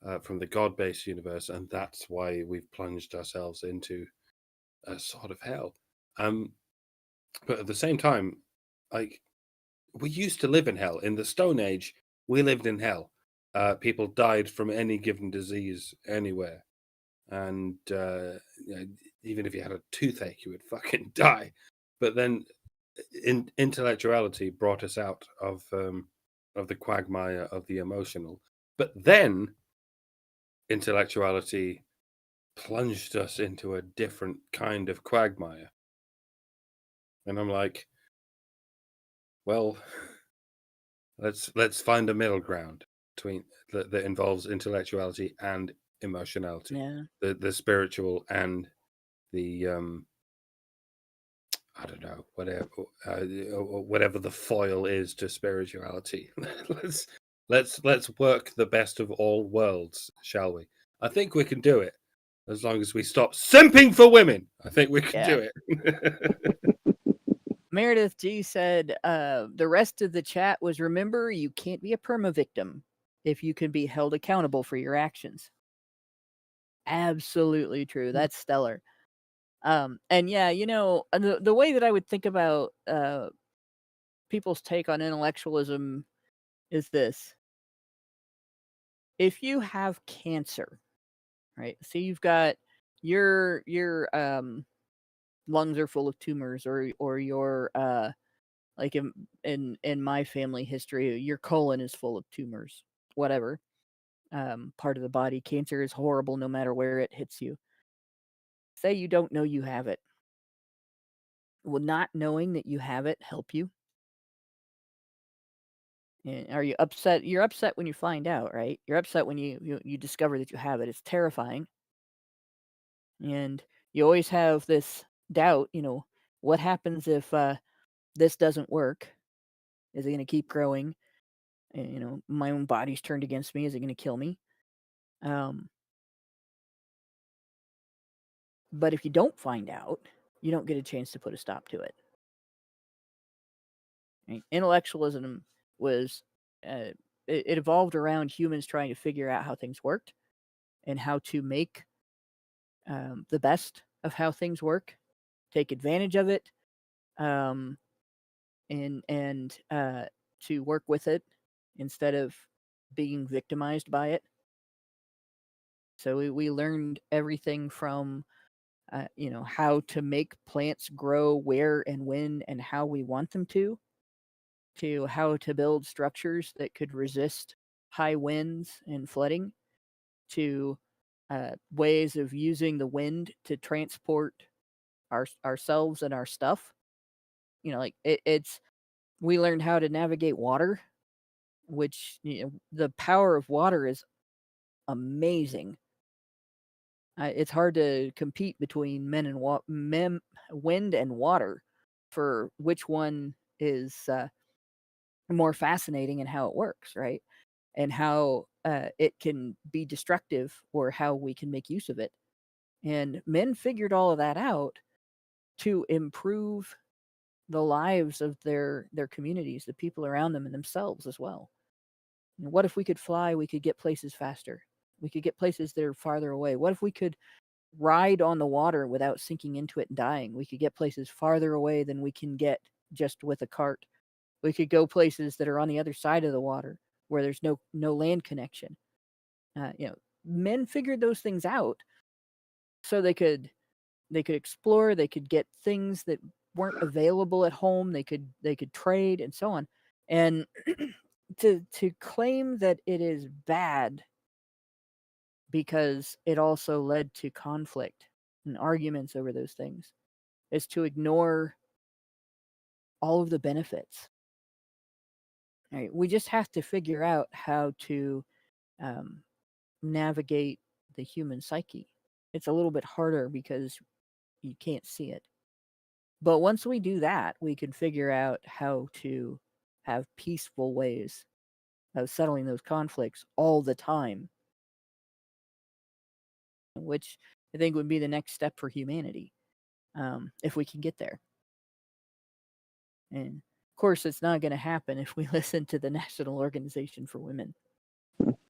the God-based universe, and that's why we've plunged ourselves into a sort of hell. But at the same time, like, we used to live in hell. In the Stone Age, we lived in hell. People died from any given disease anywhere, and even if you had a toothache, you would fucking die. But then, intellectuality brought us out of the quagmire of the emotional. But then, intellectuality plunged us into a different kind of quagmire, and I'm like, well, let's find a middle ground between that involves intellectuality and emotionality, the spiritual and the I don't know, whatever the foil is to spirituality. let's work the best of all worlds, shall we? I think we can do it as long as we stop simping for women. I think we can do it. Meredith G said, the rest of the chat was, remember, you can't be a perma-victim if you can be held accountable for your actions. Absolutely true. That's stellar. And yeah, the way that I would think about people's take on intellectualism is this. If you have cancer, right? So you've got your lungs are full of tumors, or your like in my family history, your colon is full of tumors, whatever. Part of the body. Cancer is horrible no matter where it hits you. Say you don't know you have it. Will not knowing that you have it help you? And are you upset? You're upset when you find out, right? You're upset when you discover that you have it. It's terrifying. And you always have this doubt, what happens if this doesn't work? Is it going to keep growing? And, my own body's turned against me. Is it going to kill me? But if you don't find out, you don't get a chance to put a stop to it. Right? Intellectualism was, it evolved around humans trying to figure out how things worked and how to make the best of how things work, take advantage of it, and to work with it instead of being victimized by it. So we learned everything from how to make plants grow where and when and how we want them to how to build structures that could resist high winds and flooding, to ways of using the wind to transport ourselves and our stuff. It's we learned how to navigate water, which the power of water is amazing. It's hard to compete between wind and water for which one is more fascinating and how it works, right? And how it can be destructive or how we can make use of it. And men figured all of that out to improve the lives of their communities, the people around them, and themselves as well. What if we could fly? We could get places faster. We could get places that are farther away. What if we could ride on the water without sinking into it and dying? We could get places farther away than we can get just with a cart. We could go places that are on the other side of the water where there's no land connection. Men figured those things out so they could explore, they could get things that weren't available at home, they could trade and so on. And to claim that it is bad because it also led to conflict and arguments over those things is to ignore all of the benefits. All right, we just have to figure out how to navigate the human psyche. It's a little bit harder because you can't see it. But once we do that, we can figure out how to have peaceful ways of settling those conflicts all the time, which I think would be the next step for humanity. if we can get there. And of course, it's not going to happen if we listen to the National Organization for Women.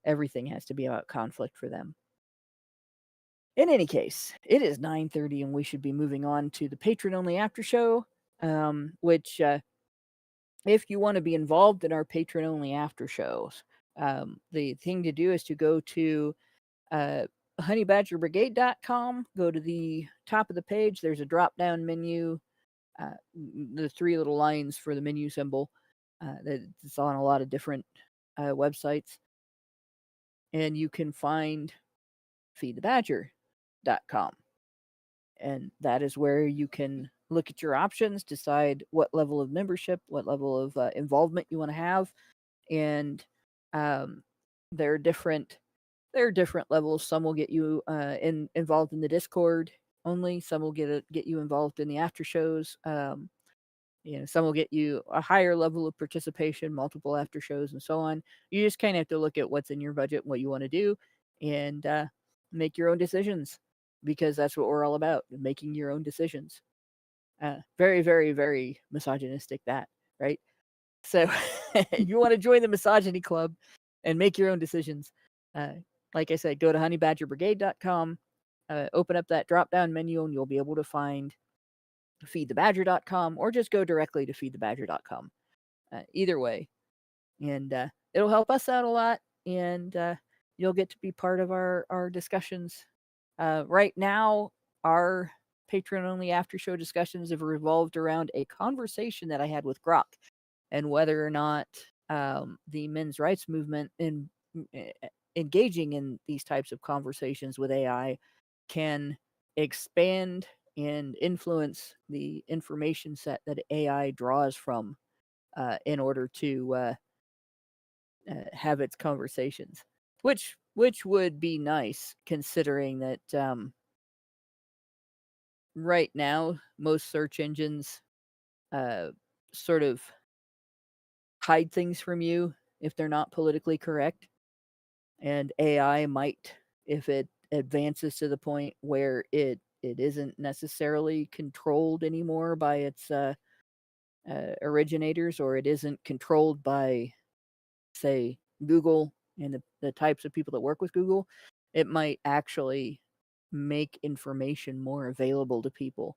Everything has to be about conflict for them. In any case, it is 9:30 and we should be moving on to the patron-only after show, which if you want to be involved in our patron-only after shows, the thing to do is to go to honeybadgerbrigade.com, go to the top of the page. There's a drop-down menu, the 3 little lines for the menu symbol. It's on a lot of different websites. And you can find feedthebadger.com. And that is where you can look at your options, decide what level of membership, what level of involvement you want to have. And there are different levels. Some will get you involved in the Discord only. Some will get you involved in the after shows. Some will get you a higher level of participation, multiple after shows, and so on. You just kind of have to look at what's in your budget, what you want to do, and make your own decisions, because that's what we're all about, making your own decisions. Very, very, very misogynistic, that, right? So you want to join the misogyny club and make your own decisions. Like I said, go to honeybadgerbrigade.com, open up that drop-down menu, and you'll be able to find feedthebadger.com, or just go directly to feedthebadger.com. Either way. And it'll help us out a lot, and you'll get to be part of our discussions. Right now, our patron-only after-show discussions have revolved around a conversation that I had with Grok, and whether or not the men's rights movement in engaging in these types of conversations with AI can expand and influence the information set that AI draws from in order to have its conversations, which would be nice, considering that right now most search engines sort of hide things from you if they're not politically correct, and AI might, if it advances to the point where it isn't necessarily controlled anymore by its originators, or it isn't controlled by, say, Google and the types of people that work with Google, it might actually make information more available to people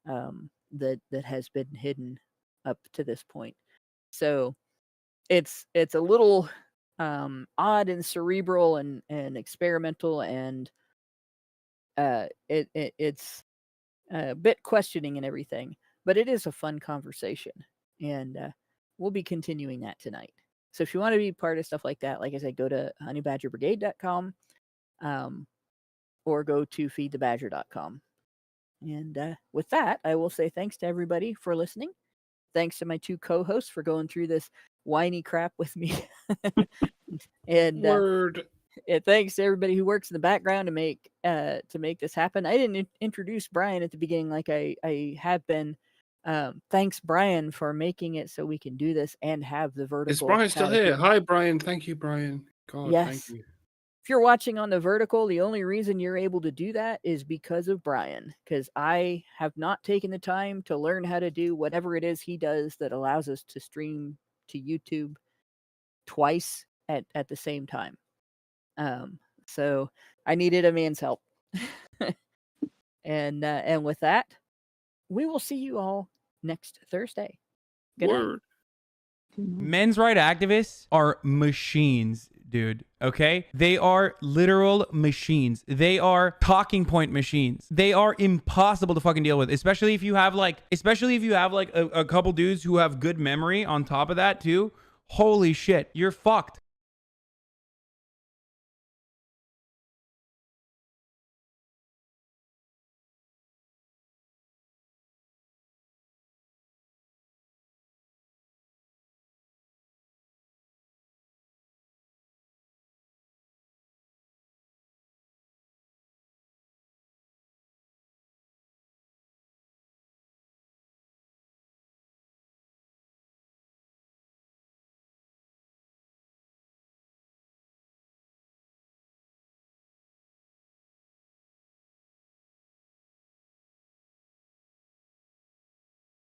that has been hidden up to this point. So it's a little odd and cerebral and experimental, and it's a bit questioning and everything, but it is a fun conversation, and we'll be continuing that tonight. So if you want to be part of stuff like that, like I said, go to honeybadgerbrigade.com or go to feedthebadger.com. And with that, I will say thanks to everybody for listening. Thanks to my 2 co-hosts for going through this whiny crap with me. And thanks to everybody who works in the background to make this happen. I didn't introduce Brian at the beginning like I have been. Thanks, Brian, for making it so we can do this and have the vertical. Is Brian still here? Hi, Brian. Thank you, Brian. God, yes. Thank you. If you're watching on the vertical, the only reason you're able to do that is because of Brian, because I have not taken the time to learn how to do whatever it is he does that allows us to stream to YouTube twice at the same time. So I needed a man's help. And with that, we will see you all next Thursday. Good night. Men's rights activists are machines, dude. Okay? They are literal machines. They are talking point machines. They are impossible to fucking deal with, especially if you have like a couple dudes who have good memory on top of that too. Holy shit, you're fucked.